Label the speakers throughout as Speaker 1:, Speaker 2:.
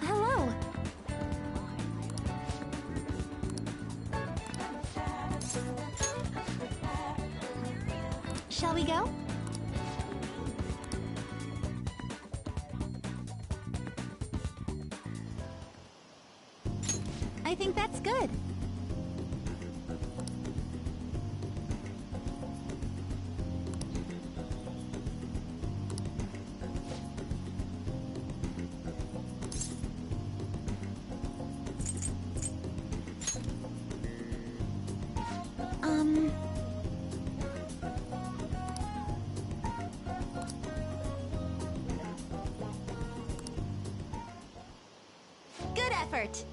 Speaker 1: Hello. Shall we go? I think that's good. Good effort.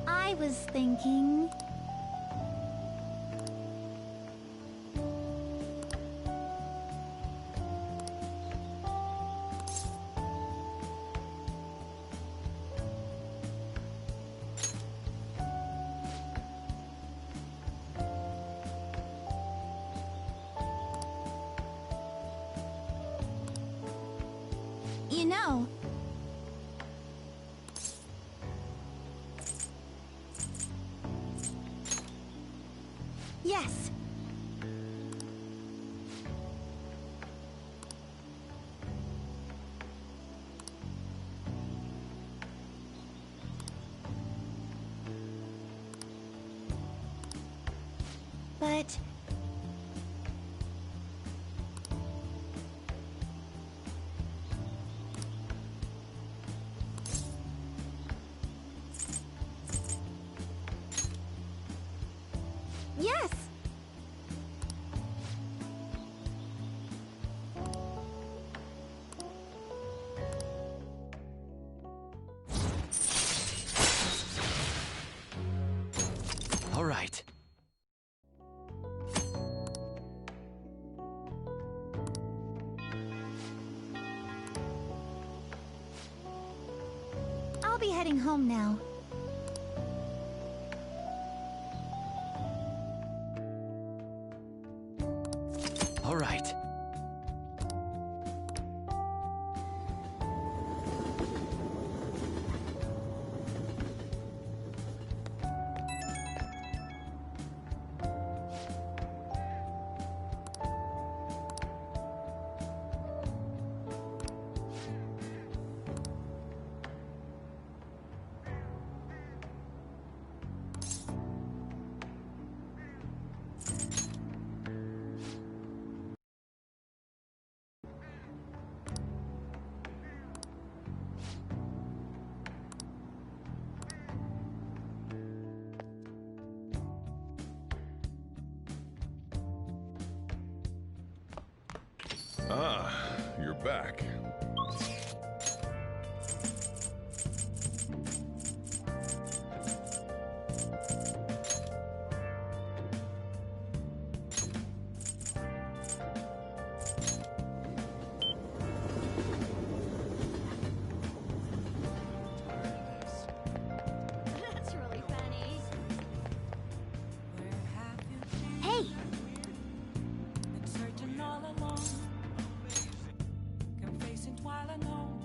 Speaker 1: I was thinking... You know... Yes. But... Yes!
Speaker 2: All right.
Speaker 1: I'll be heading home now.
Speaker 2: All right.
Speaker 3: Ah, you're back.
Speaker 1: That's really funny. Hey!
Speaker 4: Searching all along, confessing while alone.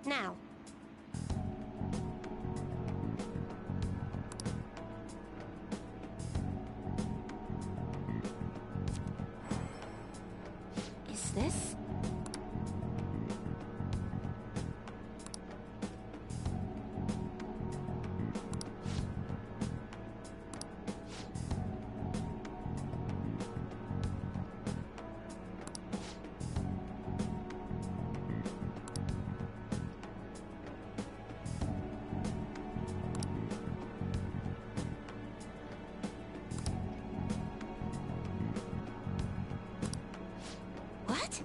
Speaker 5: Now. Is this? What?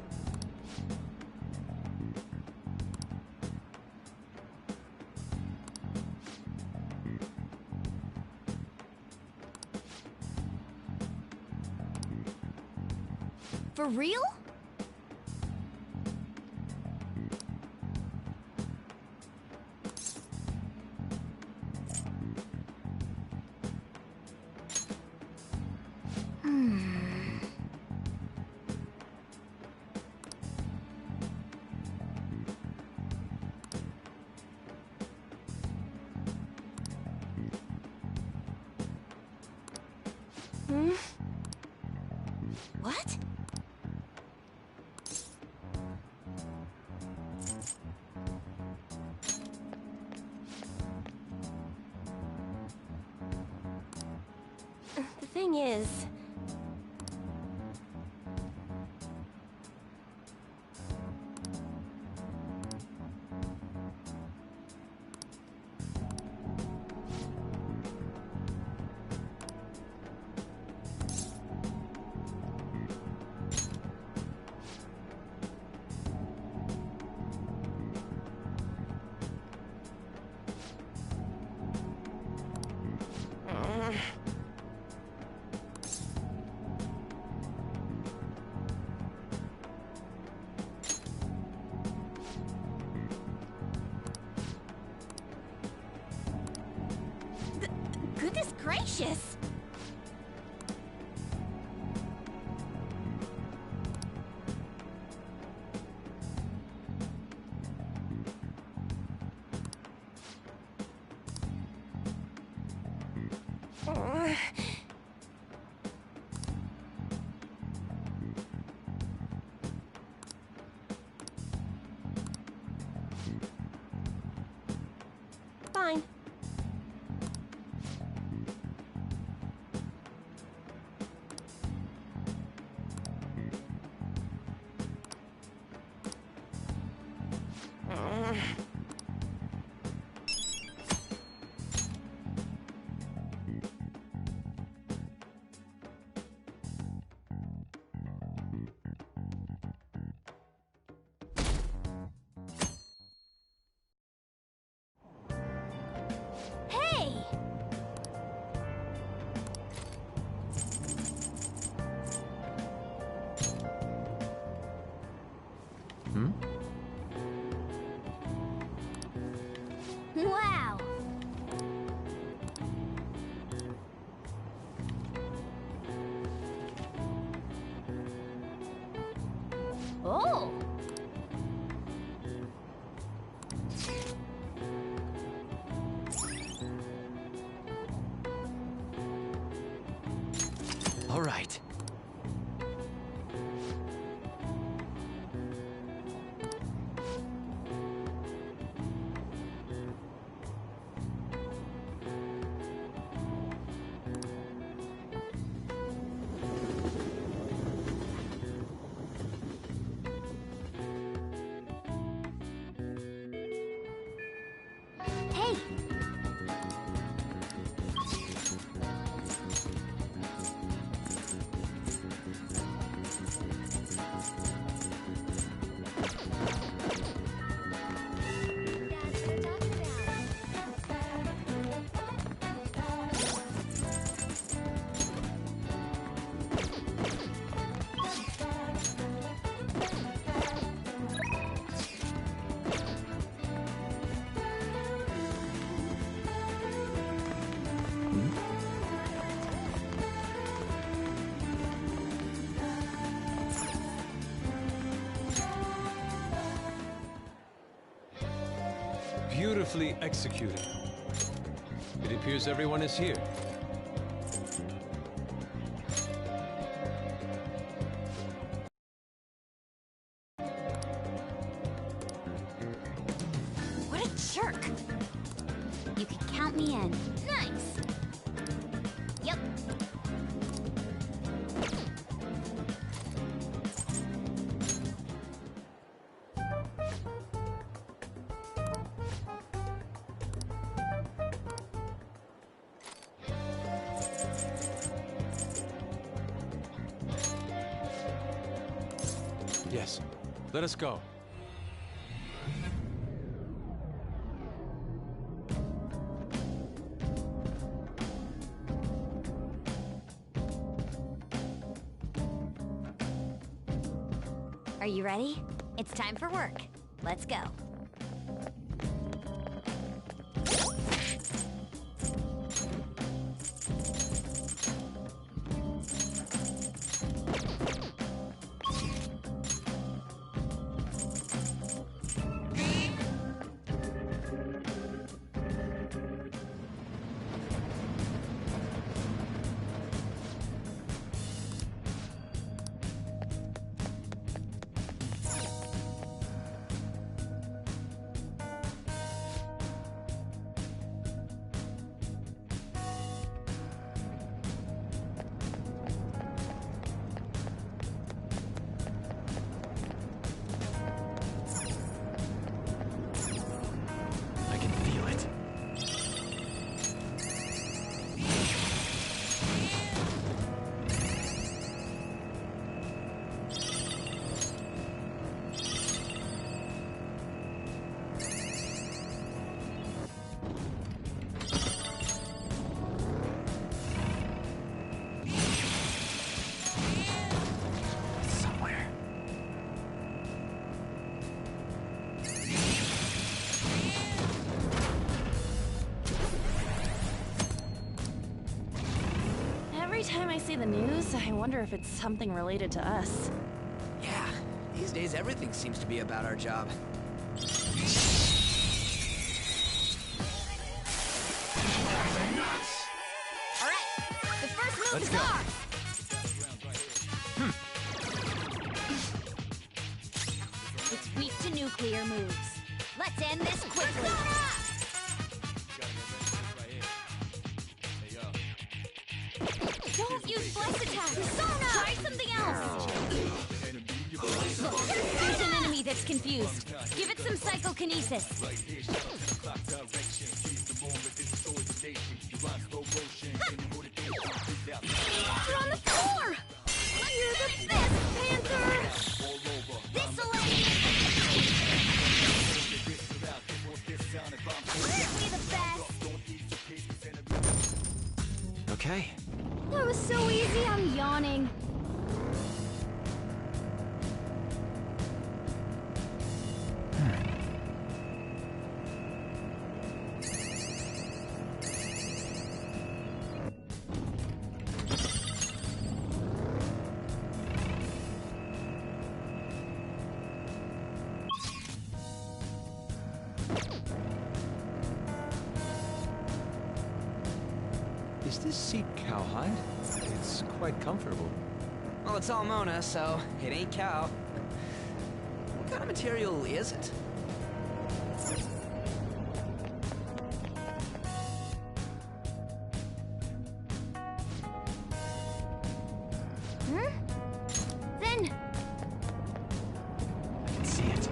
Speaker 1: For real?
Speaker 5: What? The thing is...
Speaker 1: Goodness gracious!
Speaker 5: Fine.
Speaker 1: Hey! Wow! Oh!
Speaker 2: All right.
Speaker 6: Beautifully executed. It appears everyone is here.
Speaker 1: What a jerk! You can count me in. Nice! Yep.
Speaker 6: Yes. Let us go.
Speaker 1: Are you ready? It's time for work. Let's go.
Speaker 2: I can feel it. Somewhere.
Speaker 7: Every time I see the news, I wonder if it's something related to us.
Speaker 2: Yeah, these days everything seems to be about our job.
Speaker 1: All right, the first move
Speaker 6: Let's
Speaker 1: is
Speaker 6: go.
Speaker 1: ours. It's weak to nuclear moves. Let's end this quickly. Don't use flex attack. Persona! Try something else. Look, there's an enemy that's confused. Give it some psychokinesis. You're on the floor! You're the best, Panther! This'll end Aren't we the best?
Speaker 2: Okay.
Speaker 1: That was so easy, I'm yawning.
Speaker 6: Is this seat cowhide? It's quite comfortable.
Speaker 2: Well, it's all Mona, so it ain't cow. What kind of material is it?
Speaker 1: Then,
Speaker 2: I can see it.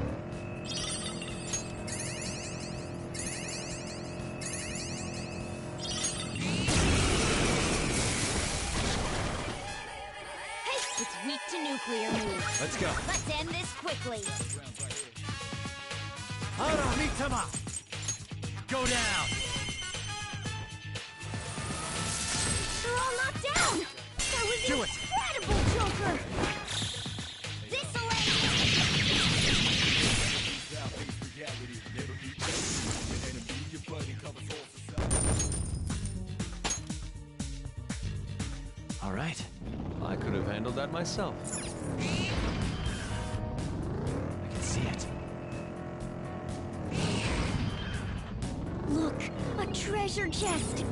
Speaker 1: hey, it's weak to nuclear moves.
Speaker 6: Let's go.
Speaker 1: Let's end this quickly.
Speaker 2: Harumitama! Go down!
Speaker 1: They're all knocked down! That was
Speaker 2: Do it.
Speaker 1: incredible, Joker! This'll end
Speaker 2: All right.
Speaker 6: I could have handled that myself.
Speaker 2: I can see it.
Speaker 1: treasure chest.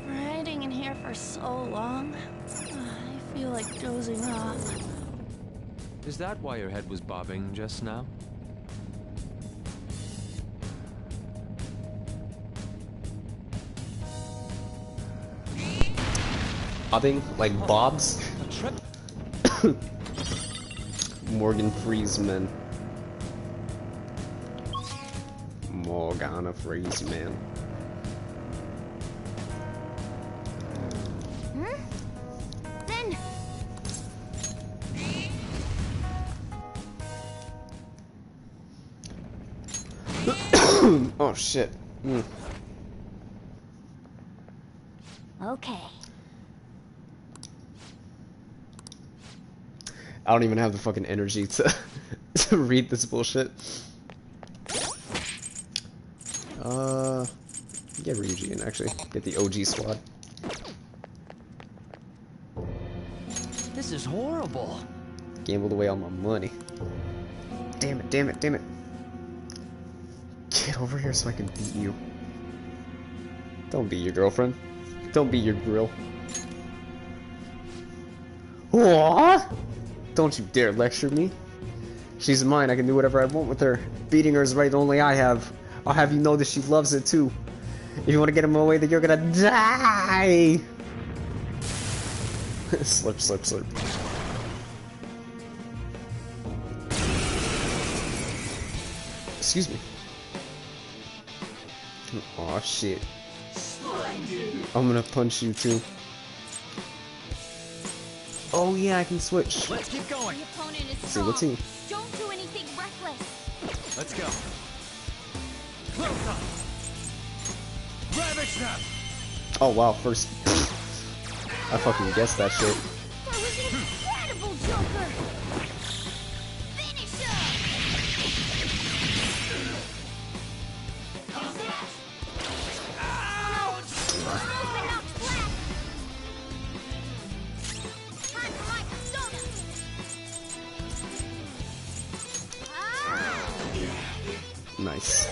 Speaker 7: Riding in here for so long. I feel like dozing off.
Speaker 6: Is that why your head was bobbing just now?
Speaker 8: Bobbing? Like Bob's?
Speaker 6: A trip?
Speaker 8: Morgan Freesman. Morgana Freesman.
Speaker 1: Then
Speaker 8: Oh shit.
Speaker 1: okay.
Speaker 8: I don't even have the fucking energy to to read this bullshit. Get Ryuji in actually. Get the OG squad.
Speaker 2: This is horrible.
Speaker 8: Gambled away all my money. Damn it, damn it, damn it. Get over here so I can beat you. Don't beat your girlfriend. Don't beat your grill. What? Don't you dare lecture me. She's mine, I can do whatever I want with her. Beating her is right only I have. I'll have you know that she loves it too. If you want to get him away, then you're gonna die! Slurp, slurp, slurp. Excuse me. Aw, shit. I'm gonna punch you too. Oh yeah, I can switch.
Speaker 2: Let's keep going.
Speaker 1: The opponent is
Speaker 8: See, what
Speaker 1: strong.
Speaker 8: team?
Speaker 1: Don't do anything reckless.
Speaker 2: Let's go. Close up. Ravage them.
Speaker 8: Oh wow, first. I fucking guessed that shit.
Speaker 1: That was an incredible Joker. Finish him. Ouch! Been knocked flat. Time for my persona.
Speaker 8: Nice.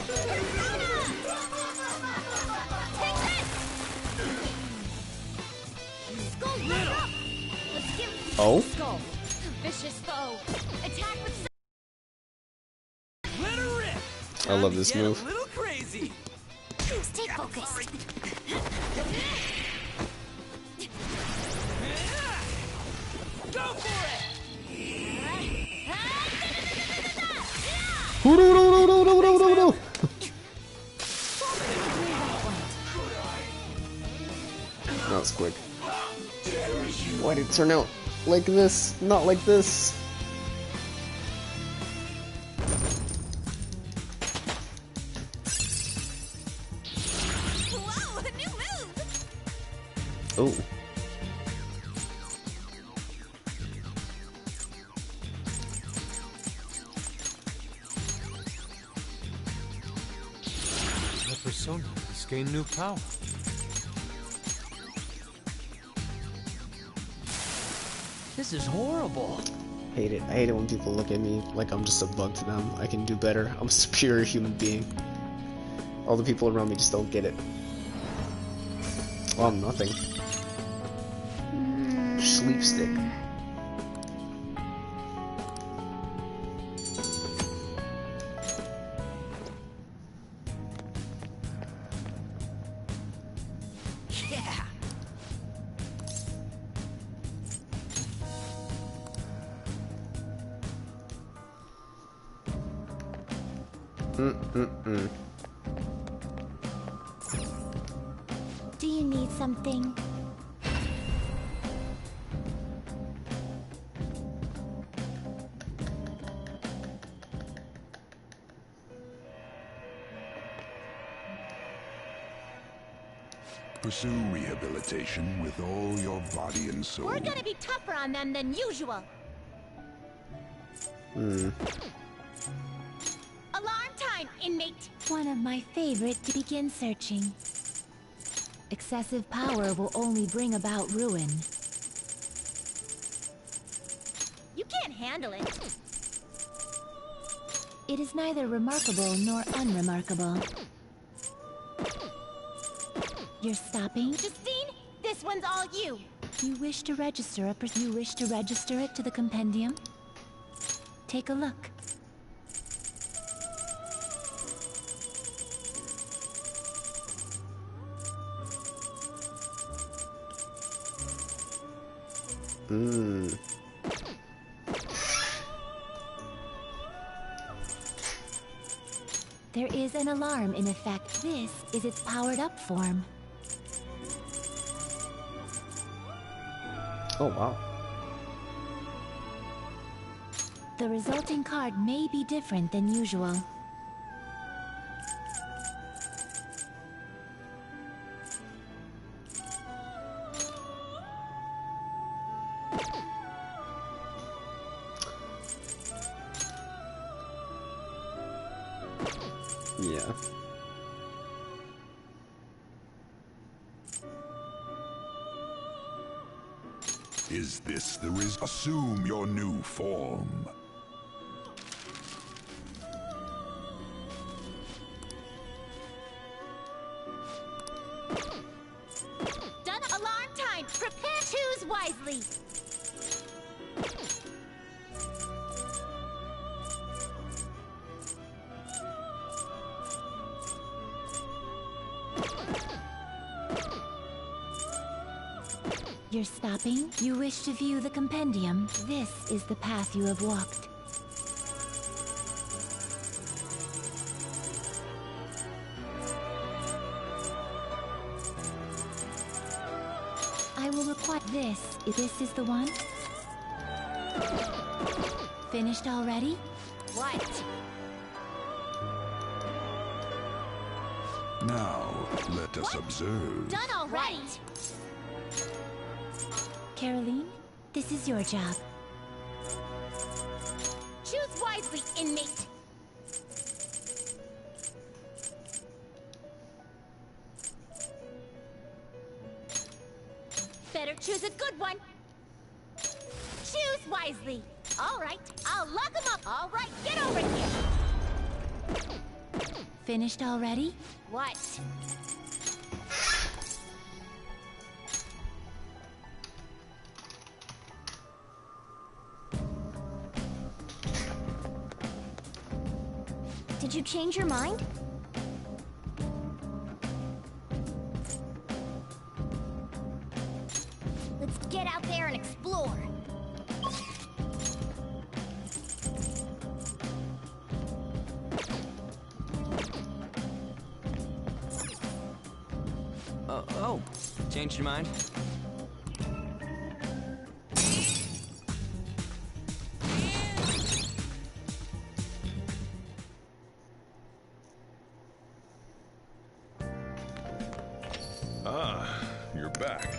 Speaker 8: Oh?
Speaker 1: Skull. Vicious foe. Attack with
Speaker 2: Let her rip.
Speaker 8: I love this
Speaker 2: Get
Speaker 8: move.
Speaker 2: a little crazy.
Speaker 1: stay focused.
Speaker 2: Go for it.
Speaker 8: That was quick. Why did it turn out like this? Not like this.
Speaker 1: Whoa, a new move.
Speaker 8: Oh.
Speaker 6: The persona has gained new power.
Speaker 2: This is horrible.
Speaker 8: Hate it. I hate it when people look at me like I'm just a bug to them. I can do better. I'm a superior human being. All the people around me just don't get it. Well, I'm nothing. Sleep stick.
Speaker 2: Yeah.
Speaker 1: Do you need something?
Speaker 9: Pursue rehabilitation with all your body and soul.
Speaker 1: We're gonna be tougher on them than usual.
Speaker 8: Hmm.
Speaker 1: Alarm time, inmate.
Speaker 5: One of my favorite to begin searching. Excessive power will only bring about ruin.
Speaker 1: You can't handle it.
Speaker 5: It is neither remarkable nor unremarkable. You're stopping?
Speaker 1: Justine, this one's all you.
Speaker 5: You wish to register it to the compendium? Take a look.
Speaker 8: Hmm.
Speaker 5: There is an alarm in effect. This is its powered-up form.
Speaker 8: Oh, wow.
Speaker 5: The resulting card may be different than usual.
Speaker 8: Yeah.
Speaker 9: Is this the assume your new form?
Speaker 1: Done. Alarm time. Prepare. Choose wisely.
Speaker 5: You're stopping? You wish to view the compendium? This is the path you have walked. I will require this. This is the one? Finished already?
Speaker 1: What?
Speaker 9: Now, let us observe.
Speaker 1: Done already.
Speaker 5: Caroline, this is your job.
Speaker 1: Choose wisely, inmate. Better choose a good one. Choose wisely. All right, I'll lock them up. All right, get over here.
Speaker 5: Finished already?
Speaker 1: What? Did you change your mind? Let's get out there and explore.
Speaker 2: Oh, changed your mind?
Speaker 3: Ah, you're back.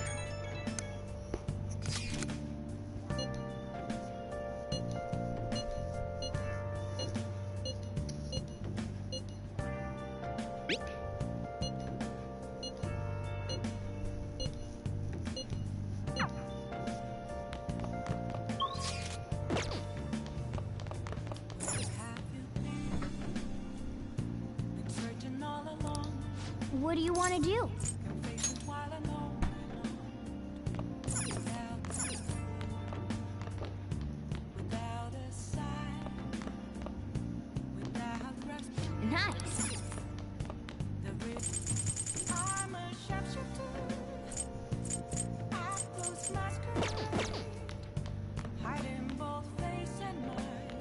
Speaker 4: Searching all along,
Speaker 1: What do you want to do?
Speaker 4: faces while alone. Without a sign, without rest,
Speaker 1: Nice.
Speaker 4: there is. I'm a sharpshooter. I close masquerade, hiding both face and mind.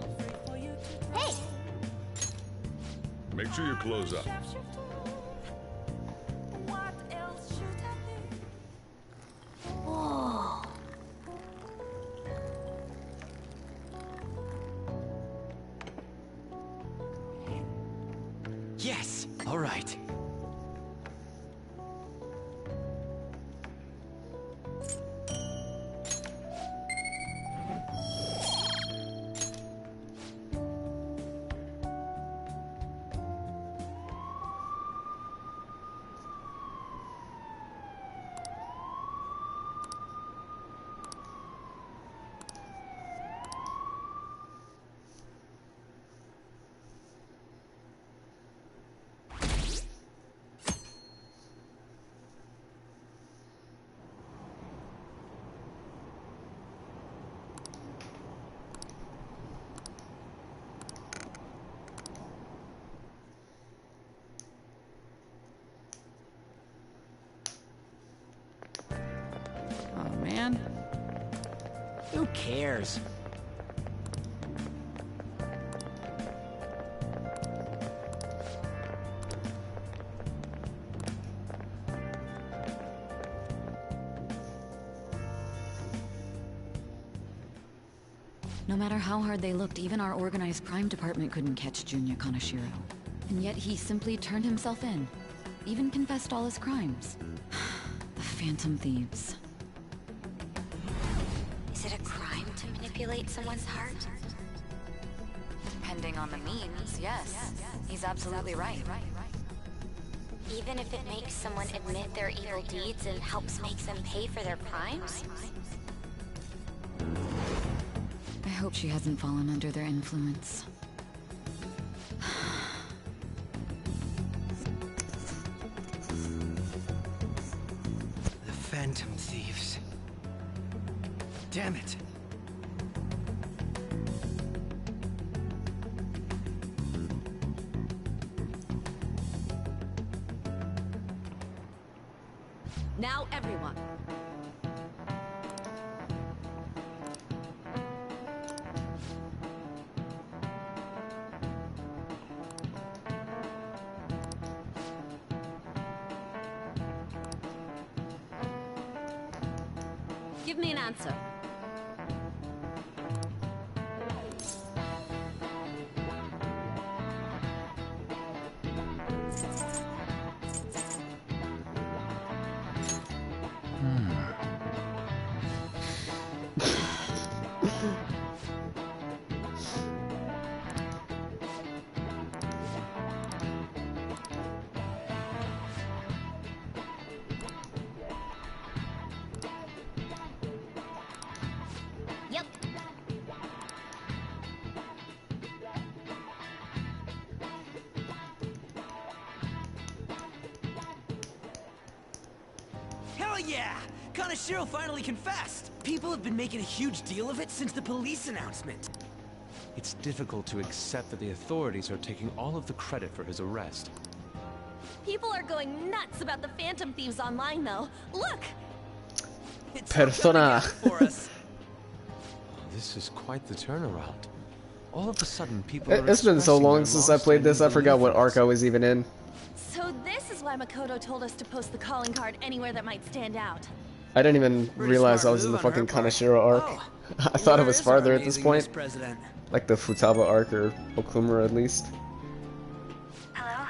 Speaker 4: Afraid for you to
Speaker 1: Hey,
Speaker 3: Make sure you close up.
Speaker 4: what else should I be?
Speaker 1: whoa.
Speaker 2: Yes! All right. cares?
Speaker 10: No matter how hard they looked, even our organized crime department couldn't catch Junya Kaneshiro. And yet he simply turned himself in. Even confessed all his crimes. The Phantom Thieves.
Speaker 1: Is it a crime to manipulate someone's heart?
Speaker 10: Depending on the means, yes. He's absolutely right.
Speaker 1: Even if it makes someone admit their evil deeds and helps make them pay for their crimes?
Speaker 10: I hope she hasn't fallen under their influence.
Speaker 2: The Phantom Thieves. Damn it.
Speaker 11: Now everyone. Give me an answer.
Speaker 1: Yep.
Speaker 2: Hell yeah! Kaneshiro finally confessed! People have been making a huge deal of it since the police announcement.
Speaker 6: It's difficult to accept that the authorities are taking all of the credit for his arrest.
Speaker 11: People are going nuts about the Phantom Thieves online, though. Look!
Speaker 2: It's
Speaker 8: Persona.
Speaker 2: for us.
Speaker 6: This is quite the turnaround. All of a sudden, people are
Speaker 8: It's been so
Speaker 6: expressing
Speaker 8: long
Speaker 6: their
Speaker 8: since I played this, I
Speaker 6: long-standing
Speaker 8: forgot what
Speaker 6: belief
Speaker 8: arc I was even in.
Speaker 11: So this is why Makoto told us to post the calling card anywhere that might stand out.
Speaker 8: I didn't even
Speaker 2: Pretty
Speaker 8: realize I
Speaker 2: smart
Speaker 8: was in the
Speaker 2: move on her
Speaker 8: fucking
Speaker 2: part.
Speaker 8: Kaneshiro arc.
Speaker 2: Oh,
Speaker 8: I thought it
Speaker 2: where
Speaker 8: was
Speaker 2: is our
Speaker 8: farther at this
Speaker 2: amazing Miss
Speaker 8: point.
Speaker 2: President?
Speaker 8: Like the Futaba arc or Okumura at least.
Speaker 1: Hello?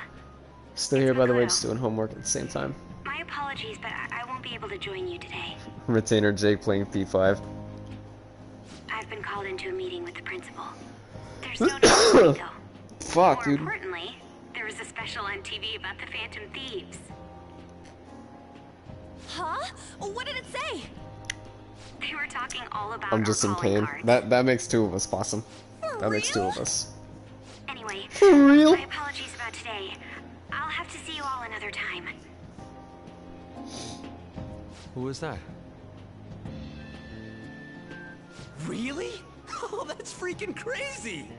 Speaker 8: Still here, by the way, just doing homework at the same time.
Speaker 1: My apologies, but I won't be able to join you today.
Speaker 8: Retainer Jake playing P5.
Speaker 1: I've been called into a meeting with the principal. There's no time to go.
Speaker 8: Fuck,
Speaker 1: More
Speaker 8: dude.
Speaker 1: importantly, there was a special on TV about the Phantom Thieves.
Speaker 11: Huh? What did it say?
Speaker 1: They were talking all about
Speaker 8: I'm just
Speaker 1: our
Speaker 8: in
Speaker 1: calling
Speaker 8: pain.
Speaker 1: cards.
Speaker 8: That makes two of us, Possum.
Speaker 11: For
Speaker 8: That makes two
Speaker 11: real?
Speaker 8: of us.
Speaker 1: Anyway,
Speaker 8: For real?
Speaker 1: my apologies about today. I'll have to see you all another time.
Speaker 6: Who was that?
Speaker 2: Really? Oh, that's freaking crazy!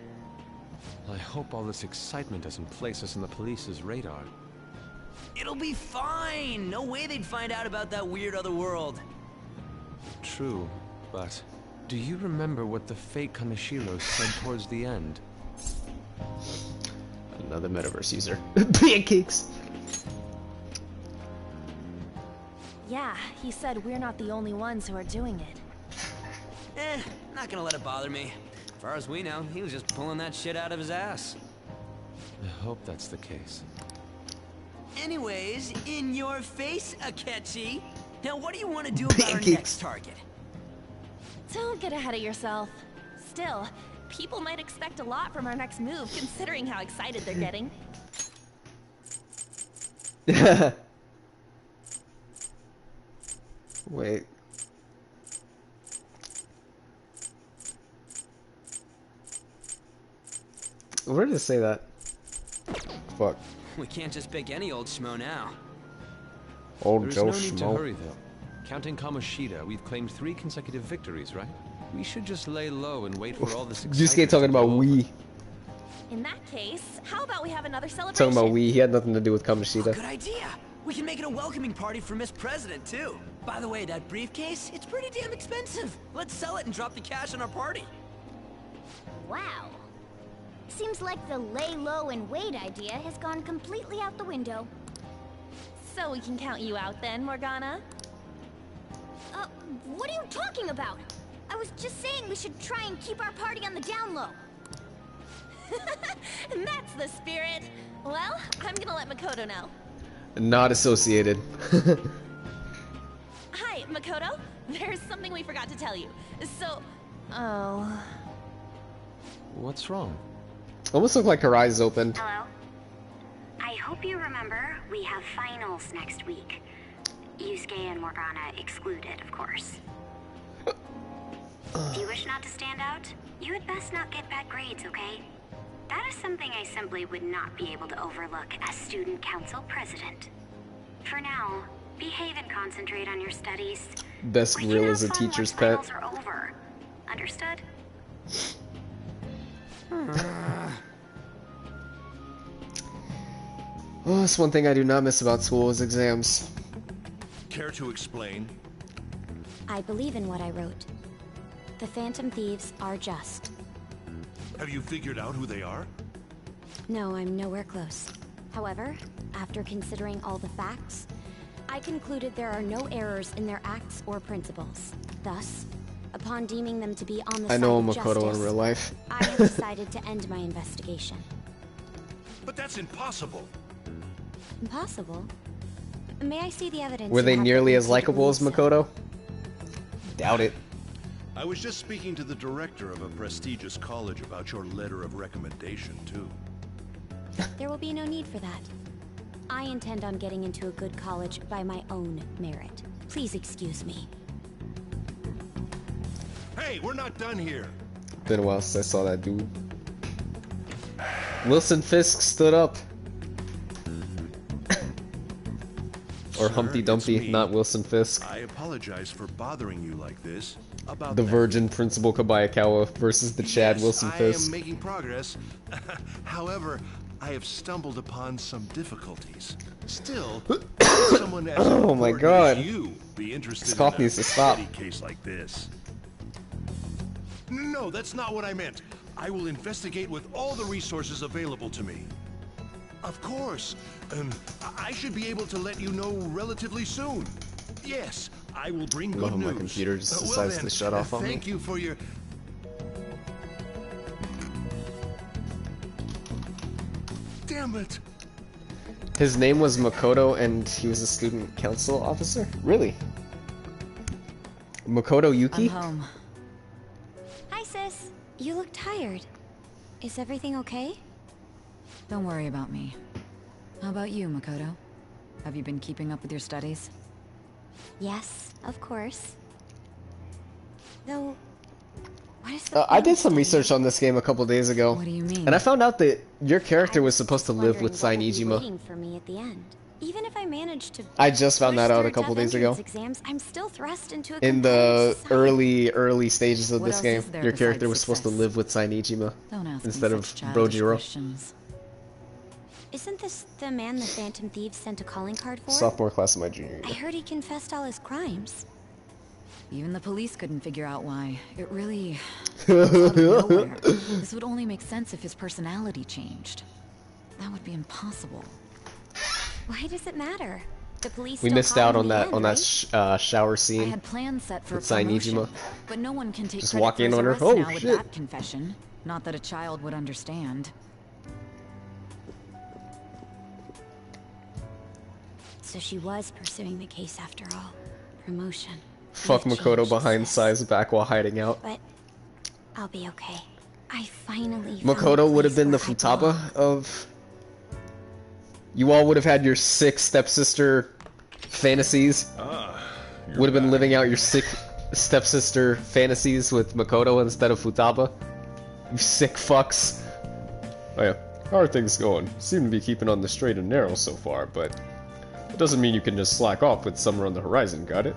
Speaker 6: I hope all this excitement doesn't place us on the police's radar.
Speaker 2: It'll be fine! No way they'd find out about that weird other world.
Speaker 6: True, but do you remember what the fake Kaneshiro said towards the end?
Speaker 8: Another metaverse user. Pancakes!
Speaker 11: Yeah, he said we're not the only ones who are doing it.
Speaker 2: Not gonna let it bother me. As far as we know, he was just pulling that shit out of his ass.
Speaker 6: I hope that's the case.
Speaker 2: Anyways, in your face, Akechi. Now what do you want to do about our
Speaker 8: Pancakes.
Speaker 2: next target?
Speaker 11: Don't get ahead of yourself. Still, people might expect a lot from our next move, considering how excited they're getting.
Speaker 8: Wait. Where did it say that? Fuck.
Speaker 2: We can't just pick any old schmo now.
Speaker 8: Old
Speaker 6: There's
Speaker 8: Joe
Speaker 6: no need to
Speaker 8: Schmo.
Speaker 6: hurry, though. Counting Kamoshida, we've claimed 3 consecutive victories, right? We should just lay low and wait for all this excitement
Speaker 8: Yusuke talking
Speaker 6: to
Speaker 8: about
Speaker 6: blow over.
Speaker 8: we.
Speaker 11: In that case, how about we have another celebration?
Speaker 8: Talking about we. He had nothing to do with Kamoshida.
Speaker 2: Good idea. We can make it a welcoming party for Miss President, too. By the way, that briefcase, it's pretty damn expensive. Let's sell it and drop the cash on our party.
Speaker 1: Wow. Seems like the lay low and wait idea has gone completely out the window.
Speaker 11: So we can count you out then, Morgana?
Speaker 1: What are you talking about? I was just saying we should try and keep our party on the down low.
Speaker 11: That's the spirit. Well, I'm gonna let Makoto know.
Speaker 8: Not associated.
Speaker 11: Hi, Makoto. There's something we forgot to tell you. So... Oh...
Speaker 6: What's wrong?
Speaker 8: Almost looked like her eyes opened.
Speaker 12: Hello? I hope you remember we have finals next week. Yusuke and Morgana excluded, of course. If you wish not to stand out, you had best not get bad grades, okay? That is something I simply would not be able to overlook as student council president. For now, behave and concentrate on your studies.
Speaker 8: Best grill is a teacher's pet.
Speaker 12: Finals are over. Understood?
Speaker 8: Oh, that's one thing I do not miss about school is exams.
Speaker 13: Care to explain?
Speaker 5: I believe in what I wrote. The Phantom Thieves are just.
Speaker 13: Have you figured out who they are?
Speaker 5: No, I'm nowhere close. However, after considering all the facts, I concluded there are no errors in their acts or principles. Thus, upon deeming them to be on the
Speaker 8: I
Speaker 5: side
Speaker 8: know
Speaker 5: of
Speaker 8: Makoto
Speaker 5: justice,
Speaker 8: in real life.
Speaker 5: I have decided to end my investigation.
Speaker 13: But that's impossible.
Speaker 5: Impossible? May I see the evidence?
Speaker 8: Were
Speaker 5: you
Speaker 8: they
Speaker 5: have
Speaker 8: nearly
Speaker 5: that
Speaker 8: as
Speaker 5: leads you to
Speaker 8: likable as
Speaker 5: believe so?
Speaker 8: Makoto? Doubt it.
Speaker 13: I was just speaking to the director of a prestigious college about your letter of recommendation, too.
Speaker 5: There will be no need for that. I intend on getting into a good college by my own merit. Please excuse me.
Speaker 13: Hey, we're not done here.
Speaker 8: Been a while since I saw that dude. Wilson Fisk stood up. Or
Speaker 13: Sir,
Speaker 8: Humpty
Speaker 13: it's
Speaker 8: Dumpty,
Speaker 13: me.
Speaker 8: not Wilson Fisk.
Speaker 13: I apologize for bothering you like this. About
Speaker 8: The
Speaker 13: that.
Speaker 8: Virgin Principal Kabayakawa versus the Chad
Speaker 13: Yes,
Speaker 8: Wilson
Speaker 13: I
Speaker 8: Fisk.
Speaker 13: am making progress. However, I have stumbled upon some difficulties. Still, someone as
Speaker 8: Oh my
Speaker 13: important
Speaker 8: God.
Speaker 13: as you be interested
Speaker 8: This cough
Speaker 13: in a
Speaker 8: needs to stop.
Speaker 13: petty case like this. No, that's not what I meant. I will investigate with all the resources available to me. Of course. I should be able to let you know relatively soon. Yes, I will bring
Speaker 8: Love
Speaker 13: good
Speaker 8: when my
Speaker 13: news.
Speaker 8: computer just
Speaker 13: Well
Speaker 8: decides
Speaker 13: then,
Speaker 8: to shut off on me.
Speaker 13: Thank you for your... Damn it!
Speaker 8: His name was Makoto and he was a student council officer? Really? Makoto Yuki?
Speaker 10: I'm home.
Speaker 5: Hi, sis. You look tired. Is everything okay?
Speaker 10: Don't worry about me. How about you, Makoto? Have you been keeping up with your studies?
Speaker 5: Yes, of course. Though, what is
Speaker 8: I did some research on this game a couple days ago.
Speaker 10: What do you mean?
Speaker 8: And I found out that your character was supposed to live with Sainijima.
Speaker 5: waiting for me at the end? Even if I managed to
Speaker 8: I just found
Speaker 5: push
Speaker 8: that out
Speaker 5: through
Speaker 8: a couple
Speaker 5: tough
Speaker 8: days ago.
Speaker 5: entrance exams, I'm still thrust into a
Speaker 8: In the
Speaker 5: competitive
Speaker 8: early stages of
Speaker 10: What
Speaker 8: this
Speaker 10: else
Speaker 8: game,
Speaker 10: is there
Speaker 8: your character
Speaker 10: besides
Speaker 8: was supposed to
Speaker 10: success?
Speaker 8: live with Sainijima
Speaker 10: Don't ask me
Speaker 8: instead of
Speaker 10: such childish
Speaker 8: Brojiro.
Speaker 10: questions.
Speaker 5: Isn't this the man the Phantom Thieves sent a calling card for?
Speaker 8: Sophomore class of my junior
Speaker 5: I
Speaker 8: year.
Speaker 5: heard he confessed all his crimes.
Speaker 10: Even the police couldn't figure out why. It really... out of nowhere. This would only make sense if his personality changed. That would be impossible.
Speaker 5: Why does it matter? The police
Speaker 8: We
Speaker 5: still
Speaker 8: missed
Speaker 5: caught
Speaker 8: out
Speaker 5: him
Speaker 8: on
Speaker 5: in the
Speaker 8: that
Speaker 5: end,
Speaker 8: on
Speaker 5: right?
Speaker 8: that shower
Speaker 10: I
Speaker 8: scene.
Speaker 10: had plans set for a
Speaker 8: with Sainijima.
Speaker 10: promotion, but no one can take
Speaker 8: Just
Speaker 10: credit
Speaker 8: walk
Speaker 10: for
Speaker 8: in
Speaker 10: his
Speaker 8: on her.
Speaker 10: arrest
Speaker 8: Oh,
Speaker 10: now with
Speaker 8: shit.
Speaker 10: that confession. Not that a child would understand.
Speaker 5: So she was pursuing the case after all. Promotion.
Speaker 8: Fuck
Speaker 5: You've
Speaker 8: Makoto
Speaker 5: changed,
Speaker 8: behind
Speaker 5: sis.
Speaker 8: Sai's back while hiding out.
Speaker 5: But I'll be okay. I finally found
Speaker 8: Makoto
Speaker 5: a
Speaker 8: would have
Speaker 5: place
Speaker 8: been the
Speaker 5: where I belong.
Speaker 8: Futaba of... You all would have had your sick stepsister fantasies. Would have been living out your sick stepsister fantasies with Makoto instead of Futaba. You sick fucks. Oh yeah, how are things going? Seem to be keeping on the straight and narrow so far, but it doesn't mean you can just slack off with summer on the horizon, got it?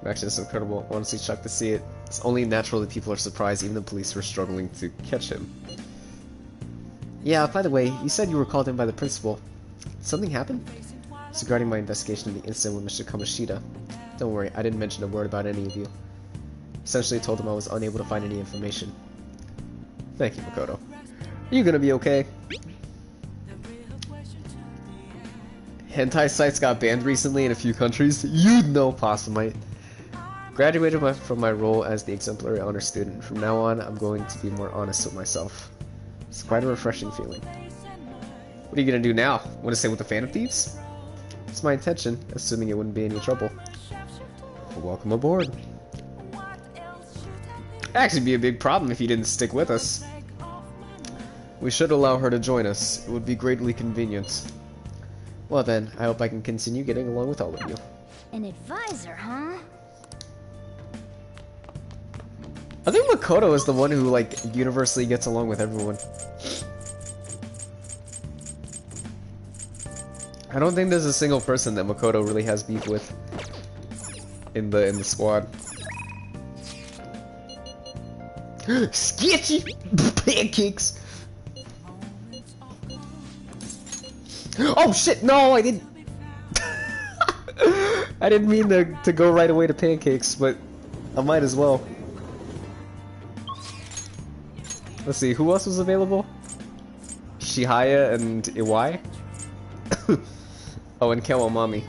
Speaker 8: Actually, it's incredible. Honestly, shocked to see it. It's only natural that people are surprised even the police were struggling to catch him. Yeah, by the way, you said you were called in by the principal. Did something happen? It's regarding my investigation of the incident with Mr. Kamoshida. Don't worry, I didn't mention a word about any of you. Essentially told him I was unable to find any information. Thank you, Makoto. Are you gonna be okay? Hentai sites got banned recently in a few countries. You'd know, Possumite. Graduated from my role as the exemplary honor student. From now on, I'm going to be more honest with myself. It's quite a refreshing feeling. What are you gonna do now? Want to stay with the Phantom Thieves? It's my intention, assuming it wouldn't be any trouble. Well, welcome aboard. It'd actually be a big problem if you didn't stick with us. We should allow her to join us. It would be greatly convenient. Well then, I hope I can continue getting along with all of you.
Speaker 1: An advisor, huh?
Speaker 8: I think Makoto is the one who, like, universally gets along with everyone. I don't think there's a single person that Makoto really has beef with in the squad. Sketchy pancakes. Oh shit! No, I didn't. I didn't mean to go right away to pancakes, but I might as well. Let's see, who else was available? Shihaya and Iwai? Oh, and Kawamami.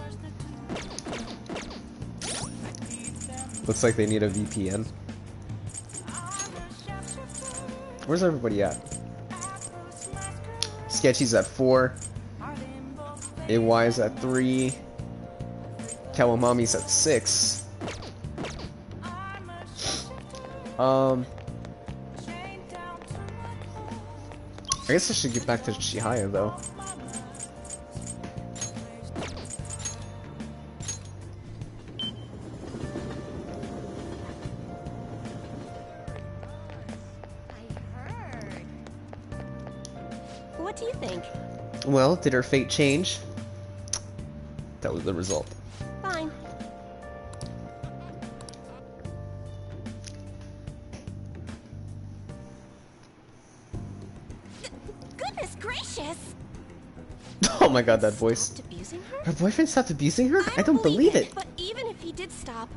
Speaker 8: Looks like they need a VPN. Where's everybody at? Sketchy's at 4. Iwai's at 3. Kawamami's at 6. I guess I should get back to Chihaya though.
Speaker 11: What do you think?
Speaker 8: Well, did her fate change? That was the result.
Speaker 11: Fine. Goodness gracious!
Speaker 8: Oh my god, that voice.
Speaker 11: Abusing her?
Speaker 8: Her boyfriend stopped abusing her? I don't believe it.
Speaker 11: But even if he did stop,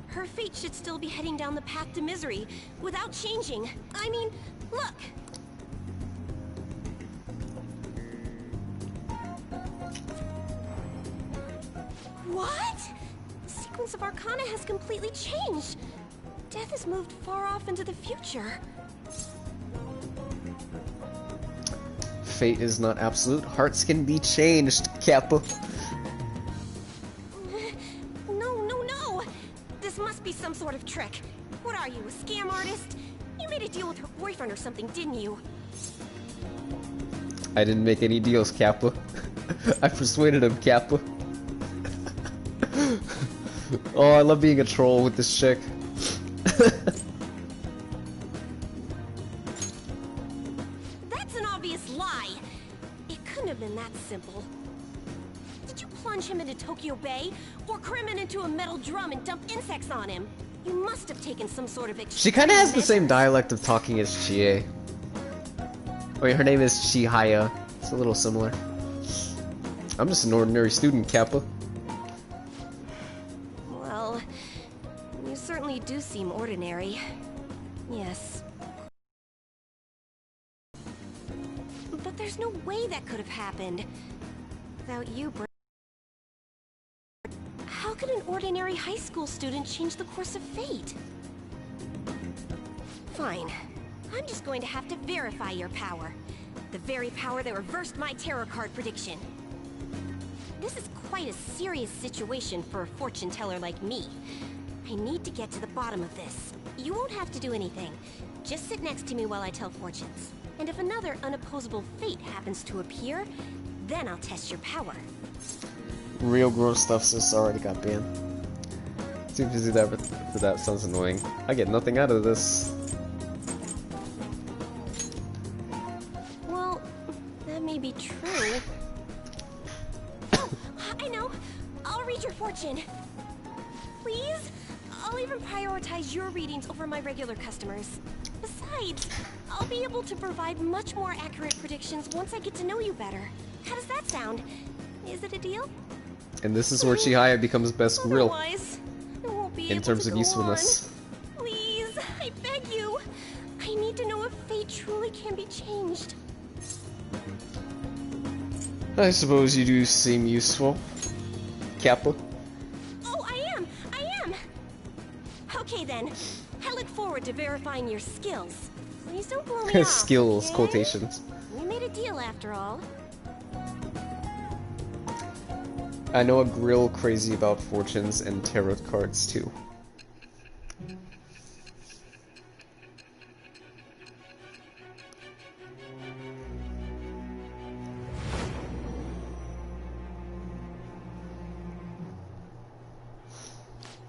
Speaker 11: her fate should still be heading down the path to misery without changing. I mean, look. What? The sequence of Arcana has completely changed. Death has moved far off into the future.
Speaker 8: Fate is not absolute. Hearts can be changed, Kappa.
Speaker 11: No. This must be some sort of trick. What are you, a scam artist? You made a deal with her boyfriend or something, didn't you?
Speaker 8: I didn't make any deals, Kappa. I persuaded him, Kappa. Oh, I love being a troll with this chick.
Speaker 11: That's an obvious lie. It couldn't have been that simple. Did you plunge him into Tokyo Bay? Or cram it into a metal drum and dump insects on him? You must have taken some sort of
Speaker 8: She kinda has the same dialect of talking as Chie. Wait, her name is Chihaya. It's a little similar. I'm just an ordinary student, Kappa.
Speaker 11: Well, you certainly do seem ordinary. Yes. But there's no way that could have happened. Without you, how could an ordinary high school student change the course of fate? Fine. I'm just going to have to verify your power. The very power that reversed my tarot card prediction. This is quite a serious situation for a fortune teller like me. I need to get to the bottom of this. You won't have to do anything. Just sit next to me while I tell fortunes. And if another unopposable fate happens to appear, then I'll test your power.
Speaker 8: Real gross stuff just already got banned. Too busy for that sounds annoying. I get nothing out of this.
Speaker 11: Well, that may be true. Oh, I know. I'll read your fortune. Please? I'll even prioritize your readings over my regular customers. Besides, I'll be able to provide much more accurate predictions once I get to know you better. How does that sound? Is it a deal?
Speaker 8: And this is where Chihaya becomes best grill
Speaker 11: Otherwise, I won't be
Speaker 8: in
Speaker 11: able
Speaker 8: terms
Speaker 11: to
Speaker 8: of
Speaker 11: go
Speaker 8: usefulness.
Speaker 11: on. Please, I beg you. I need to know if fate truly can be changed.
Speaker 8: I suppose you do seem useful, Kappa.
Speaker 11: Oh, I am! Okay then. I look forward to verifying your skills. Please don't blow me off,
Speaker 8: Skills,
Speaker 11: okay?
Speaker 8: quotations.
Speaker 11: We made a deal after all.
Speaker 8: I know a grill crazy about fortunes and tarot cards too.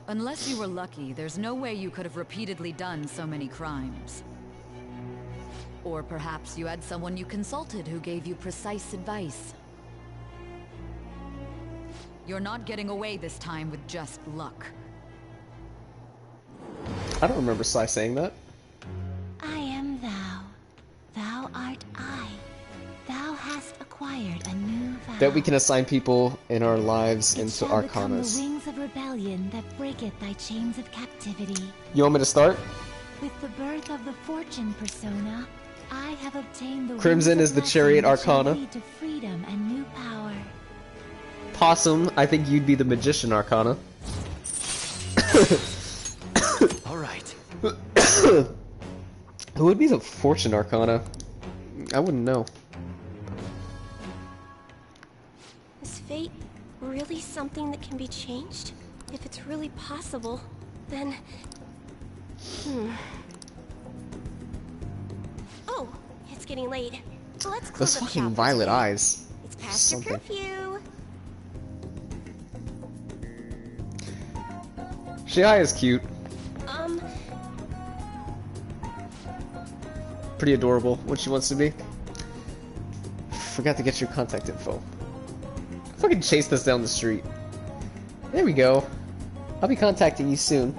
Speaker 10: Unless you were lucky, there's no way you could have repeatedly done so many crimes. Or perhaps you had someone you consulted who gave you precise advice. You're not getting away this time with just luck.
Speaker 8: I don't remember Sai saying that.
Speaker 14: I am thou. Thou art I. Thou hast acquired a new vow.
Speaker 8: That we can assign people in our lives
Speaker 14: It
Speaker 8: into
Speaker 14: shall become the
Speaker 8: arcanas.
Speaker 14: wings of rebellion that breaketh thy chains of captivity.
Speaker 8: You want me to start?
Speaker 14: With the birth of the fortune persona, I have obtained the
Speaker 8: Crimson
Speaker 14: wings
Speaker 8: is
Speaker 14: of
Speaker 8: the chariot
Speaker 14: blessing that shall
Speaker 8: arcana.
Speaker 14: lead to freedom and new power.
Speaker 8: Possum, I think you'd be the magician arcana.
Speaker 2: Alright.
Speaker 8: Who would be the fortune arcana? I wouldn't know.
Speaker 11: Is fate really something that can be changed? If it's really possible, then... Oh, it's getting late. Let's close
Speaker 8: Those
Speaker 11: up
Speaker 8: fucking
Speaker 11: shop for
Speaker 8: violet
Speaker 11: today.
Speaker 8: eyes.
Speaker 11: It's past
Speaker 8: Something.
Speaker 11: your curfew.
Speaker 8: Chihaya is cute. Pretty adorable when she wants to be. Forgot to get your contact info. Fucking chased us down the street. There we go. I'll be contacting you soon.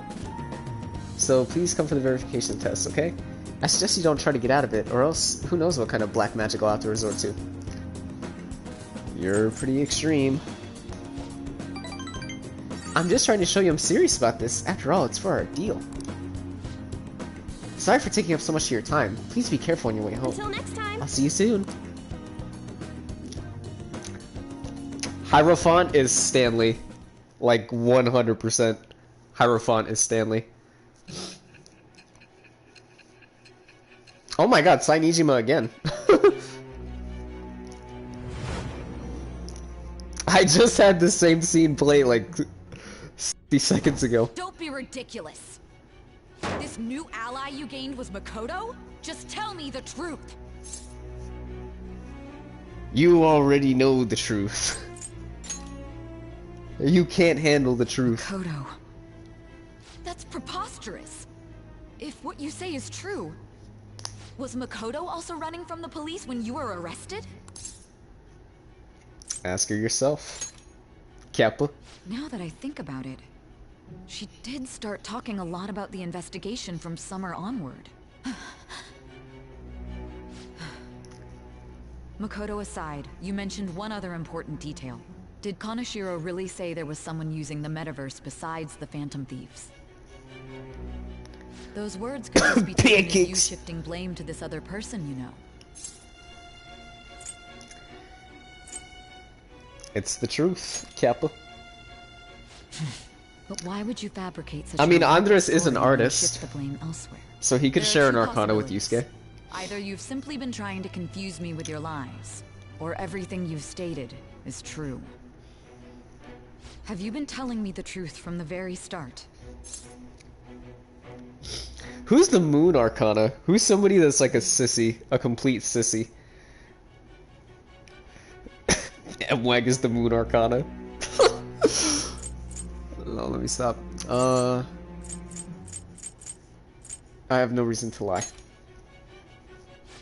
Speaker 8: So please come for the verification test, okay? I suggest you don't try to get out of it, or else who knows what kind of black magic I'll have to resort to. You're pretty extreme. I'm just trying to show you I'm serious about this. After all, it's for our deal. Sorry for taking up so much of your time. Please be careful on your way home.
Speaker 11: Until next time.
Speaker 8: I'll see you soon. Hierophant is Stanley. Like 100%. Hierophant is Stanley. Oh my god, Sai Nijima again. I just had the same scene play like 60 seconds ago.
Speaker 10: Don't be ridiculous. This new ally you gained was Makoto? Just tell me the truth.
Speaker 8: You already know the truth. You can't handle the truth.
Speaker 10: Makoto. That's preposterous. If what you say is true, was Makoto also running from the police when you were arrested?
Speaker 8: Ask her yourself. Kappa.
Speaker 10: Now that I think about it, she did start talking a lot about the investigation from summer onward. Makoto aside, you mentioned one other important detail. Did Kaneshiro really say there was someone using the metaverse besides the Phantom Thieves? Those words could just be taken as you shifting blame to this other person, you know.
Speaker 8: It's the truth, Kappa.
Speaker 10: But why would you fabricate such
Speaker 8: I mean,
Speaker 10: a
Speaker 8: Andres is an
Speaker 10: story and
Speaker 8: artist,
Speaker 10: shift the blame elsewhere?
Speaker 8: so he could
Speaker 10: There are
Speaker 8: share an
Speaker 10: two
Speaker 8: arcana with
Speaker 10: possibilities.
Speaker 8: Yusuke.
Speaker 10: Either you've simply been trying to confuse me with your lies, or everything you've stated is true. Have you been telling me the truth from the very start?
Speaker 8: Who's the moon arcana? Who's somebody that's like a sissy, a complete sissy? Mwag is the moon arcana. Oh, let me stop. I have no reason to lie.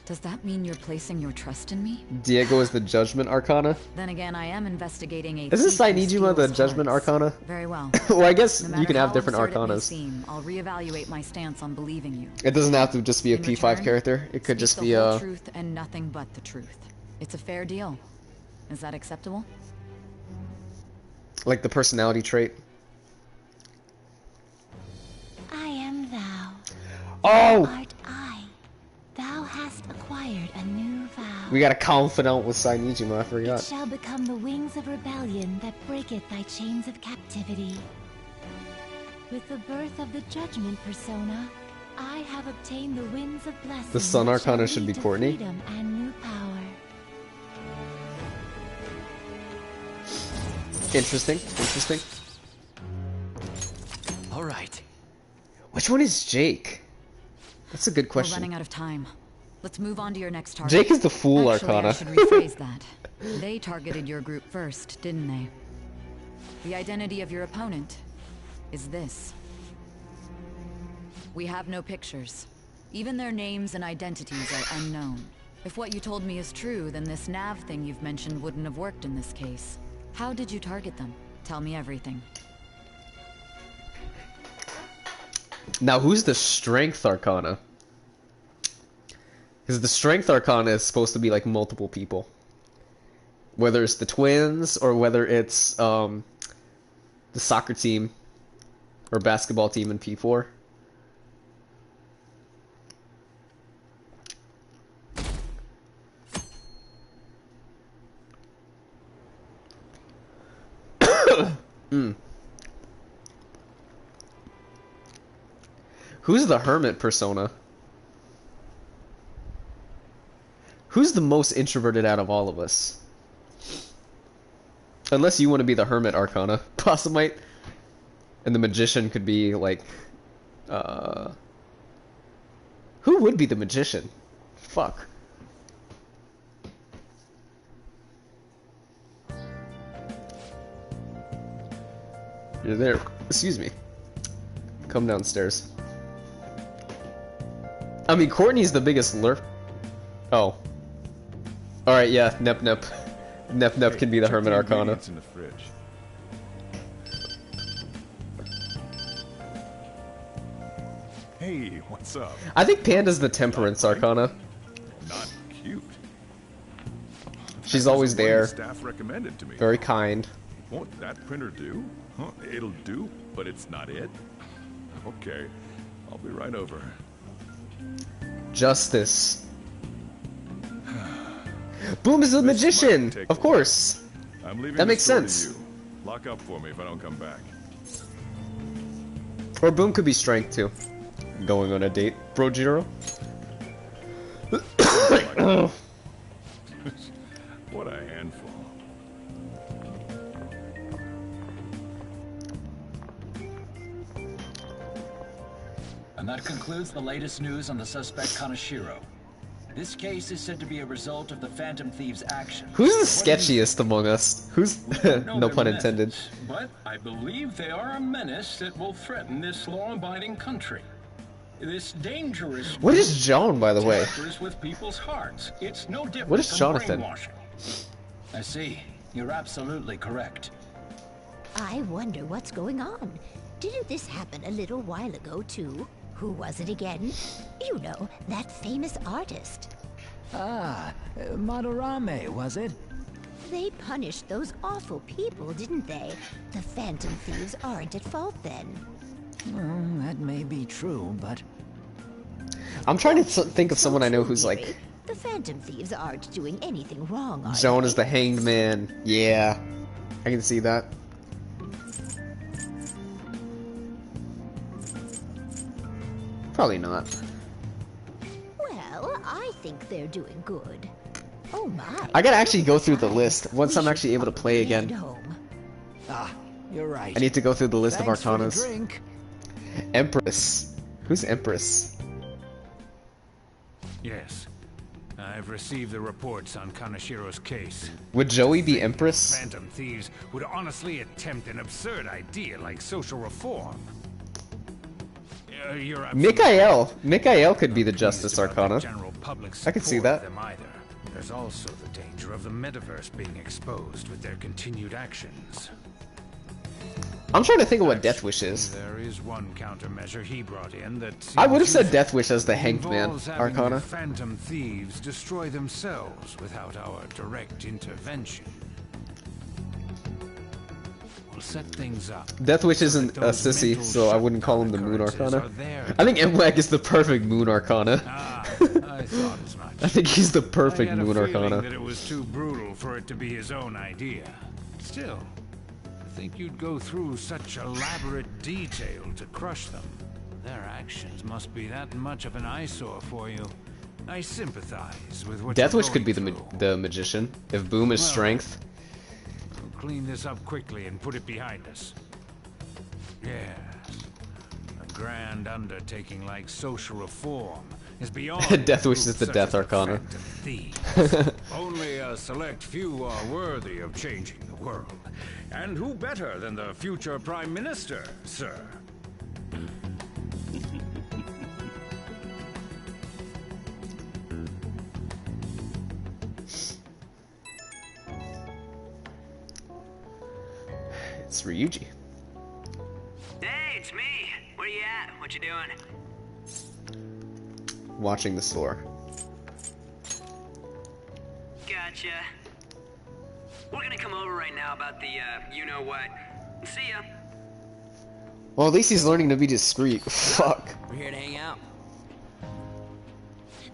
Speaker 10: Does that mean you're placing your trust in me?
Speaker 8: Diego is the Judgment Arcana.
Speaker 10: Then again, I am investigating a...
Speaker 8: Isn't
Speaker 10: thief who
Speaker 8: Sainijima the
Speaker 10: steals
Speaker 8: Judgment
Speaker 10: hearts.
Speaker 8: Arcana?
Speaker 10: Very well.
Speaker 8: Well, I guess
Speaker 10: No
Speaker 8: you
Speaker 10: matter
Speaker 8: can have
Speaker 10: how
Speaker 8: different
Speaker 10: absurd it may
Speaker 8: Arcanas.
Speaker 10: seem, I'll reevaluate my stance on believing you.
Speaker 8: It doesn't have to just be a
Speaker 10: In
Speaker 8: P5
Speaker 10: return,
Speaker 8: character. It could
Speaker 10: speak
Speaker 8: just
Speaker 10: the
Speaker 8: be
Speaker 10: whole
Speaker 8: a...
Speaker 10: truth and nothing but the truth. It's a fair deal. Is that acceptable?
Speaker 8: like the personality trait.
Speaker 14: I am thou.
Speaker 8: Oh!
Speaker 14: Thou art I. Thou hast acquired a new vow.
Speaker 8: We got a confidant with Sainijima, I
Speaker 14: It
Speaker 8: forgot.
Speaker 14: shall become the wings of rebellion that breaketh thy chains of captivity. With the birth of the judgment persona, I have obtained the winds of blessing.
Speaker 8: The Sun
Speaker 14: that shall
Speaker 8: Arcana should be
Speaker 14: lead to
Speaker 8: Courtney.
Speaker 14: freedom and new power.
Speaker 8: Interesting, interesting.
Speaker 2: All right.
Speaker 8: Which one is Jake? That's a good
Speaker 10: We're
Speaker 8: question.
Speaker 10: running out of time. Let's move on to your next target.
Speaker 8: Jake is the Fool
Speaker 10: Actually,
Speaker 8: Arcana.
Speaker 10: I should rephrase that. They targeted your group first, didn't they? The identity of your opponent is this. We have no pictures. Even their names and identities are unknown. If what you told me is true, then this nav thing you've mentioned wouldn't have worked in this case. How did you target them? Tell me everything.
Speaker 8: Now, who's the Strength Arcana? Because the Strength Arcana is supposed to be like multiple people. Whether it's the twins or whether it's the soccer team or basketball team in P4. Who's the Hermit persona? Who's the most introverted out of all of us? Unless you want to be the Hermit Arcana. Possumite. And the Magician could be like... Who would be the Magician? Fuck. You're there. Excuse me. Come downstairs. I mean, Courtney's the biggest lurk. Oh. Alright, yeah, Nep Nep. Nep Nep can be the
Speaker 3: check
Speaker 8: Hermit Arcana.
Speaker 3: ingredients in the fridge. Hey, what's up?
Speaker 8: I think Panda's the Temperance Arcana.
Speaker 3: Not cute.
Speaker 8: She's always
Speaker 3: That's what
Speaker 8: there.
Speaker 3: the staff recommended to me.
Speaker 8: Very kind.
Speaker 3: Won't that printer do? Huh, it'll do, but it's not it. Okay, I'll be right over.
Speaker 8: Justice. Boom is the
Speaker 3: This
Speaker 8: Magician!
Speaker 3: might take
Speaker 8: Of
Speaker 3: a
Speaker 8: course!
Speaker 3: while. I'm leaving
Speaker 8: That
Speaker 3: the
Speaker 8: makes
Speaker 3: store to
Speaker 8: sense.
Speaker 3: you. Lock up for me if I don't come back.
Speaker 8: Or Boom could be Strength too. Going on a date. Bro Jiro?
Speaker 3: What a handful.
Speaker 15: And that concludes the latest news on the suspect Kaneshiro. This case is said to be a result of the Phantom Thieves' action.
Speaker 8: Who's the sketchiest among us? Who's... no pun intended.
Speaker 16: But I believe they are a menace that will threaten this law-abiding country. This dangerous...
Speaker 8: What is John, by the way?
Speaker 16: tampers with people's hearts. It's no different
Speaker 8: What is
Speaker 16: from
Speaker 8: Jonathan?
Speaker 16: brainwashing.
Speaker 15: I see. You're absolutely correct.
Speaker 17: I wonder what's going on. Didn't this happen a little while ago, too? Who was it again? You know, that famous artist.
Speaker 18: Ah, Madarame, was it?
Speaker 17: They punished those awful people, didn't they? The Phantom Thieves aren't at fault then.
Speaker 18: Well, that may be true, but...
Speaker 8: I'm trying to think of someone I know who's like...
Speaker 17: The Phantom Thieves aren't doing anything wrong, are
Speaker 8: Joan is the Hanged Man. Yeah. I can see that. Probably not.
Speaker 17: Well, I think they're doing good. Oh my.
Speaker 8: I gotta actually go through the list once I'm actually able to play
Speaker 17: Head
Speaker 8: again.
Speaker 17: home.
Speaker 18: Ah, you're right.
Speaker 8: I need to go through the list
Speaker 18: Thanks
Speaker 8: of
Speaker 18: for the
Speaker 8: Arcanas.
Speaker 18: drink.
Speaker 8: Empress. Who's Empress?
Speaker 19: Yes. I've received the reports on Kaneshiro's case.
Speaker 8: Would Joey be Empress?
Speaker 19: Phantom Thieves would honestly attempt an absurd idea like social reform. you're absolutely
Speaker 8: Mikael could be the Justice
Speaker 19: about the
Speaker 8: Arcana.
Speaker 19: general public's
Speaker 8: I could see
Speaker 19: support
Speaker 8: that.
Speaker 19: of them either. There's also the danger of the metaverse being exposed with their continued actions.
Speaker 8: I'm trying to think of what Death Wish is.
Speaker 19: There is one countermeasure he brought in that
Speaker 8: I would have
Speaker 19: seems
Speaker 8: said Death Wish as the Hanged Man
Speaker 19: involves having
Speaker 8: Arcana.
Speaker 19: the Phantom Thieves destroy themselves without our direct intervention. We'll set things up.
Speaker 8: Death Wish isn't a sissy, so I wouldn't call him the Moon Arcana. I think MWAG is the perfect Moon Arcana.
Speaker 19: I thought as much.
Speaker 8: I think he's the perfect
Speaker 19: I had
Speaker 8: Moon
Speaker 19: a feeling
Speaker 8: Arcana.
Speaker 19: that it was too brutal for it to be his own idea. Still, I think you'd go through such elaborate detail to crush them. Their actions must be that much of an eyesore for you. I sympathize with what
Speaker 8: Death
Speaker 19: you're
Speaker 8: Wish could be
Speaker 19: going
Speaker 8: the Magician. If Boom is
Speaker 19: Well,
Speaker 8: Strength.
Speaker 19: We'll clean this up quickly and put it behind us. Yes. A grand undertaking like social reform is beyond
Speaker 8: Death Wish is the
Speaker 19: such
Speaker 8: Death
Speaker 19: as the
Speaker 8: Arcana.
Speaker 19: Phantom Thieves. Only a select few are worthy of changing the world. And who better than the future Prime Minister, sir?
Speaker 8: It's Ryuji.
Speaker 2: Hey, it's me. Where you at? What you doing?
Speaker 8: Watching the store.
Speaker 2: Gotcha. We're gonna come over right now about the, you-know-what. See ya.
Speaker 8: Well, at least he's learning to be discreet. Fuck.
Speaker 2: We're here to hang out.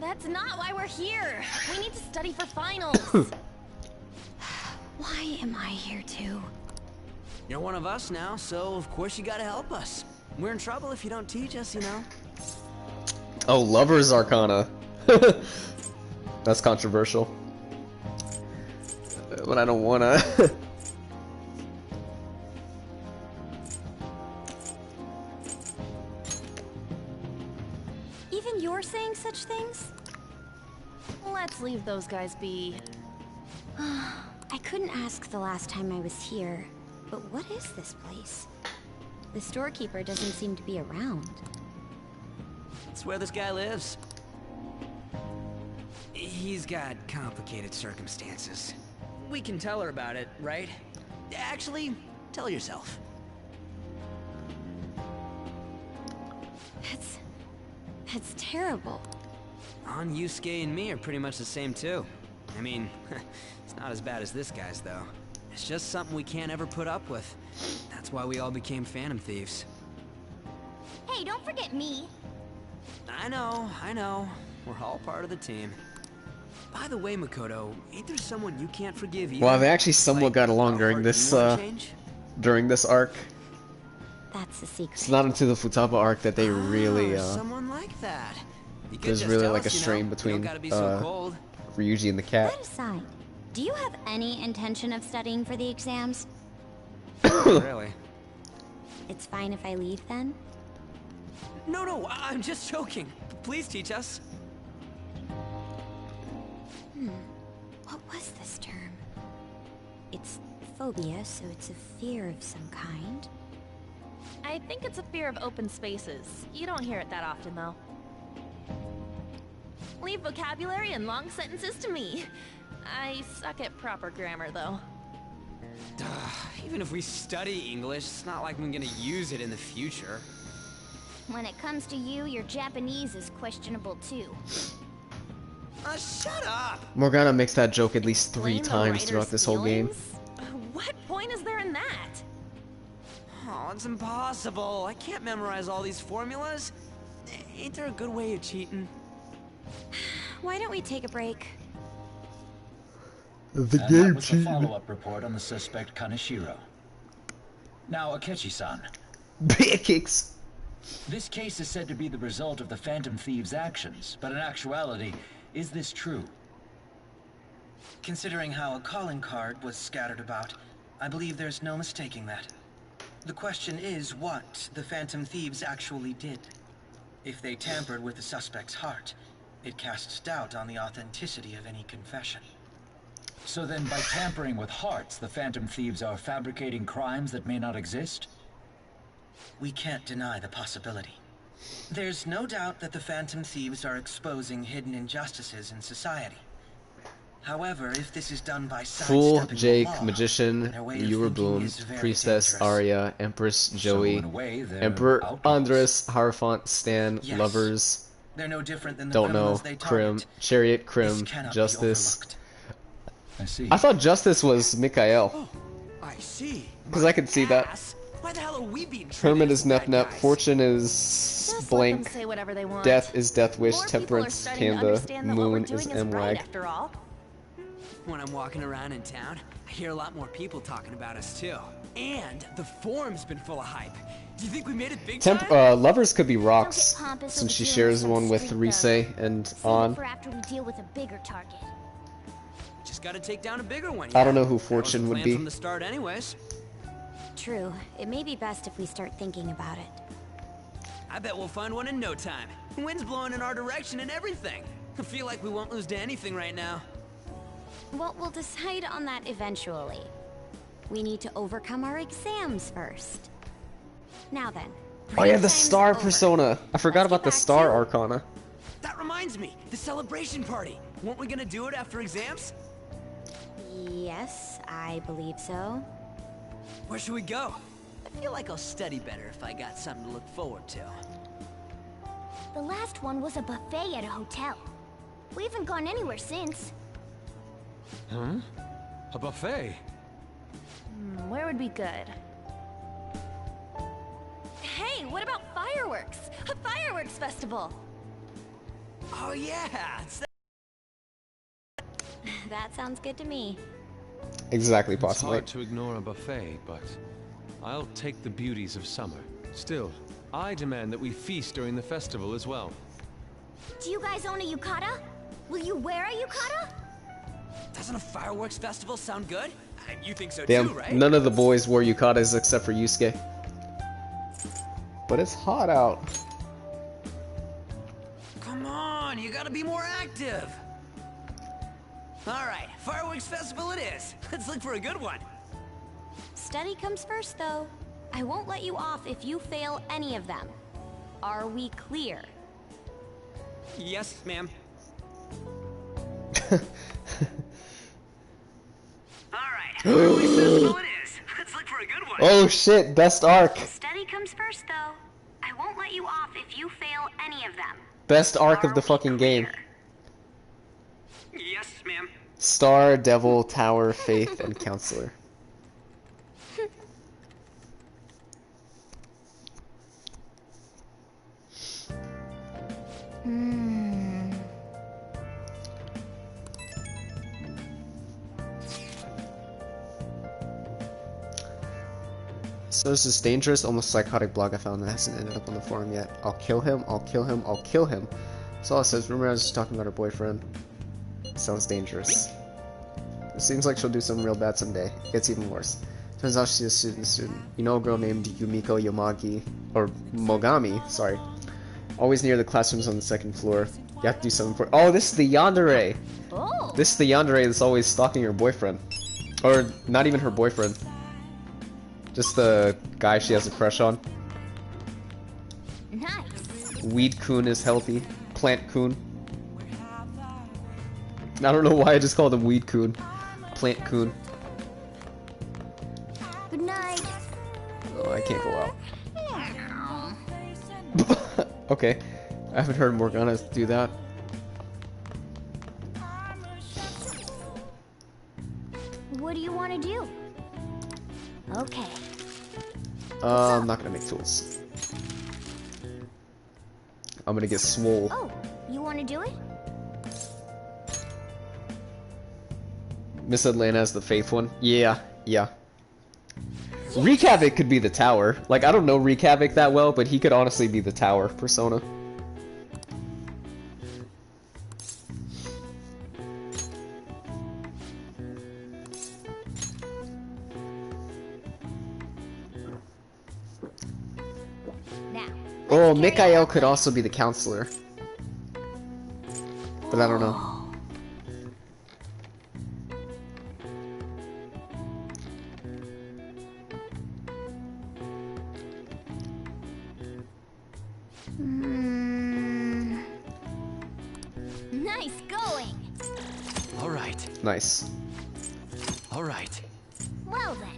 Speaker 1: That's not why we're here. We need to study for finals.
Speaker 5: Why am I here too?
Speaker 2: You're one of us now, so of course you gotta help us. We're in trouble if you don't teach us, you know.
Speaker 8: Oh, Lover's Arcana. That's controversial. But I don't wanna.
Speaker 1: Even you're saying such things? Let's leave those guys be.
Speaker 5: I couldn't ask the last time I was here, but what is this place? The storekeeper doesn't seem to be around.
Speaker 2: It's where this guy lives. He's got complicated circumstances. We can tell her about it, right? Actually, tell yourself.
Speaker 5: That's terrible.
Speaker 2: On Yusuke and me are pretty much the same too. I mean, it's not as bad as this guy's though. It's just something we can't ever put up with. That's why we all became Phantom Thieves.
Speaker 1: Hey, don't forget me.
Speaker 2: I know. We're all part of the team. By the way, Makoto, ain't there someone you can't forgive either?
Speaker 8: Well, they actually somewhat got along during this arc.
Speaker 5: That's the secret.
Speaker 8: It's not until the Futaba arc that they really
Speaker 2: someone like that. You could
Speaker 8: there's
Speaker 2: just
Speaker 8: really
Speaker 2: tell
Speaker 8: like a
Speaker 2: us, you know,
Speaker 8: strain
Speaker 2: you
Speaker 8: between
Speaker 2: don't gotta be so cold.
Speaker 8: Ryuji and the cat.
Speaker 5: That aside, do you have any intention of studying for the exams?
Speaker 2: Really?
Speaker 5: It's fine if I leave then?
Speaker 2: No, I'm just joking. Please teach us.
Speaker 5: What was this term? It's phobia, so it's a fear of some kind.
Speaker 7: I think it's a fear of open spaces. You don't hear it that often, though. Leave vocabulary and long sentences to me. I suck at proper grammar, though.
Speaker 2: Even if we study English, it's not like I'm gonna use it in the future.
Speaker 1: When it comes to you, your Japanese is questionable too.
Speaker 2: Shut up!
Speaker 8: Morgana makes that joke at least 3
Speaker 7: Blame the
Speaker 8: times
Speaker 7: writer's
Speaker 8: throughout this whole game.
Speaker 7: What point is there in that?
Speaker 2: Oh, it's impossible. I can't memorize all these formulas. Ain't there a good way of cheating?
Speaker 5: Why don't we take a break?
Speaker 8: The
Speaker 15: And
Speaker 8: game
Speaker 15: that was the
Speaker 8: cheating.
Speaker 15: follow-up report on the suspect Kaneshiro. Now, Akechi-san.
Speaker 8: Beer kicks.
Speaker 15: This case is said to be the result of the Phantom Thieves' actions, but in actuality, is this true?
Speaker 20: Considering how a calling card was scattered about, I believe there's no mistaking that. The question is what the Phantom Thieves actually did. If they tampered with the suspect's heart, it casts doubt on the authenticity of any confession.
Speaker 15: So then, by tampering with hearts, the Phantom Thieves are fabricating crimes that may not exist?
Speaker 20: We can't deny the possibility. There's no doubt that the Phantom Thieves are exposing hidden injustices in society. However, if this is done by
Speaker 8: Fool,
Speaker 20: sidestepping the
Speaker 8: Jake,
Speaker 20: law,
Speaker 8: Magician,
Speaker 20: their way of
Speaker 8: Viewer
Speaker 20: thinking
Speaker 8: Boom,
Speaker 20: is very
Speaker 8: Priestess,
Speaker 20: dangerous.
Speaker 8: Arya, Empress, Joey,
Speaker 15: in a way, they're
Speaker 8: Emperor,
Speaker 15: outlaws.
Speaker 8: Andres, Hierophant, Stan,
Speaker 20: Yes.
Speaker 8: Lovers,
Speaker 20: They're no different than the
Speaker 8: don't know,
Speaker 20: criminals they
Speaker 8: Krim,
Speaker 20: target.
Speaker 8: Chariot, Krim,
Speaker 20: This cannot be
Speaker 8: Justice.
Speaker 20: overlooked.
Speaker 15: I see.
Speaker 8: I thought Justice was Mikael.
Speaker 2: I see.
Speaker 8: Because I could see that.
Speaker 2: Ass. Why the hell are we being treated
Speaker 8: Hermit
Speaker 2: as
Speaker 8: is Nep
Speaker 2: bad
Speaker 8: Nep,
Speaker 2: guys?
Speaker 8: Fortune is
Speaker 7: Just let them
Speaker 8: blank,
Speaker 7: say whatever they want.
Speaker 8: Death is Death Wish,
Speaker 7: More people are
Speaker 8: Temperance,
Speaker 7: starting to
Speaker 8: Panda,
Speaker 7: understand that what we're
Speaker 8: Moon
Speaker 7: doing
Speaker 8: is
Speaker 7: is right,
Speaker 8: M-Wag.
Speaker 7: after all.
Speaker 2: When I'm walking around in town, I hear a lot more people talking about us too. And the forum's been full of hype. Do you think we made it big time?
Speaker 8: Lovers could be Rocks,
Speaker 5: pompous
Speaker 8: since
Speaker 5: over
Speaker 8: she
Speaker 5: dealing
Speaker 8: shares
Speaker 5: with some
Speaker 8: one with
Speaker 5: street
Speaker 8: Rise and
Speaker 5: Save it
Speaker 8: On.
Speaker 5: for after we deal with a bigger target.
Speaker 2: Just gotta take down a bigger one.
Speaker 8: I don't know who
Speaker 2: That was the
Speaker 8: Fortune would
Speaker 2: plan
Speaker 8: be.
Speaker 2: from the start anyways.
Speaker 5: True. It may be best if we start thinking about it.
Speaker 2: I bet we'll find one in no time. Wind's blowing in our direction and everything. I feel like we won't lose to anything right now.
Speaker 5: Well, we'll decide on that eventually. We need to overcome our exams first. Now then.
Speaker 8: Oh yeah, the
Speaker 5: time's
Speaker 8: Star
Speaker 5: over.
Speaker 8: Persona. I forgot about the Star Arcana.
Speaker 2: That reminds me, the celebration party. Weren't we gonna do it after exams?
Speaker 5: Yes, I believe so.
Speaker 2: Where should we go? I feel like I'll study better if I got something to look forward to.
Speaker 14: The last one was a buffet at a hotel. We haven't gone anywhere since.
Speaker 6: Huh? A buffet?
Speaker 7: Where would be good?
Speaker 1: Hey, what about fireworks? A fireworks festival.
Speaker 2: Oh yeah, it's
Speaker 5: That sounds good to me.
Speaker 8: Exactly,
Speaker 6: It's
Speaker 8: possibly.
Speaker 6: hard to ignore a buffet, but I'll take the beauties of summer. Still, I demand that we feast during the festival as well.
Speaker 14: Do you guys own a yukata? Will you wear a yukata?
Speaker 2: Doesn't a fireworks festival sound good? You think so
Speaker 8: Damn,
Speaker 2: too, right?
Speaker 8: none of the boys wore yukatas except for Yusuke. But it's hot out.
Speaker 2: Come on, you gotta be more active. All right, fireworks festival it is. Let's look for a good one.
Speaker 5: Study comes first, though. I won't let you off if you fail any of them. Are we clear?
Speaker 2: Yes, ma'am. Fireworks festival it is. Let's look for a good one.
Speaker 8: Oh shit, best arc.
Speaker 12: Study comes first, though. I won't let you off if you fail any of them.
Speaker 8: Best arc of the fucking game.
Speaker 2: Yes, ma'am.
Speaker 8: Star, Devil, Tower, Faith, and Counselor. So this is dangerous, almost psychotic blog I found that hasn't ended up on the forum yet. I'll kill him, I'll kill him, I'll kill him. That's all it says. Remember I was just talking about her boyfriend. Sounds dangerous. It seems like she'll do something real bad someday. It gets even worse. Turns out she's a student. You know a girl named Yumiko Yamagi, or Mogami, sorry. Always near the classrooms on the second floor. You have to do something for— oh, this is the yandere!
Speaker 14: Oh.
Speaker 8: This is the yandere that's always stalking her boyfriend. Or, not even her boyfriend. Just the guy she has a crush on.
Speaker 14: Nice.
Speaker 8: Weed Coon is healthy. Plant Coon. I don't know why I just called him Weed Coon. Plant Coon.
Speaker 14: Good night.
Speaker 8: Oh, I can't go out. Okay. I haven't heard Morgana do that.
Speaker 14: What do you want to do? Okay.
Speaker 8: I'm not gonna make tools. I'm gonna get swole.
Speaker 14: Oh, you want to do it?
Speaker 8: Miss Atlanta as the Faith one? Yeah, yeah. Wreak Havoc could be the tower. Like, I don't know Wreak Havoc that well, but he could honestly be the tower persona.
Speaker 14: Now.
Speaker 8: Oh, Mikael could also be the counselor. But I don't know.
Speaker 1: Nice going.
Speaker 21: All right.
Speaker 8: Nice.
Speaker 21: All right.
Speaker 1: Well then.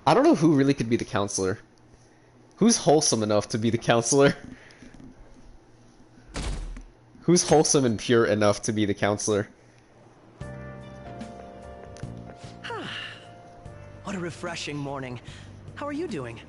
Speaker 8: I don't know who really could be the counselor. Who's wholesome enough to be the counselor? Who's wholesome and pure enough to be the counselor?
Speaker 22: What a refreshing morning. How are you doing?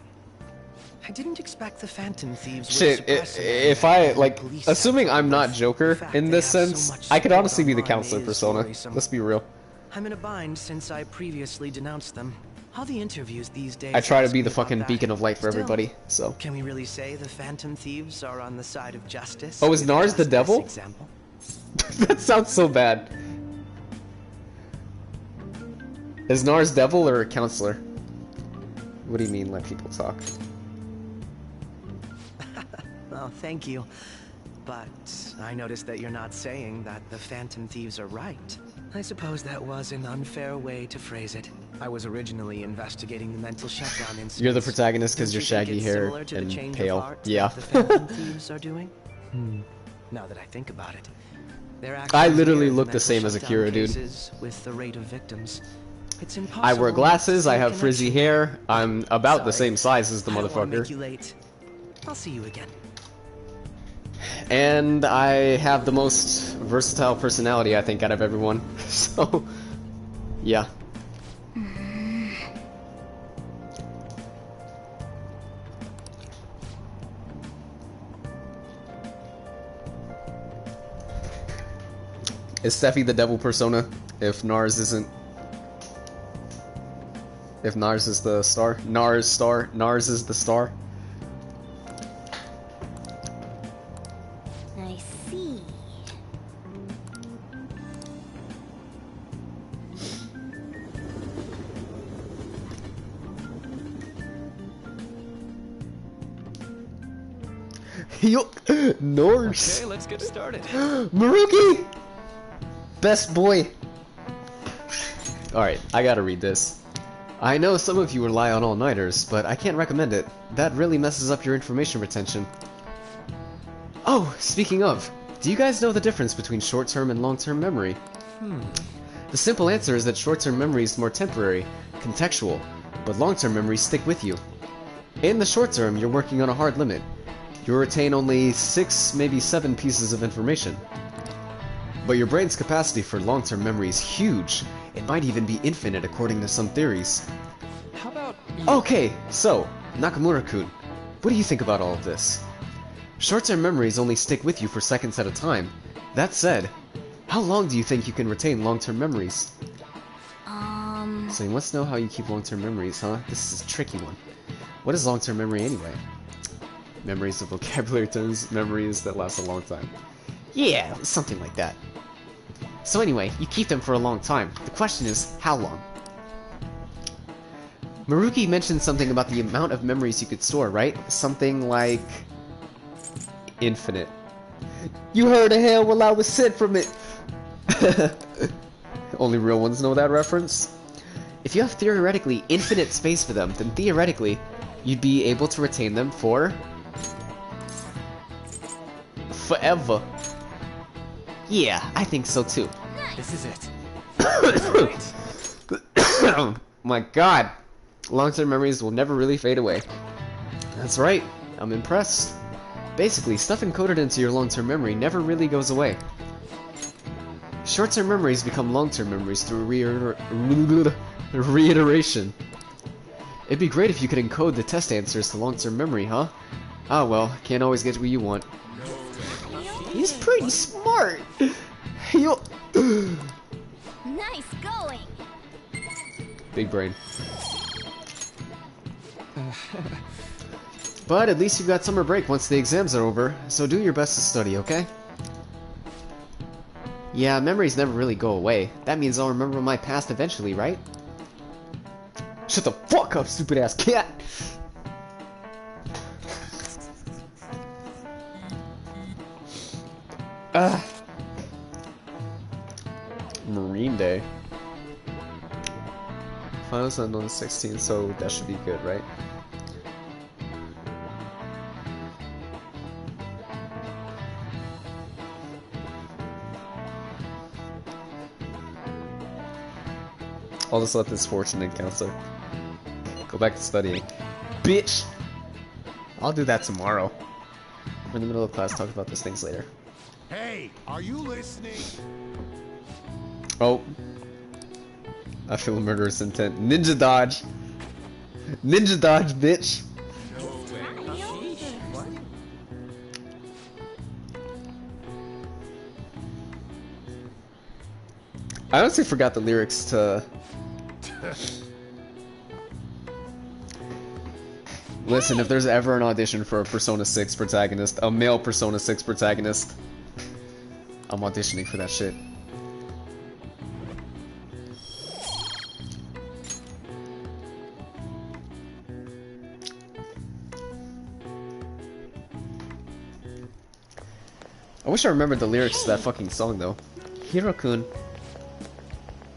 Speaker 22: I didn't expect the Phantom Thieves would
Speaker 8: Shit,
Speaker 22: suppress
Speaker 8: if I, like, assuming I'm not Joker in this sense, I could honestly be the counselor persona. Let's be real.
Speaker 22: I'm in a bind since I previously denounced them. All the interviews these days
Speaker 8: I try to
Speaker 22: ask
Speaker 8: be
Speaker 22: me
Speaker 8: the
Speaker 22: about
Speaker 8: fucking
Speaker 22: that.
Speaker 8: beacon of light for
Speaker 22: Still,
Speaker 8: everybody, so.
Speaker 22: Can we really say the Phantom Thieves are on the side of justice?
Speaker 8: Oh, is
Speaker 22: with
Speaker 8: Nars
Speaker 22: just
Speaker 8: the
Speaker 22: this
Speaker 8: devil?
Speaker 22: example?
Speaker 8: That sounds so bad. Is Nars devil or a counselor? What do you mean, let people talk?
Speaker 22: Oh, thank you. But I noticed that you're not saying that the Phantom Thieves are right. I suppose that was an unfair way to phrase it. I was originally investigating the mental shutdown incident.
Speaker 8: You're the protagonist because
Speaker 22: Don't
Speaker 8: you're
Speaker 22: you think
Speaker 8: shaggy
Speaker 22: it's
Speaker 8: hair
Speaker 22: similar to the
Speaker 8: and
Speaker 22: change of
Speaker 8: pale.
Speaker 22: heart
Speaker 8: Yeah.
Speaker 22: that the Phantom Thieves are doing? Now that I think about it, their
Speaker 8: I
Speaker 22: actions
Speaker 8: literally
Speaker 22: mirror
Speaker 8: look the
Speaker 22: mental
Speaker 8: same as
Speaker 22: shutdown
Speaker 8: Akira, dude.
Speaker 22: cases with the rate of victims. It's
Speaker 8: I
Speaker 22: impossible
Speaker 8: wear glasses,
Speaker 22: to
Speaker 8: I
Speaker 22: see
Speaker 8: have frizzy
Speaker 22: connection.
Speaker 8: hair, I'm about the
Speaker 22: Sorry.
Speaker 8: same size as the
Speaker 22: I don't wanna make
Speaker 8: motherfucker.
Speaker 22: you late. I'll see you again.
Speaker 8: And I have the most versatile personality, I think, out of everyone. So, yeah. Is Steffi the devil persona if Nars isn't? If Nars is the star? Nars is the star?
Speaker 1: I see.
Speaker 8: Yo, Nars.
Speaker 6: Okay, let's get started.
Speaker 8: Maruki! Best boy. Alright, I gotta read this. I know some of you rely on all-nighters, but I can't recommend it. That really messes up your information retention. Oh, speaking of, do you guys know the difference between short-term and long-term memory? The simple answer is that short-term memory is more temporary, contextual, but long-term memories stick with you. In the short term, you're working on a hard limit. You'll retain only 6, maybe 7 pieces of information. But your brain's capacity for long-term memory is huge. It might even be infinite according to some theories.
Speaker 6: How about
Speaker 8: Okay, so, Nakamura-kun, what do you think about all of this? Short-term memories only stick with you for seconds at a time. That said, how long do you think you can retain long-term memories? So you must know how you keep long-term memories, huh? This is a tricky one. What is long-term memory anyway? Memories of vocabulary terms, memories that last a long time. Yeah, something like that. So anyway, you keep them for a long time. The question is, how long? Maruki mentioned something about the amount of memories you could store, right? Something like... infinite. You heard of hell while I was sent from it! Only real ones know that reference. If you have theoretically infinite space for them, then theoretically, you'd be able to retain them for... forever. Yeah, I think so too.
Speaker 22: This is it.
Speaker 8: My god. Long-term memories will never really fade away. That's right. I'm impressed. Basically, stuff encoded into your long-term memory never really goes away. Short-term memories become long-term memories through reiteration. It'd be great if you could encode the test answers to long-term memory, huh? Ah well, can't always get what you want. He's pretty smart! Yo.
Speaker 1: Nice going.
Speaker 8: Big brain. But at least you've got summer break once the exams are over, so do your best to study, okay? Yeah, memories never really go away. That means I'll remember my past eventually, right? Shut the fuck up, stupid ass cat! Marine Day. Finals on the 16th, so that should be good, right? I'll just let this fortunate counselor go back to studying. Bitch! I'll do that tomorrow. We're in the middle of class, talk about those things later.
Speaker 13: Hey, are you listening?
Speaker 8: Oh. I feel a murderous intent. Ninja dodge! Ninja dodge, bitch! I honestly forgot the lyrics to... Listen, if there's ever an audition for a Persona 6 protagonist, a male Persona 6 protagonist, I'm auditioning for that shit. I wish I remembered the lyrics to that fucking song though. Hiro-kun.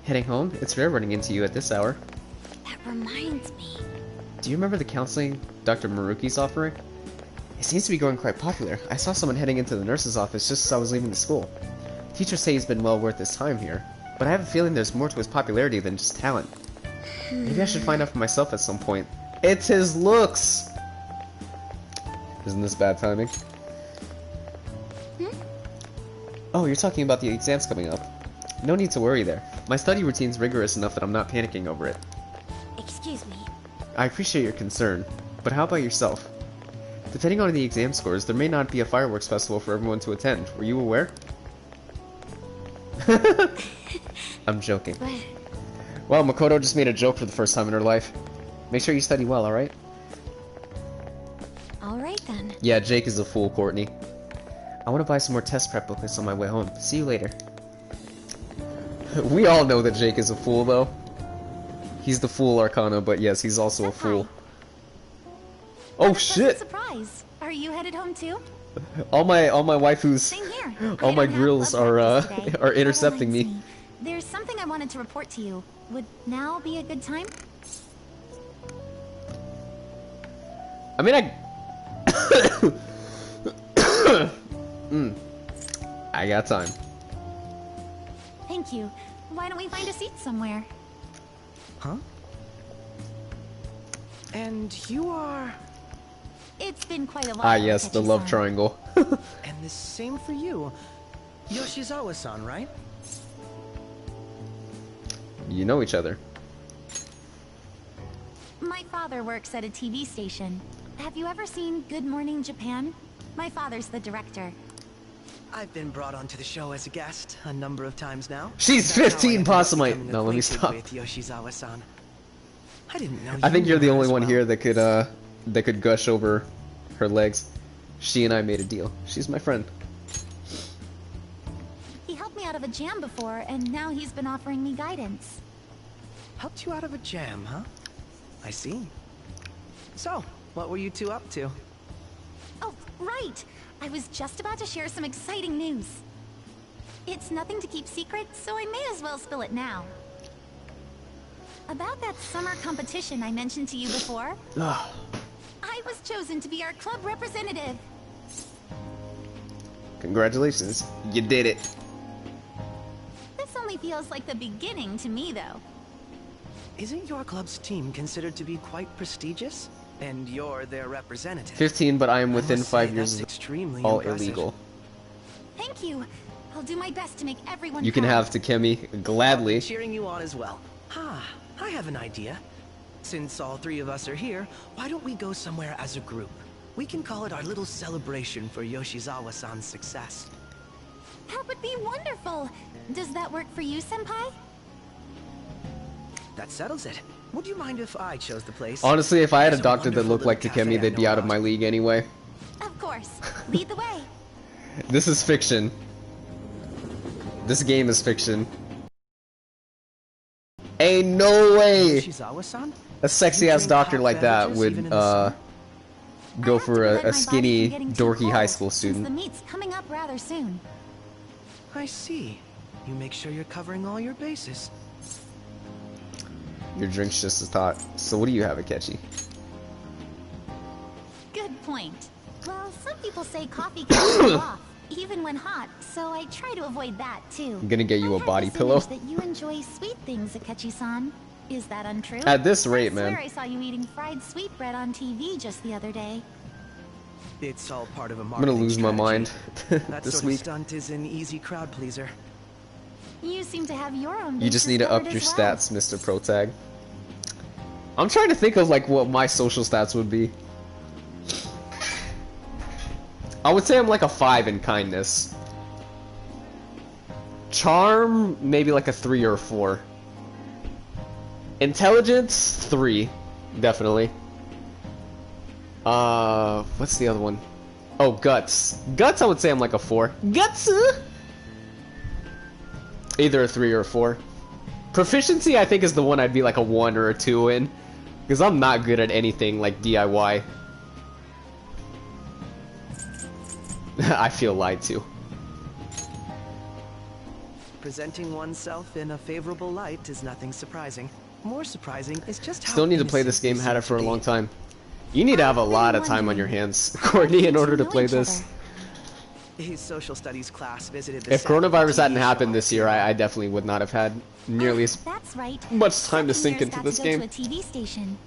Speaker 8: Heading home? It's rare running into you at this hour.
Speaker 5: That reminds me.
Speaker 8: Do you remember the counseling Dr. Maruki's offering? It seems to be going quite popular. I saw someone heading into the nurse's office just as I was leaving the school. Teachers say he's been well worth his time here, but I have a feeling there's more to his popularity than just talent. Maybe I should find out for myself at some point. It's his looks! Isn't this bad timing? Oh, you're talking about the exams coming up. No need to worry there. My study routine's rigorous enough that I'm not panicking over it.
Speaker 5: Excuse me.
Speaker 8: I appreciate your concern, but how about yourself? Depending on the exam scores, there may not be a fireworks festival for everyone to attend. Were you aware? I'm joking. Well, Makoto just made a joke for the first time in her life. Make sure you study well, alright?
Speaker 5: Alright then.
Speaker 8: Yeah, Jake is a fool, Courtney. I want to buy some more test prep booklets on my way home. See you later. We all know that Jake is a fool, though. He's the fool Arcana, but yes, he's also a fool. Oh shit!
Speaker 1: Surprise! Are you headed home too?
Speaker 8: All my waifus,
Speaker 1: Same here.
Speaker 8: all my grills are intercepting me.
Speaker 1: There's something I wanted to report to you. Would now be a good time?
Speaker 8: I mean, I got time.
Speaker 1: Thank you. Why don't we find a seat somewhere?
Speaker 22: Huh? And you are...
Speaker 1: It's been quite a while.
Speaker 8: Ah yes, the love triangle.
Speaker 22: And the same for you. Yoshizawa-san, right?
Speaker 8: You know each other.
Speaker 1: My father works at a TV station. Have you ever seen Good Morning Japan? My father's the director.
Speaker 22: I've been brought onto the show as a guest a number of times now.
Speaker 8: She's 15, possibly. No, let me stop.
Speaker 22: With Yoshizawa-san. I didn't know.
Speaker 8: I think you're the only one here that could gush over her legs. She and I made a deal. She's my friend.
Speaker 1: He helped me out of a jam before, and now he's been offering me guidance.
Speaker 22: Helped you out of a jam, huh? I see. So, what were you two up to?
Speaker 1: Oh, right! I was just about to share some exciting news. It's nothing to keep secret, so I may as well spill it now. About that summer competition I mentioned to you before, I was chosen to be our club representative.
Speaker 8: Congratulations, you did it.
Speaker 1: This only feels like the beginning to me, though.
Speaker 22: Isn't your club's team considered to be quite prestigious? And you're their representative. 15,
Speaker 8: but I am within 5 years of all
Speaker 22: impressive.
Speaker 8: illegal.
Speaker 1: Thank you. I'll do my best to make everyone
Speaker 8: You can
Speaker 1: proud.
Speaker 8: have Takemi gladly.
Speaker 22: Cheering you on as well. I have an idea. Since all three of us are here, why don't we go somewhere as a group? We can call it our little celebration for Yoshizawa-san's success.
Speaker 1: That would be wonderful. Does that work for you, Senpai?
Speaker 22: That settles it. Would you mind if I chose the place?
Speaker 8: Honestly, if I had a
Speaker 22: There's
Speaker 8: doctor that
Speaker 22: wonderful
Speaker 8: looked like
Speaker 22: little cafe
Speaker 8: Takemi,
Speaker 22: I
Speaker 8: they'd be
Speaker 22: know
Speaker 8: out of my league anyway.
Speaker 1: Of course. Lead the way.
Speaker 8: This is fiction. This game is fiction. Ain't no way
Speaker 22: Yoshizawa-san?
Speaker 8: a sexy ass doctor like that would go for a skinny, dorky high school
Speaker 1: The
Speaker 8: student.
Speaker 1: meet's coming up rather soon.
Speaker 22: I see. You make sure you're covering all your bases.
Speaker 8: Your drink's just as hot. So what do you have, Akechi?
Speaker 14: Good point. Well, some people say coffee can cool off, even when hot, so I try to avoid that too.
Speaker 8: I'm gonna get you a body pillow.
Speaker 14: That you enjoy sweet things, Akechi-san. Is that untrue?
Speaker 8: At this rate, man.
Speaker 14: I swear I saw you eating fried sweetbread on TV just the other day.
Speaker 22: It's all part of a
Speaker 8: I'm
Speaker 22: marketing
Speaker 8: gonna lose my mind
Speaker 22: That
Speaker 8: this
Speaker 22: sort
Speaker 8: week.
Speaker 22: of stunt is an easy crowd pleaser.
Speaker 14: You seem to have your own.
Speaker 8: You just
Speaker 14: bases
Speaker 8: need to up
Speaker 14: covered
Speaker 8: your
Speaker 14: as well.
Speaker 8: stats, Mr. Protag. I'm trying to think of like what my social stats would be. I would say I'm like a 5 in kindness. Charm, maybe like a 3 or a 4. Intelligence, 3, definitely. What's the other one? Oh, guts. Guts, I would say I'm like a 4. Guts! Either a 3 or a 4. Proficiency, I think, is the one I'd be like a 1 or a 2 in. Because I'm not good at anything like DIY. I feel lied to.
Speaker 22: Presenting oneself in a favorable light is nothing surprising. More surprising is just how
Speaker 8: Still need to play this game, had it for a long time. You need to have a lot of time on your hands, Courtney, in order to play this.
Speaker 22: His social studies class visited the
Speaker 8: If
Speaker 22: set
Speaker 8: coronavirus
Speaker 22: of the
Speaker 8: hadn't
Speaker 22: TV
Speaker 8: happened
Speaker 22: show
Speaker 8: this year, I definitely would not have had nearly as
Speaker 14: That's right.
Speaker 8: much time to sink
Speaker 14: Year's
Speaker 8: into
Speaker 14: got
Speaker 8: this
Speaker 14: to go
Speaker 8: game.
Speaker 14: to a TV station.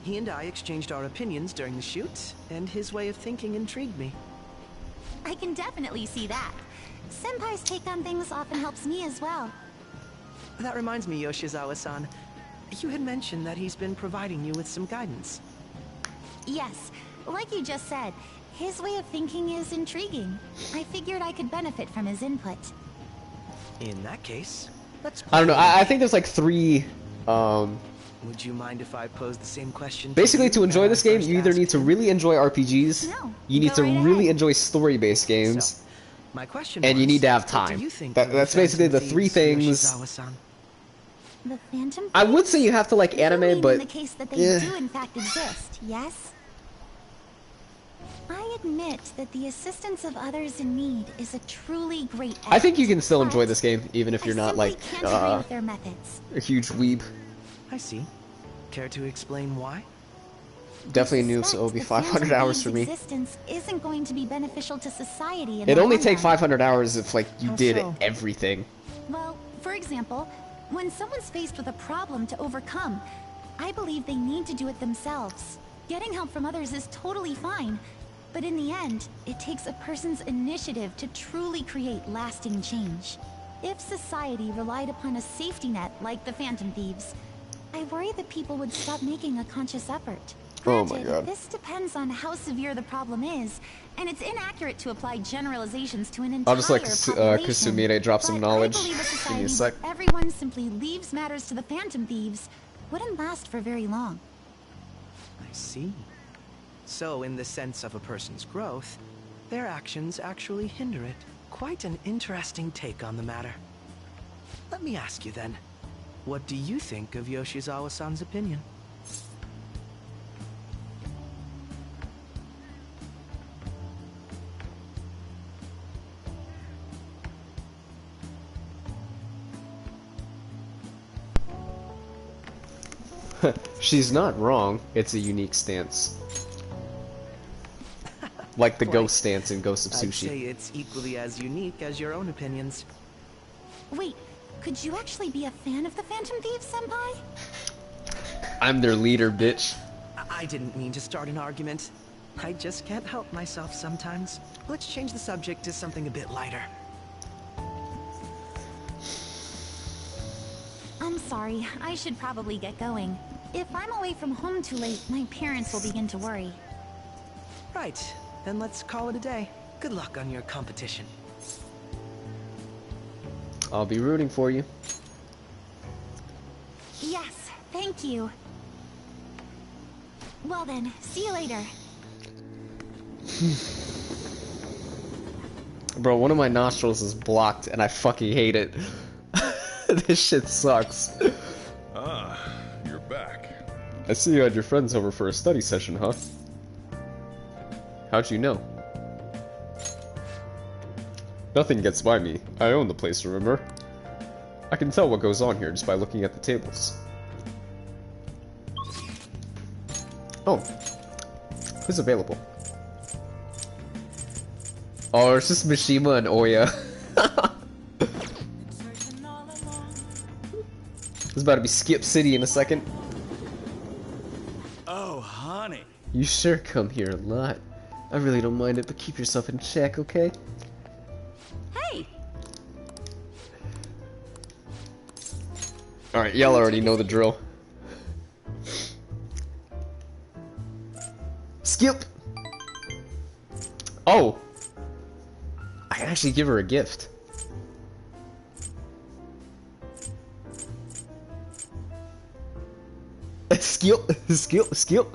Speaker 22: He and I exchanged our opinions during the shoot, and his way of thinking intrigued me.
Speaker 14: I can definitely see that. Senpai's take on things often helps me as well.
Speaker 22: That reminds me, Yoshizawa-san. You had mentioned that he's been providing you with some guidance.
Speaker 14: Yes, like you just said, his way of thinking is intriguing. I figured I could benefit from his input.
Speaker 22: In that case, let's...
Speaker 8: I don't know, I think there's like 3,
Speaker 22: Would you mind if I pose the same question?
Speaker 8: basically to enjoy
Speaker 22: that
Speaker 8: this
Speaker 22: I
Speaker 8: game,
Speaker 22: first
Speaker 8: you either
Speaker 22: asked
Speaker 8: need to
Speaker 22: him?
Speaker 8: really enjoy RPGs, you need to really enjoy story-based games,
Speaker 22: My question
Speaker 8: and you
Speaker 22: was,
Speaker 8: need to have
Speaker 22: what
Speaker 8: time.
Speaker 22: do you think
Speaker 8: That,
Speaker 22: of
Speaker 8: that's
Speaker 22: the
Speaker 8: basically the
Speaker 22: Phantom
Speaker 8: 3
Speaker 22: Thieves,
Speaker 8: things.
Speaker 22: Yoshizawa-san?
Speaker 14: The Phantom
Speaker 8: I would say you have to like anime,
Speaker 14: mean
Speaker 8: but
Speaker 14: in the case that they
Speaker 8: yeah.
Speaker 14: do in fact exist, yes? I admit that the assistance of others in need is a truly great act.
Speaker 8: I think you can still enjoy this game, even if you're not
Speaker 14: simply
Speaker 8: like
Speaker 14: can't agree with their methods.
Speaker 8: a huge weeb.
Speaker 22: I see. Care to explain why?
Speaker 8: Definitely knew, so it'll be 500 hours for me.
Speaker 14: Existence isn't going to be beneficial to society in
Speaker 8: It'd
Speaker 14: the
Speaker 8: only
Speaker 14: long
Speaker 8: take
Speaker 14: run.
Speaker 8: 500 hours if like you
Speaker 14: How
Speaker 8: did
Speaker 14: so?
Speaker 8: everything.
Speaker 14: Well, for example, when someone's faced with a problem to overcome, I believe they need to do it themselves. Getting help from others is totally fine, but in the end, it takes a person's initiative to truly create lasting change. If society relied upon a safety net like the Phantom Thieves, I worry that people would stop making a conscious effort.
Speaker 8: Oh my
Speaker 14: Granted,
Speaker 8: god.
Speaker 14: this depends on how severe the problem is, and it's inaccurate to apply generalizations to an entire
Speaker 8: I'll just let
Speaker 14: population.
Speaker 8: Kusumire drop some knowledge.
Speaker 14: I believe a
Speaker 8: Give me
Speaker 14: society
Speaker 8: a sec.
Speaker 14: where everyone simply leaves matters to the Phantom Thieves wouldn't last for very long.
Speaker 22: I see. So, in the sense of a person's growth, their actions actually hinder it. Quite an interesting take on the matter. Let me ask you then, what do you think of Yoshizawa-san's opinion?
Speaker 8: She's not wrong. It's a unique stance. Like the ghost stance in Ghost of
Speaker 22: I'd say
Speaker 8: Sushi.
Speaker 22: it's equally as unique as your own opinions.
Speaker 14: Wait, could you actually be a fan of the Phantom Thieves, Senpai?
Speaker 8: I'm their leader, bitch.
Speaker 22: I didn't mean to start an argument. I just can't help myself sometimes. Let's change the subject to something a bit lighter.
Speaker 14: I'm sorry, I should probably get going. If I'm away from home too late, my parents will begin to worry.
Speaker 22: Right, then let's call it a day. Good luck on your competition.
Speaker 8: I'll be rooting for you.
Speaker 14: Yes, thank you. Well then, see you later.
Speaker 8: Bro, one of my nostrils is blocked and I fucking hate it. This shit sucks.
Speaker 3: Ah, you're back.
Speaker 8: I see you had your friends over for a study session, huh? How'd you know? Nothing gets by me. I own the place, remember? I can tell what goes on here just by looking at the tables. Oh. Who's available? Oh, it's just Mishima and Oya. It's about to be Skip City in a second.
Speaker 4: Oh, honey.
Speaker 8: You sure come here a lot. I really don't mind it, but keep yourself in check, okay?
Speaker 1: Hey!
Speaker 8: Alright, y'all already know the drill. Skip! Oh! I can actually give her a gift. Skip! Skip! Skip!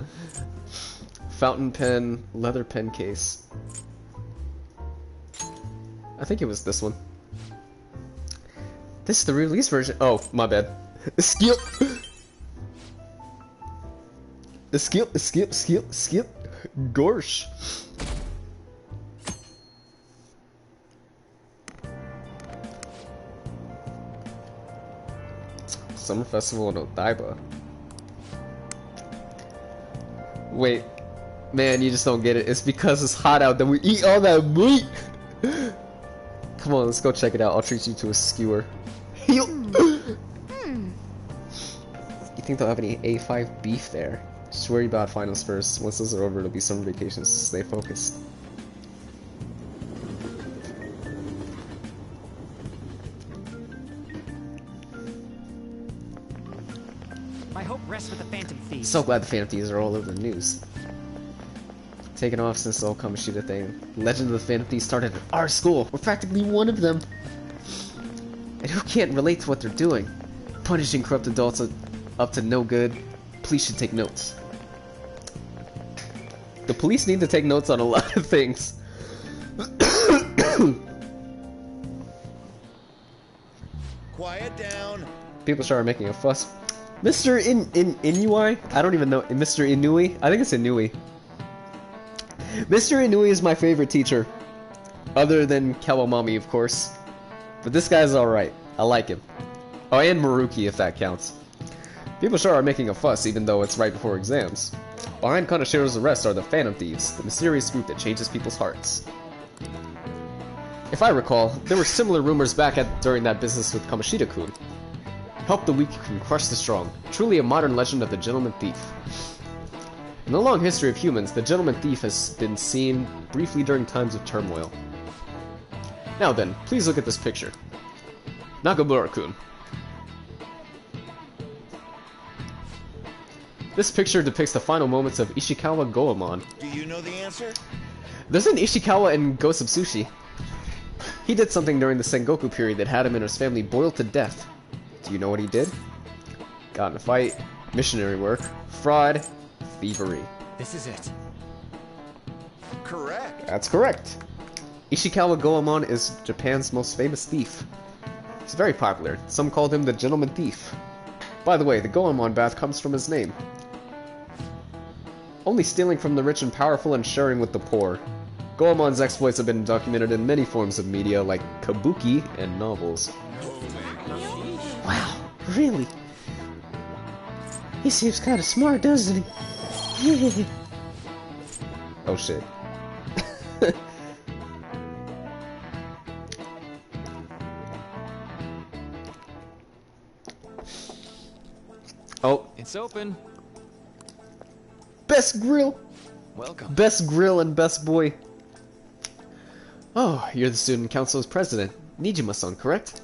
Speaker 8: Fountain pen, leather pen case. I think it was this one. This is the release version. Oh, my bad. Skip! Skip! Skip! Skip! Skip! Gorsh! Summer Festival in Odaiba. Wait, man, you just don't get it. It's because it's hot out that we eat all that meat. Come on, let's go check it out. I'll treat you to a skewer. You think they'll have any A5 beef there? Just worry about finals first. Once those are over, it'll be summer vacations, so stay focused.
Speaker 2: My hope rests with the Phantom Thieves.
Speaker 8: So glad the Phantom Thieves are all over the news. Taken off since the whole Kamoshida thing. Legend of the Phantom Thieves started at our school. We're practically one of them. And who can't relate to what they're doing? Punishing corrupt adults up to no good. Police should take notes. The police need to take notes on a lot of things.
Speaker 4: Quiet down.
Speaker 8: People started making a fuss. Mr. Inui? I don't even know. Mr. Inui? I think it's Inui. Mr. Inui is my favorite teacher. Other than Kawamami, of course. But this guy's alright. I like him. Oh, and Maruki, if that counts. People sure are making a fuss, even though it's right before exams. Behind Kanashiro's arrest are the Phantom Thieves, the mysterious group that changes people's hearts. If I recall, there were similar rumors back during that business with Kamoshida-kun. Help the weak and crush the strong. Truly a modern legend of the Gentleman Thief. In the long history of humans, the Gentleman Thief has been seen briefly during times of turmoil. Now then, please look at this picture. Nakamura-kun. This picture depicts the final moments of Ishikawa Goemon.
Speaker 4: Do you know the answer?
Speaker 8: There's an Ishikawa in Ghost of Sushi. He did something during the Sengoku period that had him and his family boiled to death. Do you know what he did? Got in a fight, missionary work, fraud, thievery.
Speaker 4: This is it. Correct.
Speaker 8: That's correct. Ishikawa Goemon is Japan's most famous thief. He's very popular. Some called him the Gentleman Thief. By the way, the Goemon bath comes from his name. Only stealing from the rich and powerful and sharing with the poor. Goemon's exploits have been documented in many forms of media like kabuki and novels. Wow, really? He seems kind of smart, doesn't he? Oh shit. Oh,
Speaker 21: it's open.
Speaker 8: Best grill.
Speaker 21: Welcome.
Speaker 8: Best grill and best boy. Oh, you're the student council's president, Nijima-san, correct?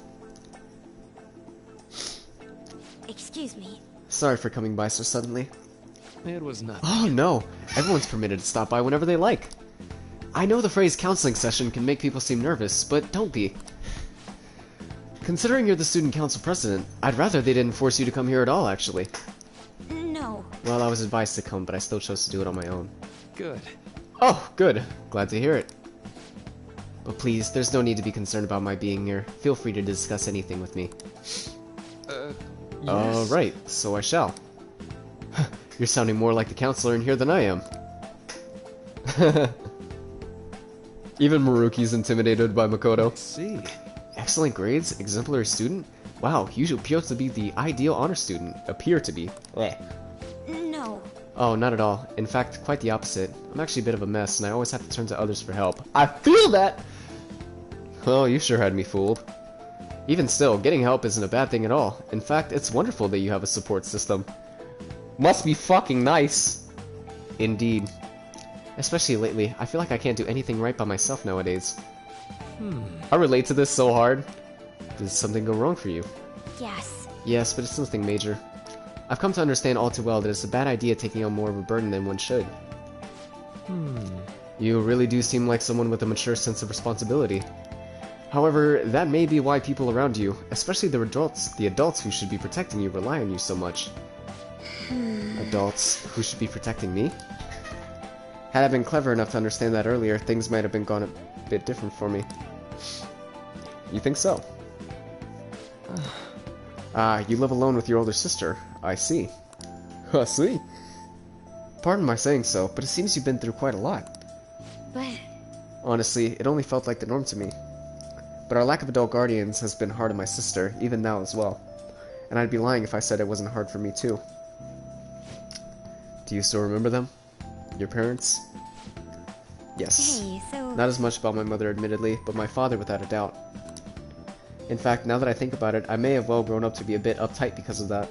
Speaker 5: Excuse me.
Speaker 8: Sorry for coming by so suddenly.
Speaker 21: It was nothing.
Speaker 8: Oh no, everyone's permitted to stop by whenever they like. I know the phrase counseling session can make people seem nervous, but don't be. Considering you're the student council president, I'd rather they didn't force you to come here at all, actually.
Speaker 5: No.
Speaker 8: Well, I was advised to come, but I still chose to do it on my own.
Speaker 21: Good.
Speaker 8: Oh, good. Glad to hear it. But please, there's no need to be concerned about my being here. Feel free to discuss anything with me.
Speaker 21: Yes.
Speaker 8: Right, so I shall. You're sounding more like the counselor in here than I am. Even Maruki's intimidated by Makoto.
Speaker 21: Let's see.
Speaker 8: Excellent grades, exemplary student. Wow, you appear to be the ideal honor student. Appear to be.
Speaker 5: No.
Speaker 8: Oh, not at all. In fact, quite the opposite. I'm actually a bit of a mess, and I always have to turn to others for help. I feel that! Oh, you sure had me fooled. Even still, getting help isn't a bad thing at all. In fact, it's wonderful that you have a support system. Must be fucking nice. Indeed. Especially lately, I feel like I can't do anything right by myself nowadays. I relate to this so hard. Did something go wrong for you?
Speaker 5: Yes.
Speaker 8: Yes, but it's nothing major. I've come to understand all too well that it's a bad idea taking on more of a burden than one should. You really do seem like someone with a mature sense of responsibility. However, that may be why people around you, especially the adults who should be protecting you, rely on you so much. Adults who should be protecting me? Had I been clever enough to understand that earlier, things might have been gone a bit different for me. You think so? You live alone with your older sister. I see. I see. Pardon my saying so, but it seems you've been through quite a lot.
Speaker 5: But...
Speaker 8: Honestly, it only felt like the norm to me. But our lack of adult guardians has been hard on my sister, even now as well. And I'd be lying if I said it wasn't hard for me too. Do you still remember them? Your parents? Yes.
Speaker 5: Hey, so...
Speaker 8: Not as much about my mother, admittedly, but my father without a doubt. In fact, now that I think about it, I may have well grown up to be a bit uptight because of that.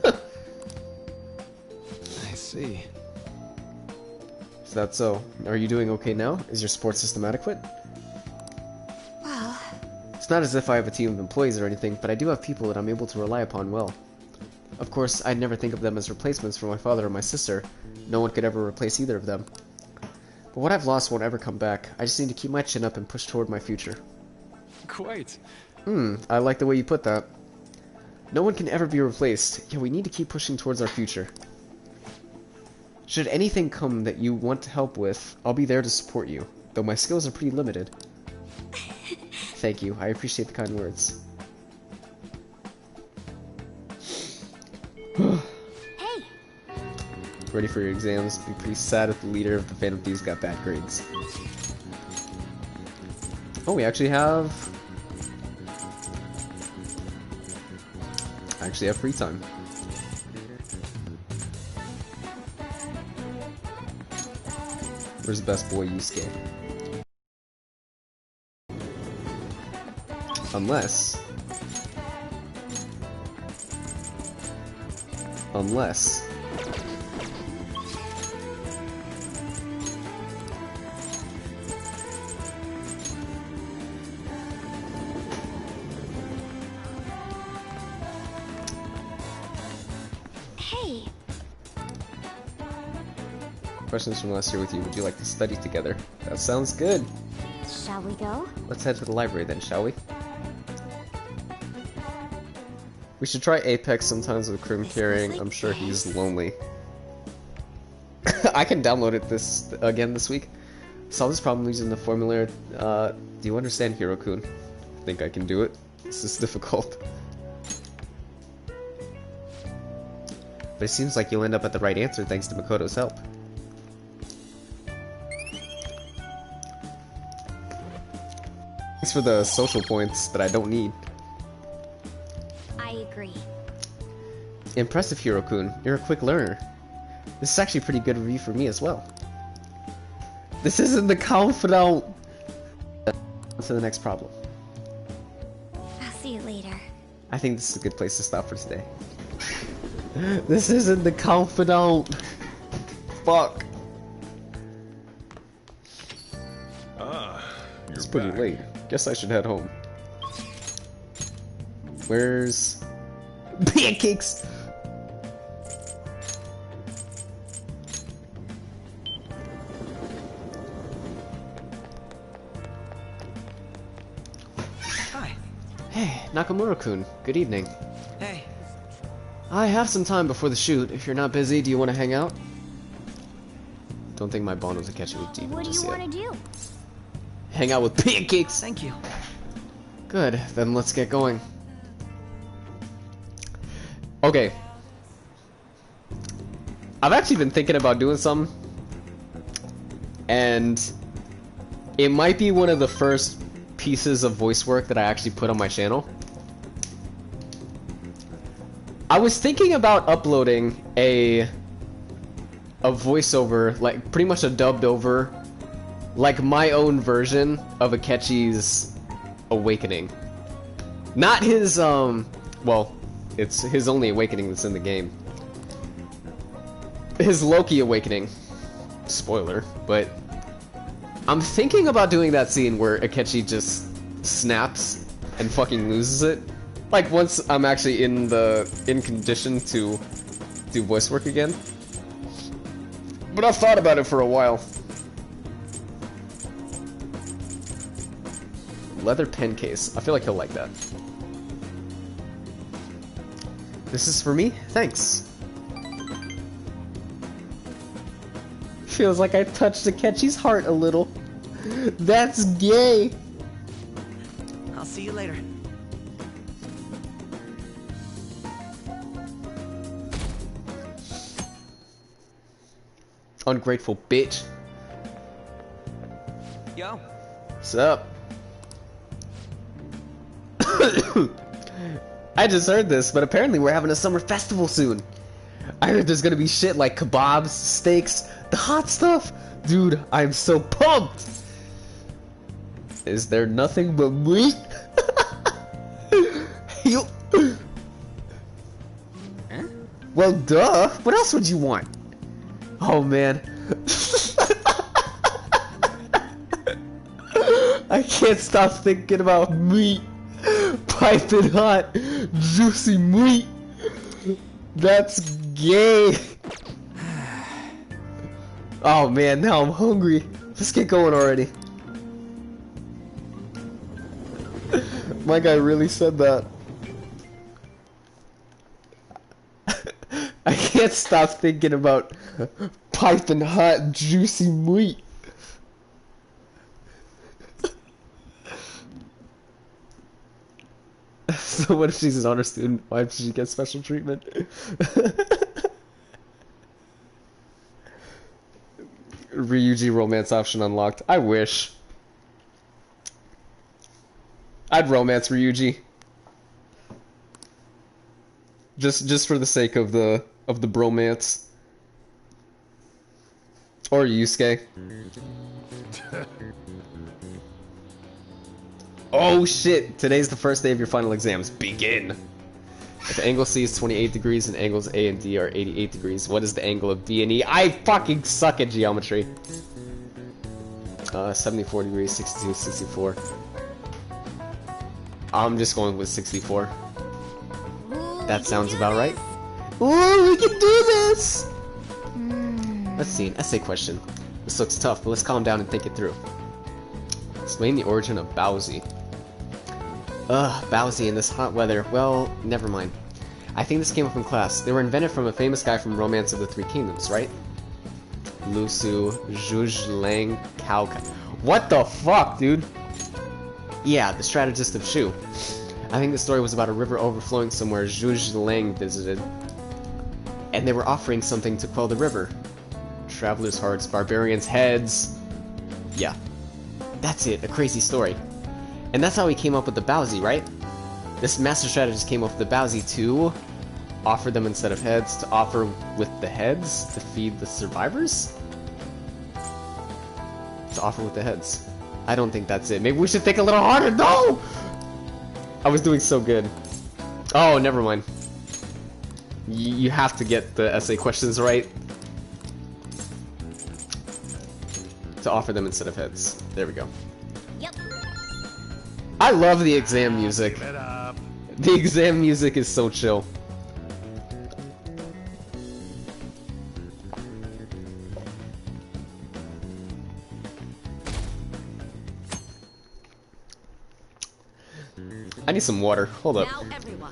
Speaker 21: I see.
Speaker 8: Is that so? Are you doing okay now? Is your support system adequate?
Speaker 5: Well...
Speaker 8: It's not as if I have a team of employees or anything, but I do have people that I'm able to rely upon well. Of course, I'd never think of them as replacements for my father or my sister. No one could ever replace either of them. But what I've lost won't ever come back. I just need to keep my chin up and push toward my future.
Speaker 21: Quite.
Speaker 8: I like the way you put that. No one can ever be replaced, yet we need to keep pushing towards our future. Should anything come that you want help with, I'll be there to support you, though my skills are pretty limited. Thank you, I appreciate the kind words.
Speaker 5: Hey!
Speaker 8: Ready for your exams? Be pretty sad if the leader of the Phantom Thieves got bad grades. Oh, we actually have free time. Where's the best boy Yusuke? Unless...
Speaker 5: Hey!
Speaker 8: Questions from last year with you. Would you like to study together? That sounds good.
Speaker 5: Shall we go?
Speaker 8: Let's head to the library then, shall we? We should try Apex sometimes with Krim carrying. I'm sure he's lonely. I can download it again this week. Solve this problem using the formula. Do you understand, Hiro-kun? I think I can do it. This is difficult. But it seems like you'll end up at the right answer thanks to Makoto's help. Thanks for the social points that I don't need.
Speaker 5: I agree.
Speaker 8: Impressive, Hiro-kun. You're a quick learner. This is actually a pretty good review for me as well. This isn't the confidant. On to the next problem.
Speaker 5: I'll see you later.
Speaker 8: I think this is a good place to stop for today. This isn't the confidant. Fuck. It's pretty late. Guess I should head home. Where's pancakes?
Speaker 22: Hi.
Speaker 8: Hey, Nakamura-kun. Good evening.
Speaker 22: Hey.
Speaker 8: I have some time before the shoot. If you're not busy, do you want to hang out? Don't think my bond was a catch with deep.
Speaker 5: What do you want to do?
Speaker 8: Hang out with pancakes.
Speaker 22: Thank you.
Speaker 8: Good. Then let's get going. Okay. I've actually been thinking about doing something, and it might be one of the first pieces of voice work that I actually put on my channel. I was thinking about uploading a a voiceover, like pretty much a dubbed over, like my own version of Akechi's awakening. Not his, well, it's his only awakening that's in the game. His Loki awakening. Spoiler, but I'm thinking about doing that scene where Akechi just snaps and fucking loses it. Like once I'm actually in condition to do voice work again. But I've thought about it for a while. Leather pen case. I feel like he'll like that. This is for me? Thanks. Feels like I touched Akechi's heart a little. That's gay.
Speaker 22: I'll see you later.
Speaker 8: Ungrateful bitch.
Speaker 2: Yo.
Speaker 8: What's up? I just heard this, but apparently we're having a summer festival soon. I heard there's gonna be shit like kebabs, steaks, the hot stuff. Dude, I'm so pumped. Is there nothing but meat? You...
Speaker 2: Huh?
Speaker 8: Well, duh. What else would you want? Oh, man. I can't stop thinking about meat. Piping hot, juicy meat. That's gay. Oh man, now I'm hungry. Let's get going already. My guy really said that. I can't stop thinking about piping hot, juicy meat. So what if she's an honor student? Why does she get special treatment? Ryuji romance option unlocked. I wish. I'd romance Ryuji. Just for the sake of the bromance. Or Yusuke. Oh shit! Today's the first day of your final exams. Begin! If angle C is 28 degrees and angles A and D are 88 degrees, what is the angle of B and E? I fucking suck at geometry. 74 degrees, 62, 64. I'm just going with 64. That sounds about right. Ooh, we can do this! Let's see, an essay question. This looks tough, but let's calm down and think it through. Explain the origin of Bowsy. Ugh, Bowsy in this hot weather. Well, never mind. I think this came up in class. They were invented from a famous guy from Romance of the Three Kingdoms, right? Lusu, Zhuzhlang, Cao. What the fuck, dude? Yeah, the strategist of Shu. I think the story was about a river overflowing somewhere Zhuzhlang visited. And they were offering something to quell the river. Travelers' hearts, barbarians' heads. Yeah. That's it, a crazy story. And that's how he came up with the Bowsy, right? This master strategist came up with the Bowsy to offer them instead of heads, to offer with the heads, to feed the survivors? To offer with the heads. I don't think that's it. Maybe we should think a little harder. No! I was doing so good. Oh, never mind. You have to get the essay questions right. To offer them instead of heads. There we go.
Speaker 1: Yep.
Speaker 8: I love the exam music. The exam music is so chill. I need some water. Hold up.
Speaker 1: Now everyone.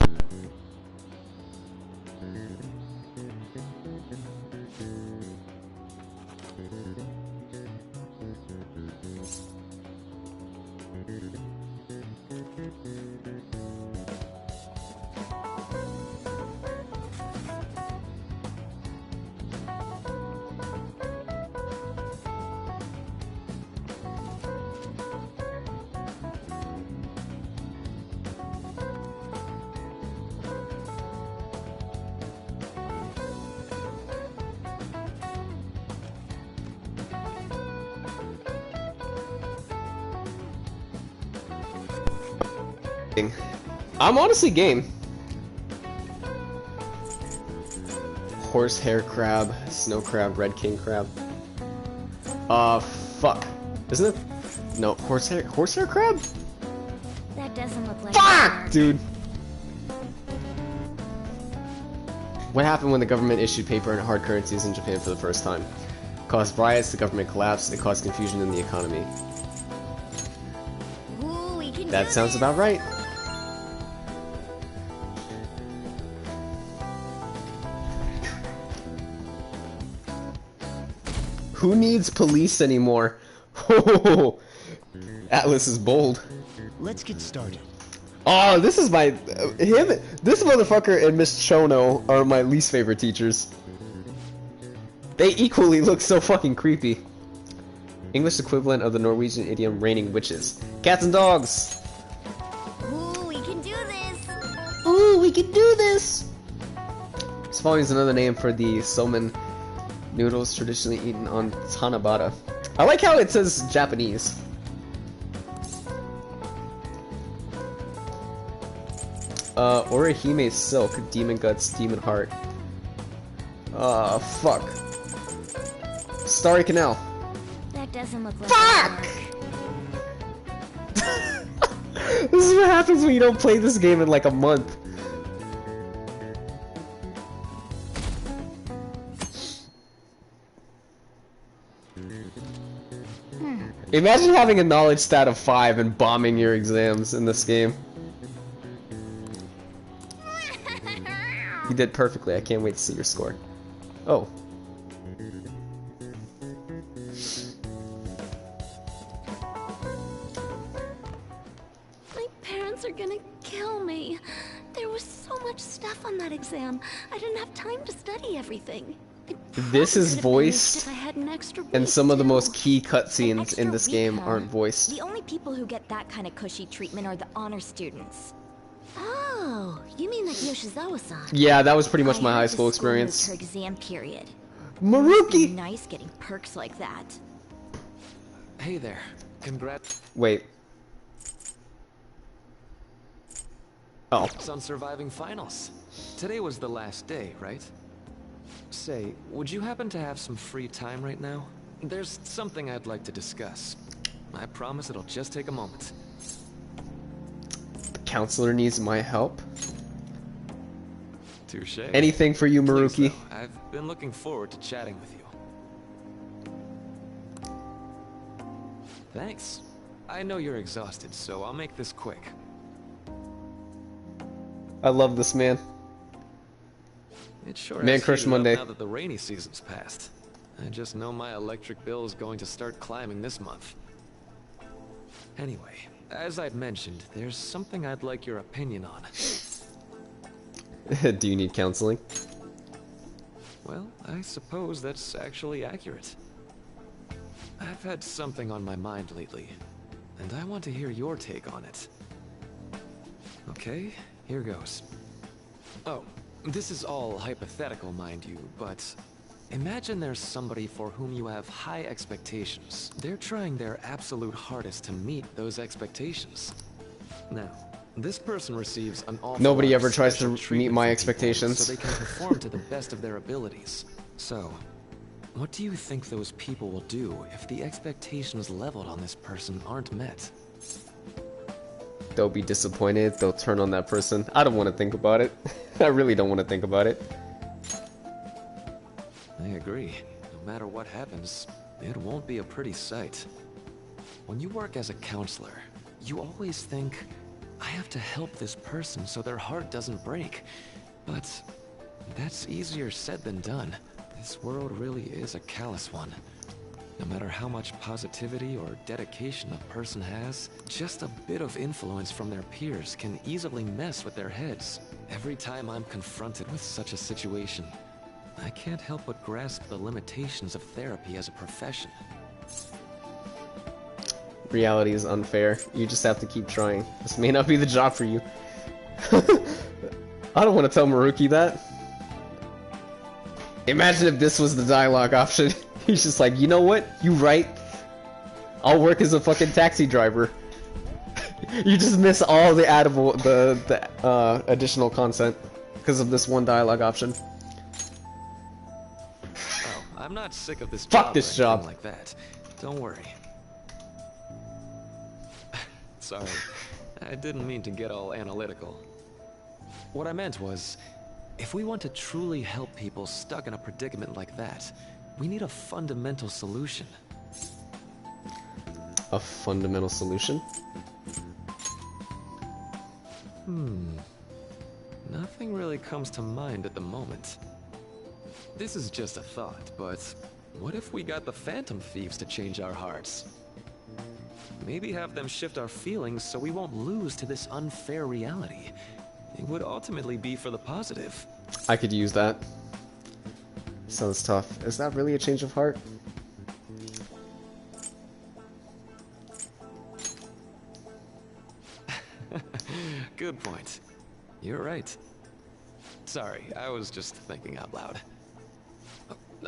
Speaker 8: I'm honestly game. Horsehair crab, snow crab, red king crab. Fuck. Isn't it? No, horsehair crab?
Speaker 5: That doesn't look like.
Speaker 8: Fuck, dude. What happened when the government issued paper and hard currencies in Japan for the first time? It caused riots, the government collapsed, it caused confusion in the economy.
Speaker 5: Ooh, we can
Speaker 8: That sounds about right. Who needs police anymore? Atlas is bold.
Speaker 9: Let's get started.
Speaker 8: Oh, this is my this motherfucker and Miss Chono are my least favorite teachers. They equally look so fucking creepy. English equivalent of the Norwegian idiom raining witches. Cats and dogs.
Speaker 5: Ooh, we can do this.
Speaker 8: Ooh, we can do this. Spalling is another name for the somen noodles traditionally eaten on Tanabata. I like how it says Japanese. Orihime Silk, Demon Guts, Demon Heart. Fuck. Starry Canal.
Speaker 5: That doesn't look like.
Speaker 8: Fuck! This is what happens when you don't play this game in like a month. Imagine having a knowledge stat of 5 and bombing your exams in this game. You did perfectly. I can't wait to see your score. Oh.
Speaker 7: My parents are gonna kill me. There was so much stuff on that exam. I didn't have time to study everything.
Speaker 8: This is voiced,
Speaker 7: If I had an extra
Speaker 8: and
Speaker 7: week,
Speaker 8: some of the
Speaker 7: too.
Speaker 8: most key cutscenes
Speaker 5: Extra
Speaker 8: in this
Speaker 5: week,
Speaker 8: game
Speaker 5: huh?
Speaker 8: aren't voiced.
Speaker 5: The only people who get that kind of cushy treatment are the honor students.
Speaker 7: Oh, you mean like Yoshizawa-san?
Speaker 8: Yeah, that was pretty much my
Speaker 5: I
Speaker 8: high
Speaker 5: heard
Speaker 8: school
Speaker 5: the school moved
Speaker 8: experience.
Speaker 5: her exam period. Must be
Speaker 8: Maruki!
Speaker 5: nice getting perks like that.
Speaker 21: Hey there. Congrats
Speaker 8: Wait. Oh.
Speaker 21: on surviving finals. Today was the last day, right? Say, would you happen to have some free time right now? There's something I'd like to discuss. I promise it'll just take a moment.
Speaker 8: The counselor needs my help.
Speaker 21: Touche.
Speaker 8: Anything for you, Maruki.
Speaker 21: Please, though, I've been looking forward to chatting with you. Thanks. I know you're exhausted, so I'll make this quick.
Speaker 8: I love this man.
Speaker 21: It sure
Speaker 8: Man
Speaker 21: has
Speaker 8: Crush
Speaker 21: heated up
Speaker 8: Monday.
Speaker 21: now that the rainy season's passed. I just know my electric bill is going to start climbing this month. Anyway, as I'd mentioned, there's something I'd like your opinion on.
Speaker 8: Do you need counseling?
Speaker 21: Well, I suppose that's actually accurate. I've had something on my mind lately, and I want to hear your take on it. Okay, here goes. Oh, this is all hypothetical, mind you, but imagine there's somebody for whom you have high expectations. They're trying their absolute hardest to meet those expectations. Now, this person receives an awful
Speaker 8: Nobody
Speaker 21: lot of
Speaker 8: ever tries
Speaker 21: special
Speaker 8: to meet
Speaker 21: treatment
Speaker 8: my
Speaker 21: from people
Speaker 8: expectations.
Speaker 21: so they can perform to the best of their abilities. So, what do you think those people will do if the expectations leveled on this person aren't met?
Speaker 8: They'll be disappointed, they'll turn on that person. I don't want to think about it. I really don't want to think about it.
Speaker 21: I agree. No matter what happens, it won't be a pretty sight. When you work as a counselor, you always think, I have to help this person so their heart doesn't break. But that's easier said than done. This world really is a callous one. No matter how much positivity or dedication a person has, just a bit of influence from their peers can easily mess with their heads. Every time I'm confronted with such a situation, I can't help but grasp the limitations of therapy as a profession.
Speaker 8: Reality is unfair. You just have to keep trying. This may not be the job for you. I don't want to tell Maruki that. Imagine if this was the dialogue option. He's just like, you know what? You right. I'll work as a fucking taxi driver. You just miss all the addable, the additional content because of this one dialogue option.
Speaker 21: Oh, I'm not sick of this
Speaker 8: Fuck
Speaker 21: job
Speaker 8: this
Speaker 21: or anything
Speaker 8: job.
Speaker 21: like that. Don't worry. Sorry, I didn't mean to get all analytical. What I meant was, if we want to truly help people stuck in a predicament like that, we need a fundamental solution.
Speaker 8: A fundamental solution?
Speaker 21: Nothing really comes to mind at the moment. This is just a thought, but what if we got the Phantom Thieves to change our hearts? Maybe have them shift our feelings so we won't lose to this unfair reality. It would ultimately be for the positive.
Speaker 8: I could use that. Sounds tough. Is that really a change of heart?
Speaker 21: Good point. You're right. Sorry, I was just thinking out loud.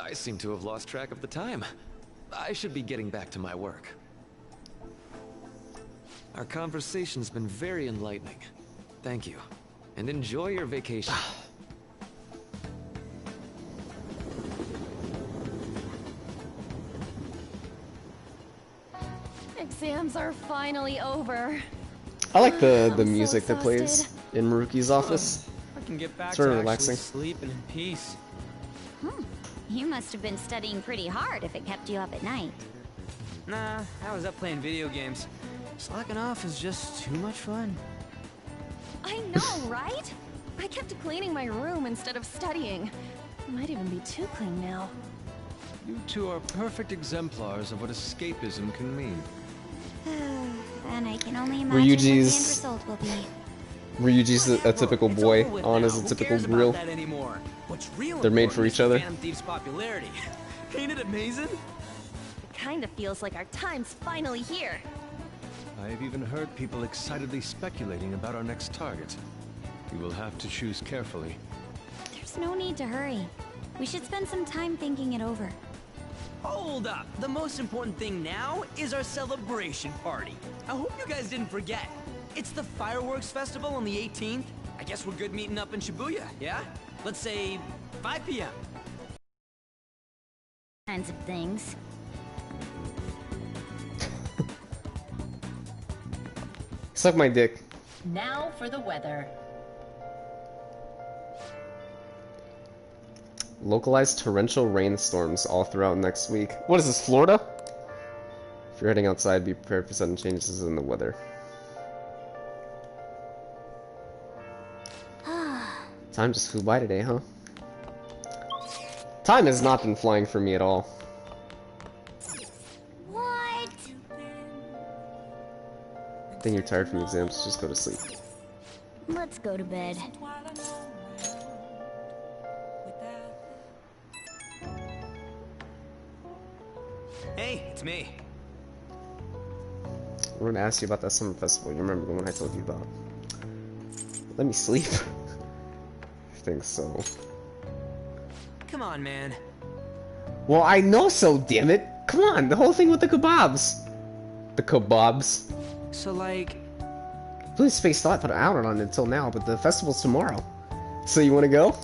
Speaker 21: I seem to have lost track of the time. I should be getting back to my work. Our conversation's been very enlightening. Thank you. And enjoy your vacation.
Speaker 7: Exams are finally over.
Speaker 8: I like the
Speaker 7: I'm
Speaker 8: music
Speaker 7: so
Speaker 8: that plays in Maruki's office.
Speaker 2: I can get back
Speaker 8: It's
Speaker 2: to
Speaker 8: very
Speaker 2: actually
Speaker 8: relaxing.
Speaker 2: sleeping in peace.
Speaker 5: You must have been studying pretty hard if it kept you up at night.
Speaker 2: Nah, I was up playing video games. Slacking off is just too much fun.
Speaker 7: I know, right? I kept cleaning my room instead of studying. It might even be too clean now.
Speaker 6: You two are perfect exemplars of what escapism can mean.
Speaker 5: And I can only imagine what the end
Speaker 8: Ryuji's
Speaker 5: result will be.
Speaker 8: Ryuji's a typical boy, on is a
Speaker 2: Who
Speaker 8: typical
Speaker 2: cares about
Speaker 8: grill.
Speaker 2: that anymore? What's real
Speaker 8: They're made for
Speaker 2: important
Speaker 8: each
Speaker 2: is the
Speaker 8: other.
Speaker 2: Phantom Thieves' popularity. Ain't it amazing?
Speaker 7: It kind of feels like our time's finally here.
Speaker 6: I have even heard people excitedly speculating about our next target. We will have to choose carefully.
Speaker 5: There's no need to hurry. We should spend some time thinking it over.
Speaker 2: Hold up! The most important thing now is our celebration party. I hope you guys didn't forget. It's the fireworks festival on the 18th. I guess we're good meeting up in Shibuya, yeah? Let's say 5 p.m.
Speaker 5: Kinds of things.
Speaker 8: Suck my dick.
Speaker 9: Now for the weather.
Speaker 8: Localized torrential rainstorms all throughout next week. What is this, Florida? If you're heading outside, be prepared for sudden changes in the weather. Time just flew by today, huh? Time has not been flying for me at all.
Speaker 5: What?
Speaker 8: I think you're tired from exams, just go to sleep.
Speaker 5: Let's go to bed.
Speaker 2: Hey, it's me.
Speaker 8: I wanted to ask you about that summer festival. You remember the one I told you about? Let me sleep. I think so.
Speaker 2: Come on, man.
Speaker 8: Well, I know so, damn it. Come on, the whole thing with the kebabs. The kebabs.
Speaker 2: So, like...
Speaker 8: Really spaced thought put out on it until now, but the festival's tomorrow. So you want to go?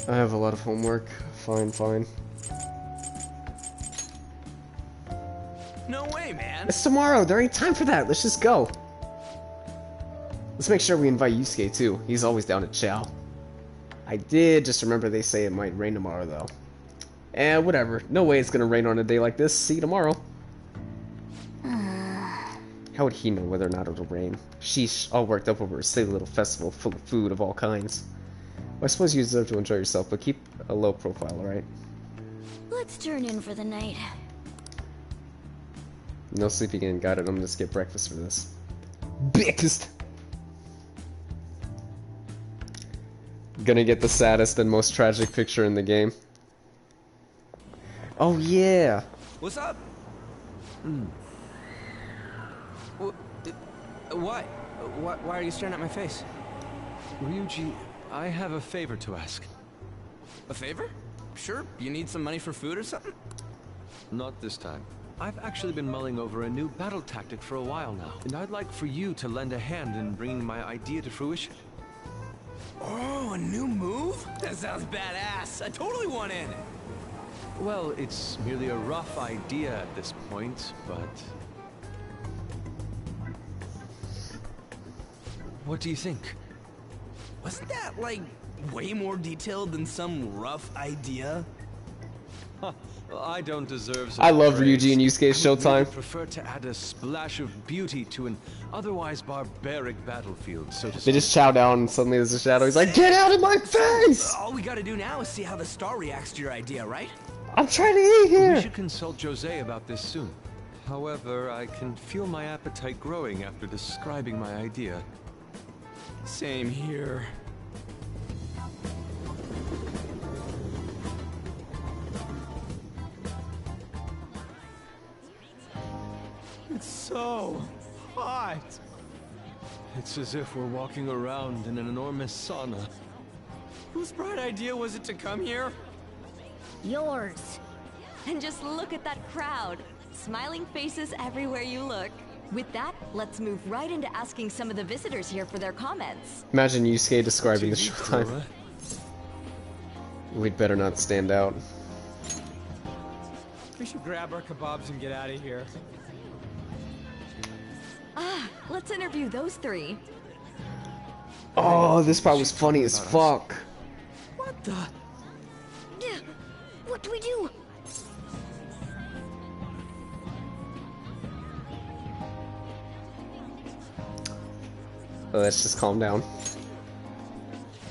Speaker 8: I have a lot of homework. Fine, fine.
Speaker 2: No way, man.
Speaker 8: It's tomorrow. There ain't time for that. Let's just go. Let's make sure we invite Yusuke too. He's always down to chow. I did just remember they say it might rain tomorrow though. And whatever. No way it's gonna rain on a day like this. See you tomorrow. How would he know whether or not it'll rain? Sheesh, all worked up over a silly little festival full of food of all kinds. Well, I suppose you deserve to enjoy yourself, but keep a low profile, alright?
Speaker 5: Let's turn in for the night.
Speaker 8: No sleeping in, got it. I'm gonna skip breakfast for this. Breakfast! Gonna get the saddest and most tragic picture in the game. Oh yeah!
Speaker 2: What's up? What? Why are you staring at my face?
Speaker 6: Ryuji, I have a favor to ask.
Speaker 2: A favor? Sure. You need some money for food or something?
Speaker 6: Not this time. I've actually been mulling over a new battle tactic for a while now, and I'd like for you to lend a hand in bringing my idea to fruition.
Speaker 2: Oh, a new move? That sounds badass. I totally want in.
Speaker 6: Well, it's merely a rough idea at this point, but... What do you think?
Speaker 2: Wasn't that, like, way more detailed than some rough idea?
Speaker 6: Huh. Well, I don't deserve
Speaker 8: I love
Speaker 6: praise.
Speaker 8: Ryuji and Yusuke's Showtime.
Speaker 6: I prefer to add a splash of beauty to an otherwise barbaric battlefield, so to
Speaker 8: They
Speaker 6: speak.
Speaker 8: just chow down and suddenly there's a shadow. He's like, get out of my face!
Speaker 2: All we gotta do now is see how the star reacts to your idea, right?
Speaker 8: I'm trying to eat here!
Speaker 6: We should consult Jose about this soon. However, I can feel my appetite growing after describing my idea.
Speaker 2: Same here. It's so hot.
Speaker 6: It's as if we're walking around in an enormous sauna.
Speaker 2: Whose bright idea was it to come here?
Speaker 1: Yours. And just look at that crowd. Smiling faces everywhere you look. With that, let's move right into asking some of the visitors here for their comments.
Speaker 8: Imagine Yusuke describing the Showtime. We'd better not stand out.
Speaker 2: We should grab our kebabs and get out of here.
Speaker 1: Ah, let's interview those three.
Speaker 8: Oh, this part was funny as fuck.
Speaker 2: What the?
Speaker 7: What do we do?
Speaker 8: Let's just calm down.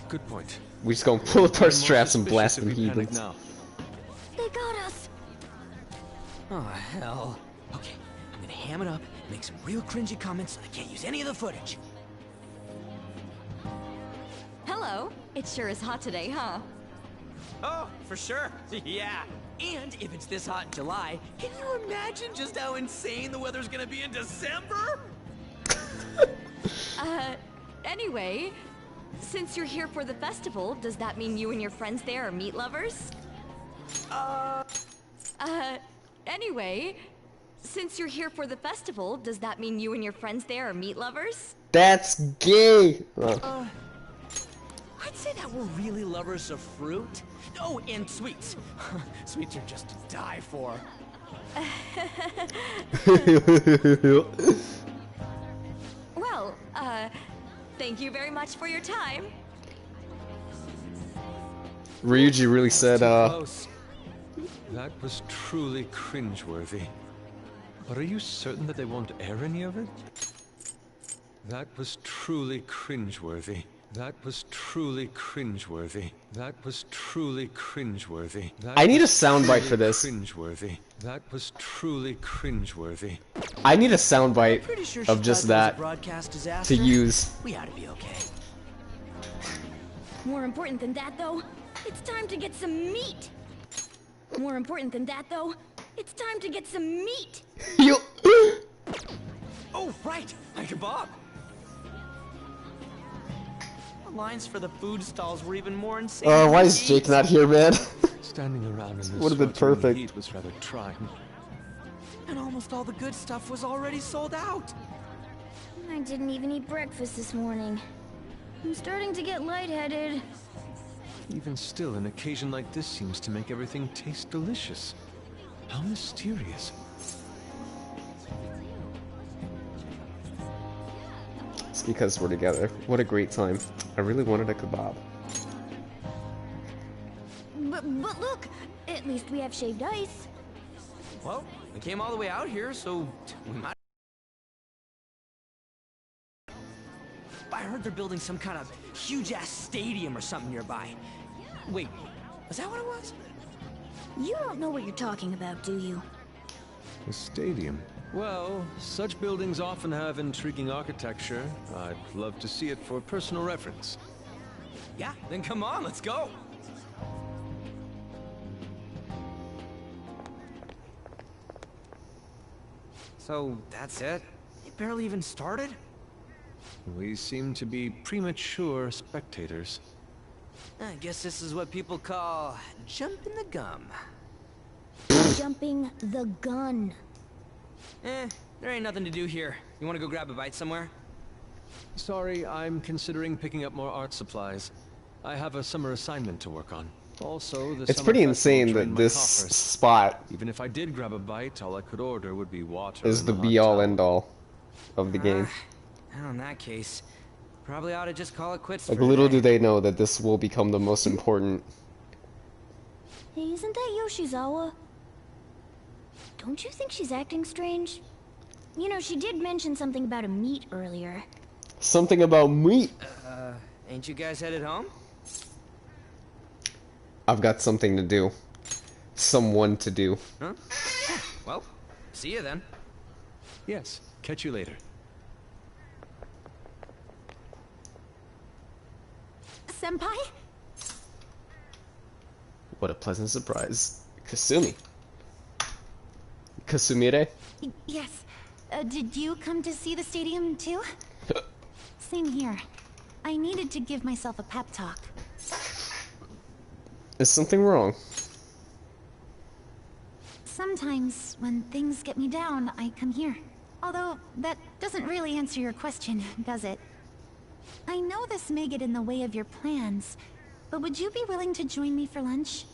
Speaker 6: Good point.
Speaker 8: We just gonna pull up our straps and blast them heathens.
Speaker 7: They got us.
Speaker 2: Oh, hell. Okay, I'm gonna ham it up, make some real cringy comments so I can't use any of the footage.
Speaker 1: Hello. It sure is hot today, huh?
Speaker 2: Oh, for sure. Yeah. And if it's this hot in July, can you imagine just how insane the weather's gonna be in December?
Speaker 1: Anyway, since you're here for the festival, does that mean you and your friends there are meat lovers? Anyway, since you're here for the festival, does that mean you and your friends there are meat lovers?
Speaker 8: That's gay!
Speaker 2: I'd say that we're really lovers of fruit. Oh, and sweets. Sweets are just to die for.
Speaker 1: Well, thank you very much for your time.
Speaker 8: Ryuji really said,
Speaker 6: That was truly cringeworthy. But are you certain that they won't air any of it? That was truly cringeworthy. That was truly cringeworthy. That was truly cringeworthy.
Speaker 8: I need a soundbite for this.
Speaker 6: Cringeworthy. That was truly cringeworthy.
Speaker 8: I need a soundbite
Speaker 2: Sure
Speaker 8: of just that to use.
Speaker 2: We ought to be okay.
Speaker 7: More important than that, though, it's time to get some meat. More important than that, though, it's time to get some meat.
Speaker 2: Oh, right, my kebab. The lines for the food stalls were even more insane.
Speaker 8: Why is Jake not here, man?
Speaker 6: Standing around in this
Speaker 8: Would have been
Speaker 6: sweltering
Speaker 8: perfect.
Speaker 6: heat was rather trying.
Speaker 2: And almost all the good stuff was already sold out.
Speaker 7: I didn't even eat breakfast this morning. I'm starting to get lightheaded.
Speaker 6: Even still, an occasion like this seems to make everything taste delicious. How mysterious.
Speaker 8: It's because we're together. What a great time. I really wanted a kebab.
Speaker 7: But look, at least we have shaved ice.
Speaker 2: Well, we came all the way out here, so we might. I heard they're building some kind of huge-ass stadium or something nearby. Wait, was that what it was?
Speaker 7: You don't know what you're talking about, do you?
Speaker 6: A stadium. Well, such buildings often have intriguing architecture. I'd love to see it for personal reference.
Speaker 2: Yeah, then come on, let's go. So, that's it? It barely even started?
Speaker 6: We seem to be premature spectators.
Speaker 2: I guess this is what people call jumping the gum.
Speaker 7: Jumping the gun.
Speaker 2: There ain't nothing to do here. You wanna go grab a bite somewhere?
Speaker 6: Sorry, I'm considering picking up more art supplies. I have a summer assignment to work on. Also, the
Speaker 8: It's
Speaker 6: summer
Speaker 8: pretty
Speaker 6: festival
Speaker 8: insane
Speaker 6: trained
Speaker 8: that
Speaker 6: my
Speaker 8: this
Speaker 6: coffers.
Speaker 8: spot
Speaker 6: Even if I did grab a bite, all I could order would be water.
Speaker 8: is
Speaker 6: and
Speaker 8: the
Speaker 6: a hot
Speaker 8: be-all,
Speaker 6: towel.
Speaker 8: end-all of the game.
Speaker 2: Well, in that case, probably ought to just call it quits
Speaker 8: Like,
Speaker 2: for
Speaker 8: little
Speaker 2: today.
Speaker 8: do they know that this will become the most important.
Speaker 5: Hey, isn't that Yoshizawa? Don't you think she's acting strange? You know, she did mention something about a meet earlier.
Speaker 8: Something about meat.
Speaker 2: Ain't you guys headed home?
Speaker 8: I've got something to do. Someone to do.
Speaker 2: Huh? Well, see you then.
Speaker 6: Yes, catch you later.
Speaker 14: Senpai?
Speaker 8: What a pleasant surprise. Kasumi. Kasumire?
Speaker 14: Yes. Did you come to see the stadium too? Same here. I needed to give myself a pep talk.
Speaker 8: Is something wrong?
Speaker 14: Sometimes, when things get me down, I come here. Although, that doesn't really answer your question, does it? I know this may get in the way of your plans, but would you be willing to join me for lunch?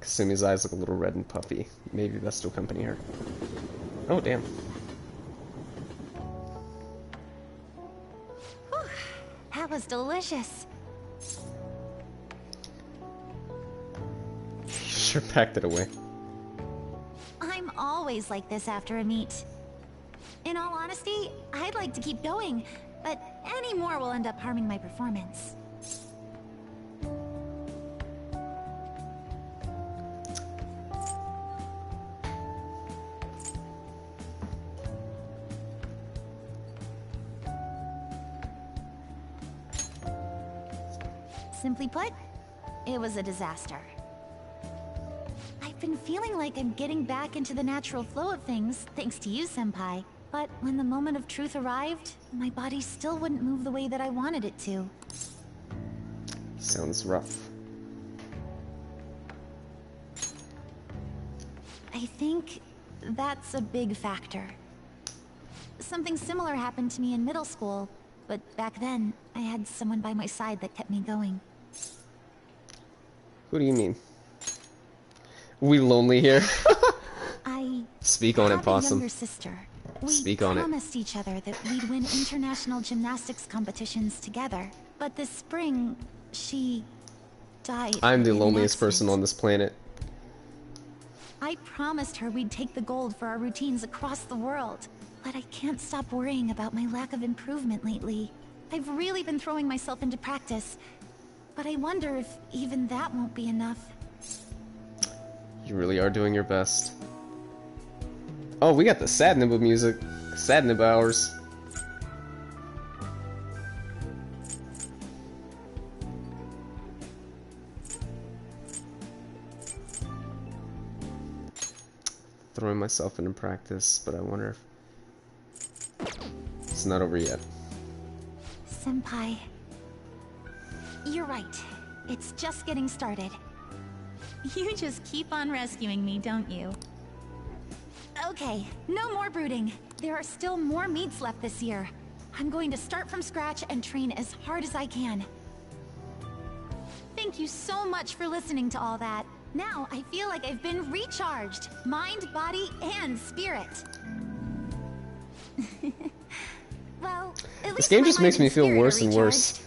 Speaker 8: Kasumi's eyes look a little red and puffy. Maybe best to accompany her. Oh, damn.
Speaker 14: Whew, that was delicious.
Speaker 8: Sure packed it away.
Speaker 14: I'm always like this after a meet. In all honesty, I'd like to keep going, but any more will end up harming my performance. Simply put, it was a disaster. I've been feeling like I'm getting back into the natural flow of things, thanks to you, Senpai. But when the moment of truth arrived, my body still wouldn't move the way that I wanted it to.
Speaker 8: Sounds rough.
Speaker 14: I think that's a big factor. Something similar happened to me in middle school, but back then, I had someone by my side that kept me going.
Speaker 8: Who do you mean? We lonely here?
Speaker 14: I
Speaker 8: Speak on it,
Speaker 14: have a
Speaker 8: Possum.
Speaker 14: younger sister. We
Speaker 8: Speak on it.
Speaker 14: promised each other that we'd win international gymnastics competitions together. But this spring, she died.
Speaker 8: I'm the
Speaker 14: in an
Speaker 8: loneliest
Speaker 14: accident.
Speaker 8: person on this planet.
Speaker 14: I promised her we'd take the gold for our routines across the world. But I can't stop worrying about my lack of improvement lately. I've really been throwing myself into practice. But I wonder if even that won't be enough.
Speaker 8: You really are doing your best. Oh, we got the Sadnib music. Sadnib hours. Throwing myself into practice, but I wonder if it's not over yet.
Speaker 14: Senpai. You're right. It's just getting started. You just keep on rescuing me, don't you? Okay, no more brooding. There are still more meets left this year. I'm going to start from scratch and train as hard as I can. Thank you so much for listening to all that. Now I feel like I've been recharged. Mind, body, and spirit. Well, at
Speaker 8: This
Speaker 14: least
Speaker 8: game
Speaker 14: my
Speaker 8: just
Speaker 14: mind
Speaker 8: makes me feel
Speaker 14: spirit are
Speaker 8: worse and worse.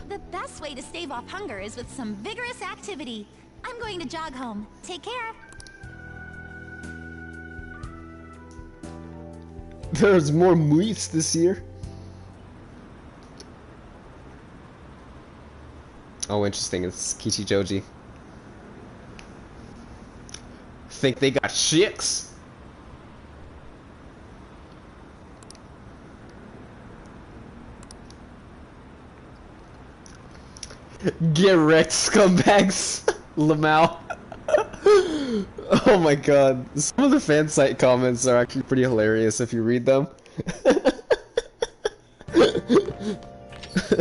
Speaker 14: The best way to stave off hunger is with some vigorous activity. I'm going to jog home. Take care.
Speaker 8: There's more meets this year. Oh, interesting. It's Kichijoji. Think they got chicks? Get wrecked, scumbags. Lamau. Oh my god. Some of the fan site comments are actually pretty hilarious if you read them.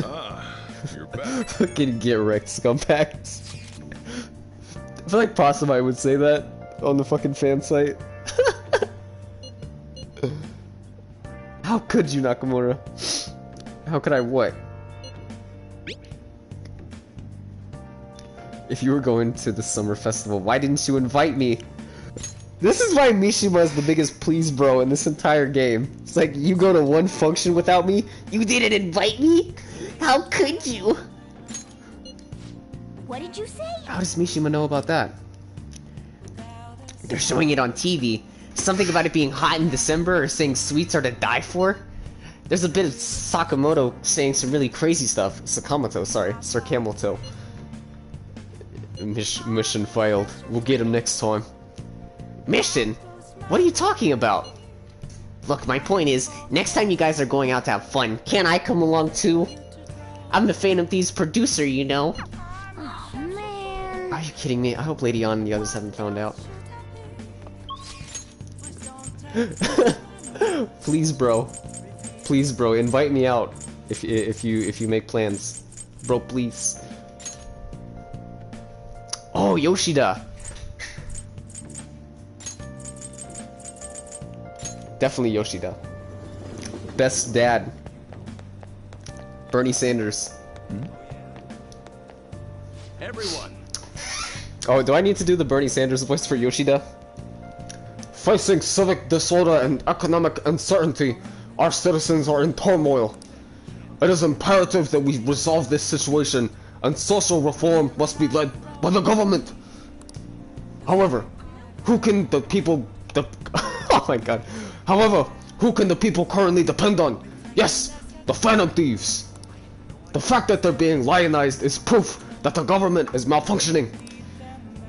Speaker 3: Ah, you're back.
Speaker 8: Fucking get wrecked, scumbags. feel like Passamai would say that on the fucking fan site. How could you, Nakamura? How could I what? If you were going to the summer festival, why didn't you invite me? This is why Mishima is the biggest please bro in this entire game. It's like, you go to one function without me? You didn't invite me? How could you?
Speaker 5: What did you say?
Speaker 8: How does Mishima know about that? They're showing it on TV. Something about it being hot in December or saying sweets are to die for. There's a bit of Sakamoto saying some really crazy stuff. Sakamoto, sorry. Sakamoto. Mission failed. We'll get him next time. Mission? What are you talking about? Look, my point is, next time you guys are going out to have fun, can't I come along too? I'm the Phantom Thieves producer, you know.
Speaker 5: Oh, man.
Speaker 8: Are you kidding me? I hope Lady Ann and the others haven't found out. Please, bro. Please, bro, invite me out if you make plans. Bro, please. Oh, Yoshida. Definitely Yoshida. Best dad. Bernie Sanders.
Speaker 2: Everyone.
Speaker 8: Oh, do I need to do the Bernie Sanders voice for Yoshida? Facing civic disorder and economic uncertainty, our citizens are in turmoil. It is imperative that we resolve this situation, and social reform must be led by the government. However, who can the people... oh my god. However, who can the people currently depend on? Yes, the Phantom Thieves. The fact that they're being lionized is proof that the government is malfunctioning.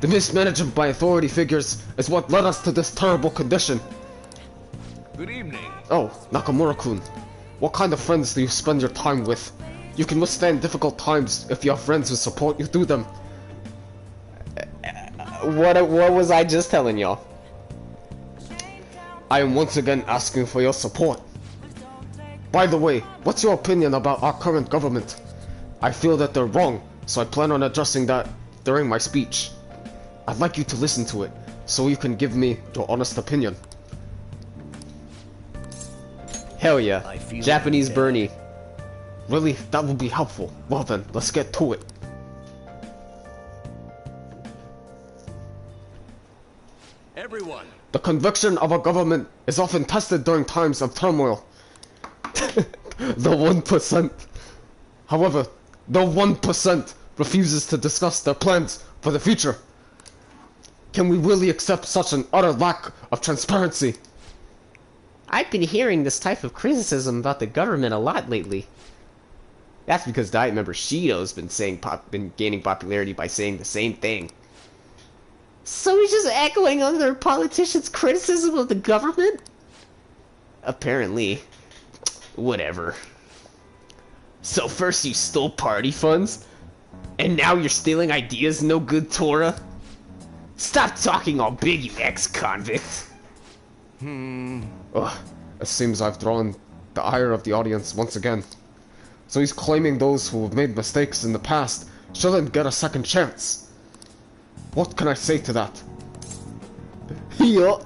Speaker 8: The mismanagement by authority figures is what led us to this terrible condition.
Speaker 19: Good evening.
Speaker 8: Oh, Nakamura-kun. What kind of friends do you spend your time with? You can withstand difficult times if you have friends who support you through them. What was I just telling y'all? I am once again asking for your support. By the way, what's your opinion about our current government? I feel that they're wrong, so I plan on addressing that during my speech. I'd like you to listen to it, so you can give me your honest opinion. Hell yeah. Japanese Bernie. Really? That would be helpful. Well then, let's get to it.
Speaker 2: Everyone.
Speaker 8: The conviction of a government is often tested during times of turmoil. The 1%. However, the 1% refuses to discuss their plans for the future. Can we really accept such an utter lack of transparency? I've been hearing this type of criticism about the government a lot lately. That's because Diet member Shido's been gaining popularity by saying the same thing. So he's just echoing other politicians' criticism of the government? Apparently. Whatever. So first you stole party funds, and now you're stealing ideas, no good Tora? Stop talking all big, you ex-convict! Ugh, it seems I've drawn the ire of the audience once again. So he's claiming those who have made mistakes in the past shouldn't get a second chance. What can I say to that? Yo.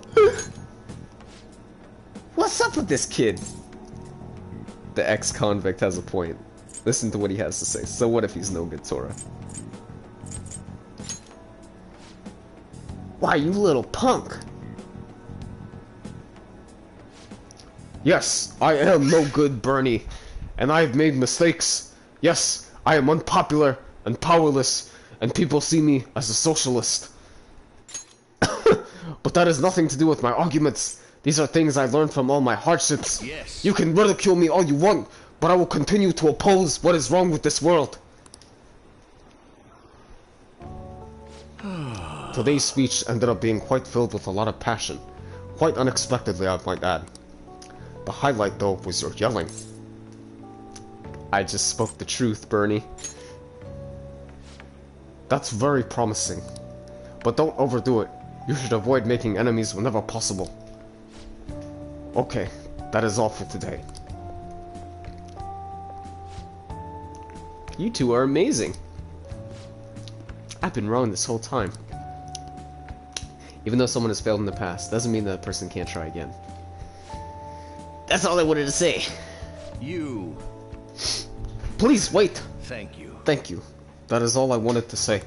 Speaker 8: What's up with this kid? The ex-convict has a point. Listen to what he has to say. So what if he's no good Tora? Why, you little punk! Yes, I am no good Bernie, and I have made mistakes. Yes, I am unpopular and powerless, and people see me as a socialist. But that has nothing to do with my arguments. These are things I learned from all my hardships.
Speaker 13: Yes.
Speaker 8: You can ridicule me all you want, but I will continue to oppose what is wrong with this world. Today's speech ended up being quite filled with a lot of passion. Quite unexpectedly, I might add. The highlight, though, was your yelling. I just spoke the truth, Bernie. That's very promising. But don't overdo it. You should avoid making enemies whenever possible. Okay, that is all for today. You two are amazing. I've been wrong this whole time. Even though someone has failed in the past, doesn't mean that person can't try again. That's all I wanted to say.
Speaker 4: You.
Speaker 8: Please, wait!
Speaker 4: Thank you.
Speaker 8: Thank you. That is all I wanted to say.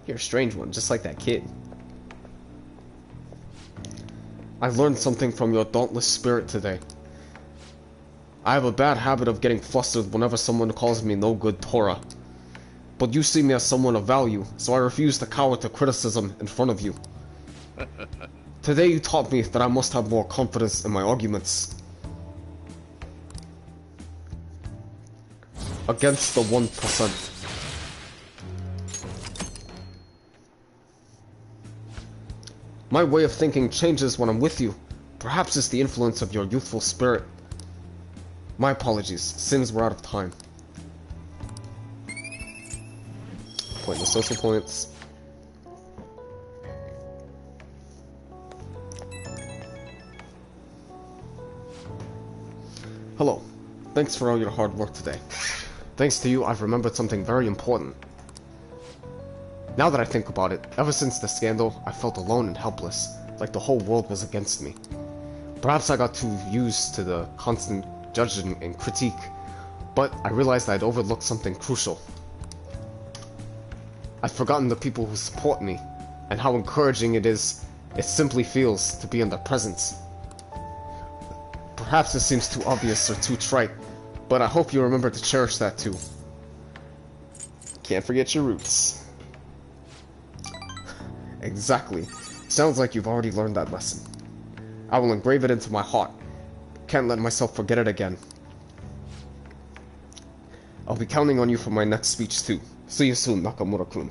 Speaker 8: You're a strange one, just like that kid. I learned something from your dauntless spirit today. I have a bad habit of getting flustered whenever someone calls me no good Torah. But you see me as someone of value, so I refuse to cower to criticism in front of you. Today you taught me that I must have more confidence in my arguments. Against the 1%. My way of thinking changes when I'm with you. Perhaps it's the influence of your youthful spirit. My apologies, Sims were out of time. Pointless social points. Hello. Thanks for all your hard work today. Thanks to you, I've remembered something very important. Now that I think about it, ever since the scandal, I felt alone and helpless, like the whole world was against me. Perhaps I got too used to the constant judging and critique, but I realized I'd overlooked something crucial. I'd forgotten the people who support me, and how encouraging it simply feels to be in their presence. Perhaps it seems too obvious or too trite, but I hope you remember to cherish that too. Can't forget your roots. Exactly. Sounds like you've already learned that lesson. I will engrave it into my heart. Can't let myself forget it again. I'll be counting on you for my next speech too. See you soon, Nakamura-kun.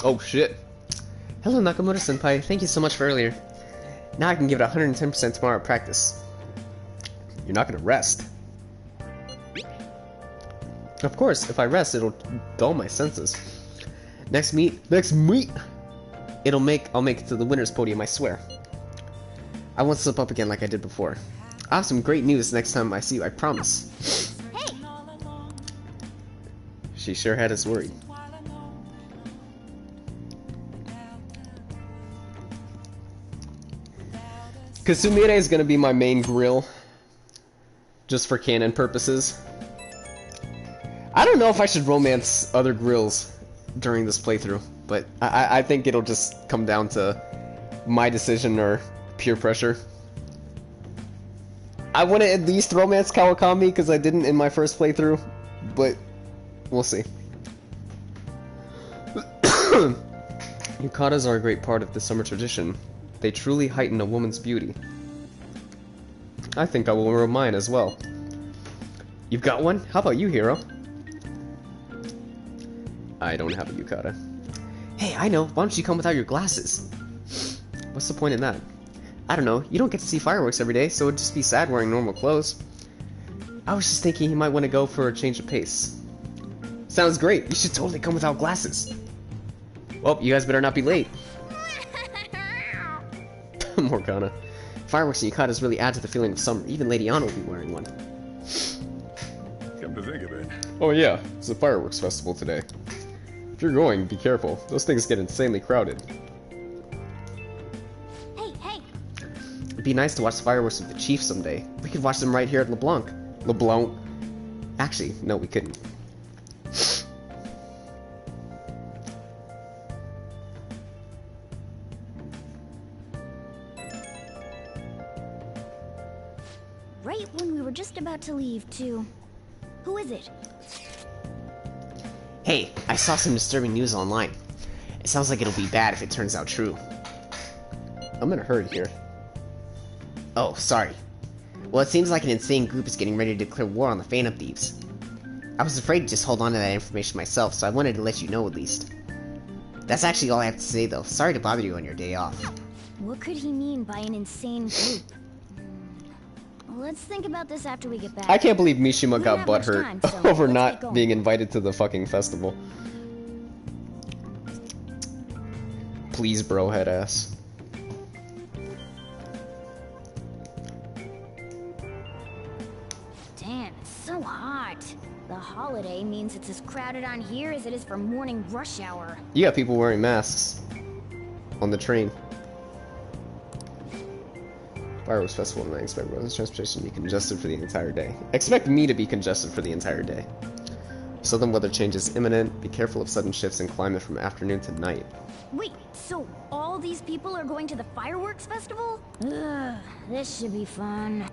Speaker 8: Oh shit.
Speaker 10: Hello Nakamura-senpai, thank you so much for earlier. Now I can give it 110% tomorrow at practice.
Speaker 8: You're not gonna rest.
Speaker 10: Of course, if I rest, it'll dull my senses.
Speaker 8: Next meet!
Speaker 10: I'll make it to the winner's podium, I swear. I won't slip up again like I did before. I'll have some great news next time I see you, I promise.
Speaker 5: Hey!
Speaker 8: She sure had us worried. Kasumire is gonna be my main grill. Just for canon purposes. I don't know if I should romance other grills during this playthrough, but I think it'll just come down to my decision or peer pressure. I want to at least romance Kawakami because I didn't in my first playthrough, but we'll see. Yukatas are a great part of the summer tradition. They truly heighten a woman's beauty. I think I will wear mine as well. You've got one? How about you, Hero? I don't have a yukata.
Speaker 10: Hey, I know. Why don't you come without your glasses?
Speaker 8: What's the point in that?
Speaker 10: I don't know. You don't get to see fireworks every day, so it'd just be sad wearing normal clothes.
Speaker 8: I was just thinking you might want to go for a change of pace.
Speaker 10: Sounds great. You should totally come without glasses. Well, you guys better not be late.
Speaker 8: Morgana.
Speaker 10: Fireworks and yukatas really add to the feeling of summer. Even Lady Anna will be wearing one.
Speaker 3: Come to think of it.
Speaker 8: Oh yeah, it's a fireworks festival today. If you're going, be careful. Those things get insanely crowded.
Speaker 5: Hey!
Speaker 10: It'd be nice to watch the fireworks with the chief someday. We could watch them right here at LeBlanc.
Speaker 8: LeBlanc?
Speaker 10: Actually, no, we couldn't.
Speaker 5: Right when we were just about to leave, too. Who is it?
Speaker 10: Hey, I saw some disturbing news online. It sounds like it'll be bad if it turns out true.
Speaker 8: I'm in a hurry here.
Speaker 10: Oh, sorry. Well, it seems like an insane group is getting ready to declare war on the Phantom Thieves. I was afraid to just hold on to that information myself, so I wanted to let you know at least. That's actually all I have to say, though. Sorry to bother you on your day off.
Speaker 5: What could he mean by an insane group? Let's think about this after we get back.
Speaker 8: I can't believe Mishima got butthurt
Speaker 5: so
Speaker 8: over not being invited to the fucking festival. Please, bro, head ass.
Speaker 5: holiday means it's as crowded on here as it is for morning rush hour.
Speaker 8: You got people wearing masks on the train. Fireworks Festival tonight. Expect roads and transportation to be congested for the entire day. Expect me to be congested for the entire day. Southern weather change is imminent. Be careful of sudden shifts in climate from afternoon to night.
Speaker 5: Wait, so all these people are going to the fireworks festival? Ugh, this should be fun.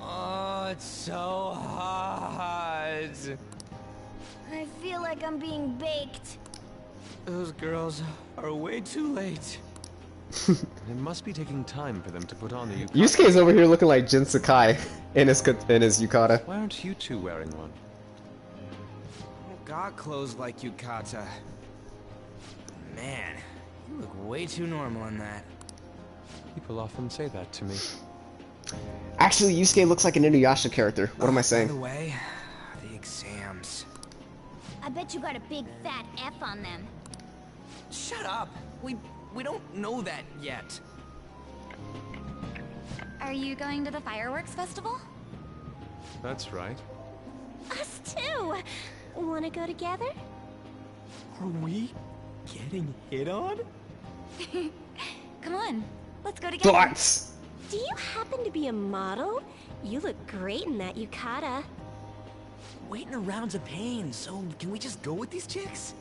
Speaker 2: Oh, it's so hot.
Speaker 5: I feel like I'm being baked.
Speaker 2: Those girls are way too late.
Speaker 6: It must be taking time for them to put on the yukata.
Speaker 8: Yusuke's over here looking like Jin Sakai in his yukata.
Speaker 6: Why aren't you two wearing one?
Speaker 2: Got clothes like yukata. Man, you look way too normal in that.
Speaker 6: People often say that to me.
Speaker 8: Actually, Yusuke looks like an Inuyasha character. What am I saying?
Speaker 2: By the way, the exams.
Speaker 5: I bet you got a big fat F on them.
Speaker 2: Shut up. We don't know that yet.
Speaker 7: Are you going to the fireworks festival?
Speaker 6: That's right.
Speaker 7: Us too! Wanna go together?
Speaker 2: Are we getting hit on?
Speaker 7: Come on, let's go together.
Speaker 8: Thoughts!
Speaker 7: Do you happen to be a model? You look great in that yukata.
Speaker 2: Waiting around's a pain, so can we just go with these chicks?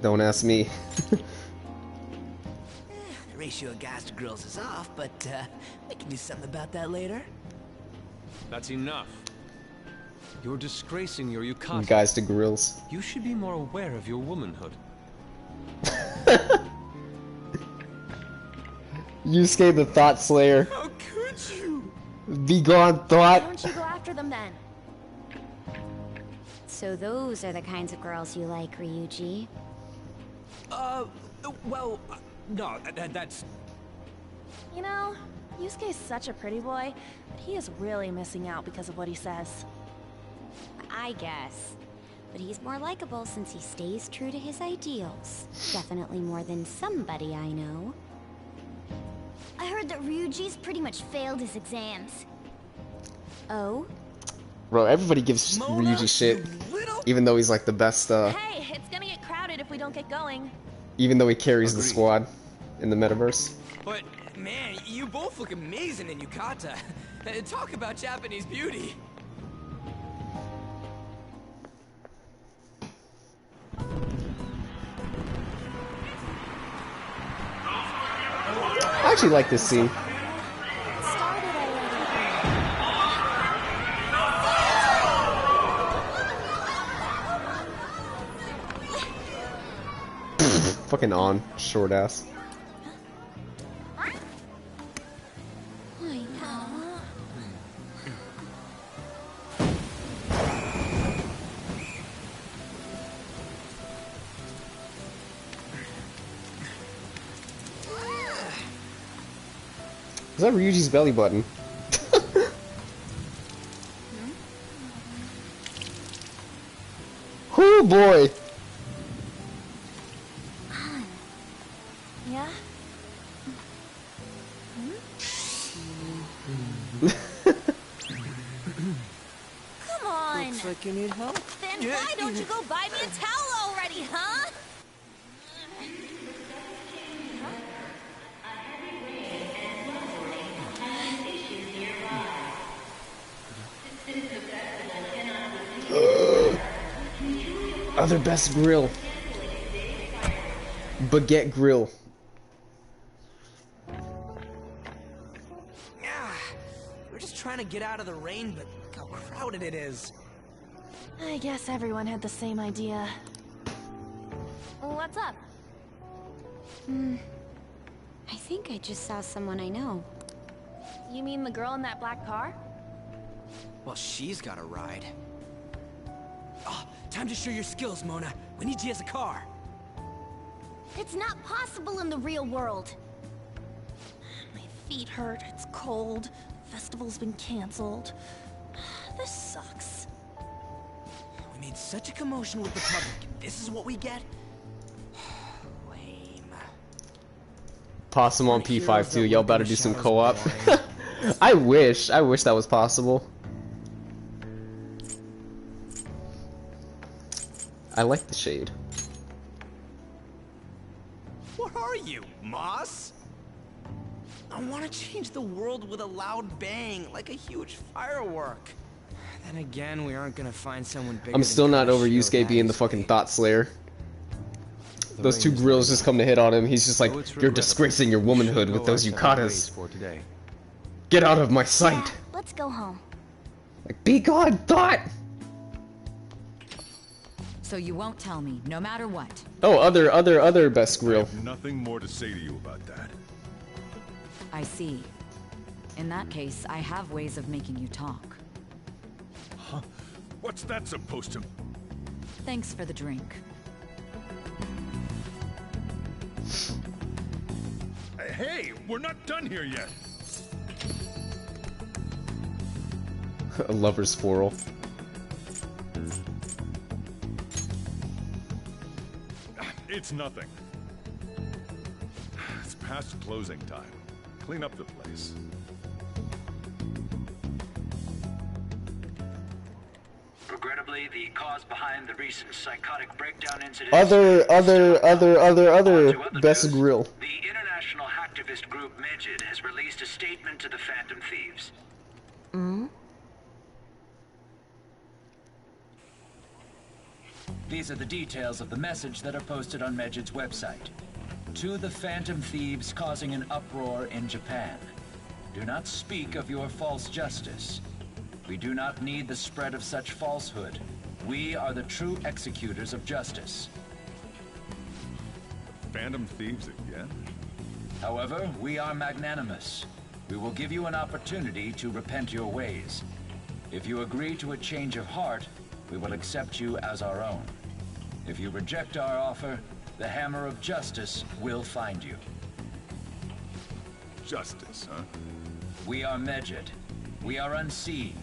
Speaker 8: Don't ask me.
Speaker 2: The ratio of guys to girls is off, but we can do something about that later.
Speaker 6: That's enough. You're disgracing your yukata.
Speaker 8: Guys to grills.
Speaker 6: You should be more aware of your womanhood.
Speaker 8: Yusuke the Thought Slayer.
Speaker 2: How could you?
Speaker 8: Be gone, Thought.
Speaker 7: Why don't you go after them then?
Speaker 5: So those are the kinds of girls you like, Ryuji.
Speaker 2: Well, no, that's...
Speaker 11: You know, Yusuke's such a pretty boy, but he is really missing out because of what he says.
Speaker 5: I guess. But he's more likable since he stays true to his ideals. Definitely more than somebody I know. I heard that Ryuji's pretty much failed his exams. Oh?
Speaker 8: Bro, everybody gives Ryuji shit. Even though he's like the best,
Speaker 11: Hey, it's gonna get crowded if we don't get going.
Speaker 8: even though he carries the squad in the metaverse.
Speaker 2: But, man, you both look amazing in yukata. Talk about Japanese beauty.
Speaker 8: I actually like this scene. Fucking on, short ass. Is that Ryuji's belly button? Oh boy!
Speaker 11: Yeah? Come on!
Speaker 2: Looks like you need help.
Speaker 11: Then why don't you go buy me a towel already, huh?
Speaker 8: Other best grill. Baguette grill.
Speaker 2: We're just trying to get out of the rain, but look how crowded it is.
Speaker 11: I guess everyone had the same idea. What's up?
Speaker 5: I think I just saw someone I know.
Speaker 11: You mean the girl in that black car?
Speaker 2: Well, she's got a ride. Oh, time to show your skills, Mona. We need you as a car.
Speaker 5: It's not possible in the real world.
Speaker 11: My feet hurt, it's cold, festival's been canceled. This sucks.
Speaker 2: We made such a commotion with the public. This is what we get?
Speaker 8: Possum on P5 too. Y'all about to do some co-op? I wish that was possible. I like the shade.
Speaker 2: What are you, Moss? I want to change the world with a loud bang, like a huge firework. Then again, we aren't gonna find someone bigger.
Speaker 8: I'm still not over Yusuke being the fucking Thought Slayer. Those two grills just come to hit on him. He's just like, you're disgracing your womanhood with those yukatas. Get out of my sight.
Speaker 7: Yeah, let's go home.
Speaker 8: Like, be gone, Thought.
Speaker 16: So you won't tell me, no matter what.
Speaker 8: Oh, other best grill.
Speaker 3: I have nothing more to say to you about that.
Speaker 16: I see. In that case, I have ways of making you talk.
Speaker 3: Huh? What's that supposed to...
Speaker 16: Thanks for the drink.
Speaker 3: Hey, we're not done here yet.
Speaker 8: A lover's quarrel.
Speaker 3: It's nothing. It's past closing time. Clean up the place.
Speaker 15: Regrettably, the cause behind the recent psychotic breakdown incident...
Speaker 8: Other best grill.
Speaker 15: The international hacktivist group Medjed has released a statement to the Phantom Thieves. These are the details of the message that are posted on Medjed's website. To the Phantom Thieves causing an uproar in Japan. Do not speak of your false justice. We do not need the spread of such falsehood. We are the true executors of justice.
Speaker 3: Phantom Thieves again?
Speaker 15: However, we are magnanimous. We will give you an opportunity to repent your ways. If you agree to a change of heart, we will accept you as our own. If you reject our offer, the hammer of justice will find you.
Speaker 3: Justice, huh?
Speaker 15: We are Medjed. We are unseen.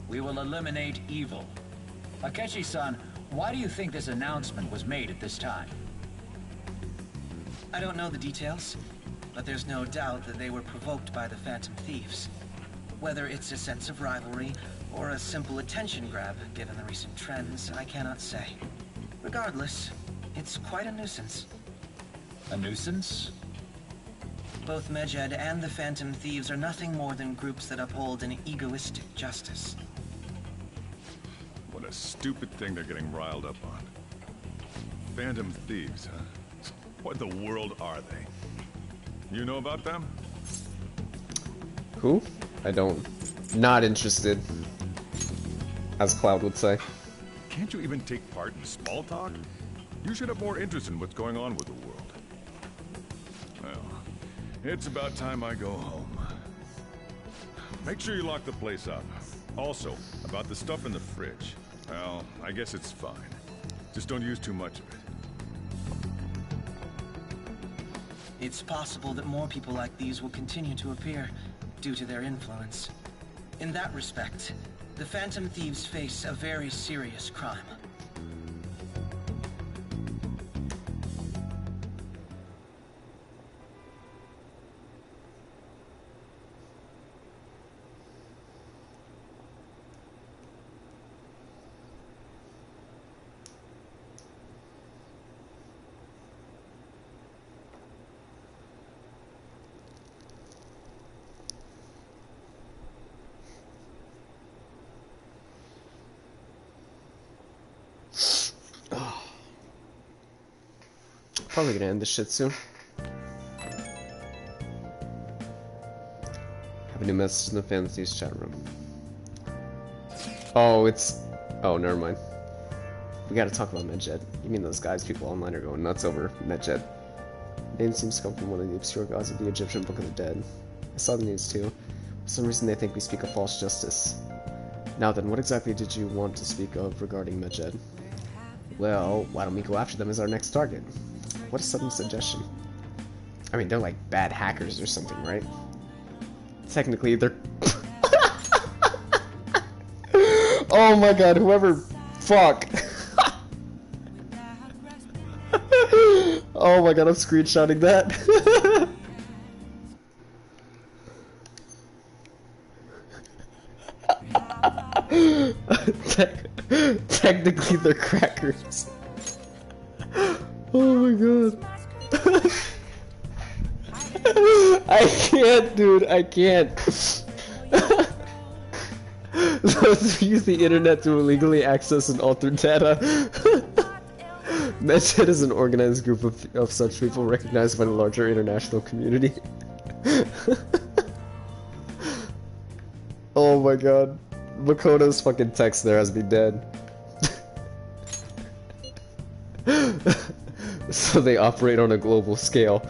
Speaker 15: We will eliminate evil. Akechi-san, why do you think this announcement was made at this time?
Speaker 20: I don't know the details, but there's no doubt that they were provoked by the Phantom Thieves. Whether it's a sense of rivalry or a simple attention grab, given the recent trends, I cannot say. Regardless, it's quite a nuisance.
Speaker 15: A nuisance?
Speaker 20: Both Medjed and the Phantom Thieves are nothing more than groups that uphold an egoistic justice.
Speaker 3: What a stupid thing they're getting riled up on. Phantom Thieves, huh? What the world are they? You know about them?
Speaker 8: Who? I don't. Not interested. As Cloud would say.
Speaker 3: Can't you even take part in small talk? You should have more interest in what's going on with the world. Well, it's about time I go home. Make sure you lock the place up. Also, about the stuff in the fridge. Well, I guess it's fine. Just don't use too much of it.
Speaker 20: It's possible that more people like these will continue to appear due to their influence. In that respect, the Phantom Thieves face a very serious crime.
Speaker 8: Probably gonna end this shit soon. Have a new message in the Fantasy's chat room. Oh, it's... Oh, never mind. We gotta talk about Medjed. You mean those guys people online are going nuts over Medjed. The name seems to come from one of the obscure gods of the Egyptian Book of the Dead. I saw the news too. For some reason they think we speak of false justice. Now then, what exactly did you want to speak of regarding Medjed? Well, why don't we go after them as our next target? What a sudden suggestion. I mean, they're like bad hackers or something, right? Technically, they're... Oh my god, whoever... Fuck. Oh my god, I'm screenshotting that. Technically, they're crackers. Oh my god. I can't, dude. I can't. Those who use the internet to illegally access and alter data. MedJet is an organized group of such people recognized by the larger international community. Oh my god. Makoto's fucking text there has me dead. So they operate on a global scale.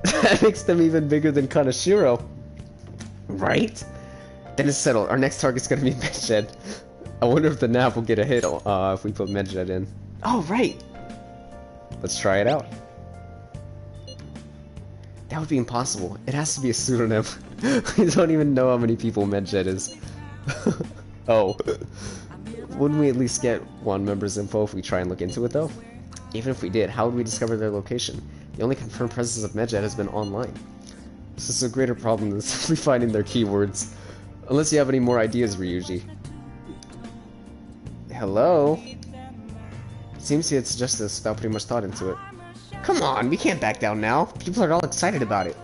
Speaker 8: That makes them even bigger than Kaneshiro. Right? Then it's settled. Our next target's gonna be MedJet. I wonder if the nav will get a hit if we put MedJet in. Oh, right! Let's try it out. That would be impossible. It has to be a pseudonym. We don't even know how many people MedJet is. Oh. Wouldn't we at least get one member's info if we try and look into it, though? Even if we did, how would we discover their location? The only confirmed presence of MedJet has been online. This is a greater problem than simply finding their keywords. Unless you have any more ideas, Ryuji. Hello? Seems he had suggested this without putting much thought into it. Come on, we can't back down now. People are all excited about it.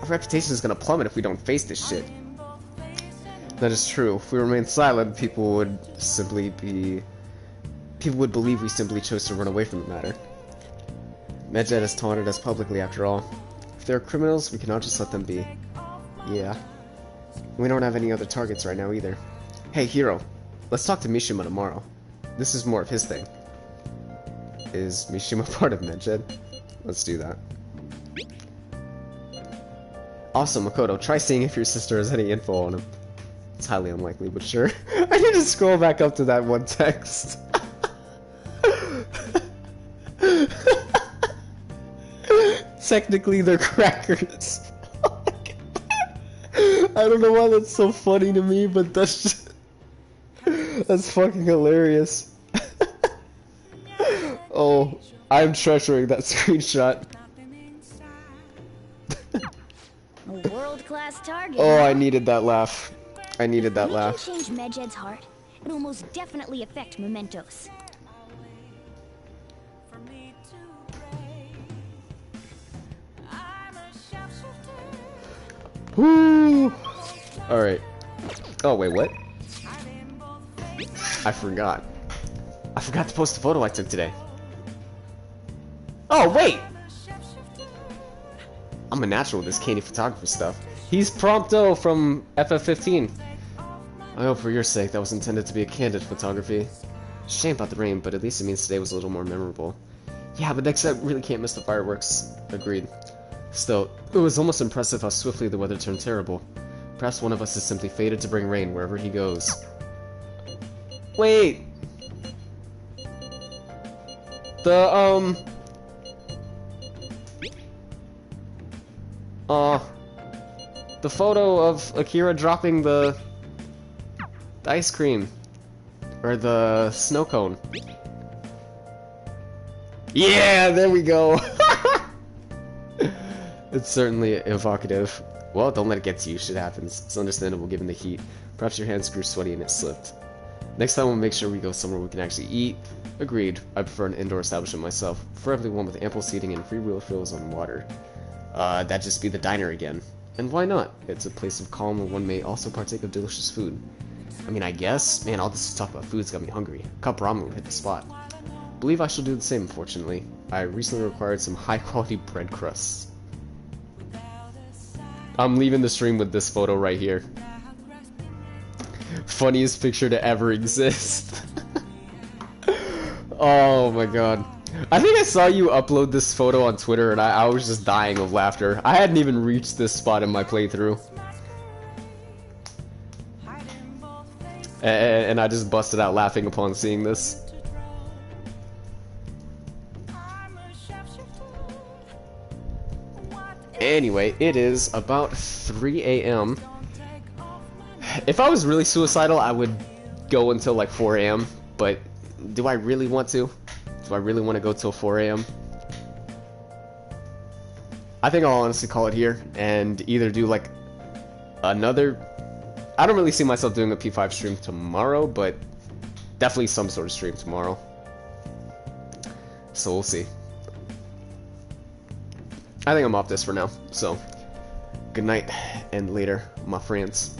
Speaker 8: Our reputation is gonna plummet if we don't face this shit. That is true. If we remain silent, people would believe we simply chose to run away from the matter. MedJet has taunted us publicly after all. If they're criminals, we cannot just let them be. Yeah. We don't have any other targets right now either. Hey, Hiro. Let's talk to Mishima tomorrow. This is more of his thing. Is Mishima part of MedJet? Let's do that. Also, Makoto, try seeing if your sister has any info on him. It's highly unlikely, but sure. I need to scroll back up to that one text. Technically, they're crackers. I don't know why that's so funny to me, but that's just... That's fucking hilarious. Oh, I'm treasuring that screenshot.
Speaker 5: World-class target.
Speaker 8: Oh, I needed that laugh. I needed that
Speaker 5: We
Speaker 8: laugh.
Speaker 5: can change MedJet's heart. It'll most definitely affect Mementos.
Speaker 8: Woo! Alright. Oh, wait, what? I forgot. I forgot to post the photo I took today. Oh, wait! I'm a natural with this candy photography stuff. He's Prompto from FF15. I hope for your sake that was intended to be a candid photography. Shame about the rain, but at least it means today was a little more memorable. Yeah, but next I really can't miss the fireworks. Agreed. Still, it was almost impressive how swiftly the weather turned terrible. Perhaps one of us is simply fated to bring rain wherever he goes. Wait! The photo of Akira dropping the ice cream. Or the snow cone. Yeah, there we go! It's certainly evocative. Well, don't let it get to you, shit happens. It's understandable given the heat. Perhaps your hands grew sweaty and it slipped. Next time we'll make sure we go somewhere we can actually eat. Agreed, I prefer an indoor establishment myself, preferably one with ample seating and free refills on water. That'd just be the diner again. And why not? It's a place of calm where one may also partake of delicious food. I mean, I guess? Man, all this talk about food's got me hungry. A cup ramen would hit the spot. Believe I shall do the same, unfortunately. I recently acquired some high-quality bread crusts. I'm leaving the stream with this photo right here. Funniest picture to ever exist. Oh my god. I think I saw you upload this photo on Twitter and I was just dying of laughter. I hadn't even reached this spot in my playthrough. And I just busted out laughing upon seeing this. Anyway, it is about 3 a.m. If I was really suicidal, I would go until like 4 a.m. But do I really want to? Do I really want to go till 4 a.m.? I think I'll honestly call it here and either do like another... I don't really see myself doing a P5 stream tomorrow, but definitely some sort of stream tomorrow. So we'll see. I think I'm off this for now, so good night and later, my friends.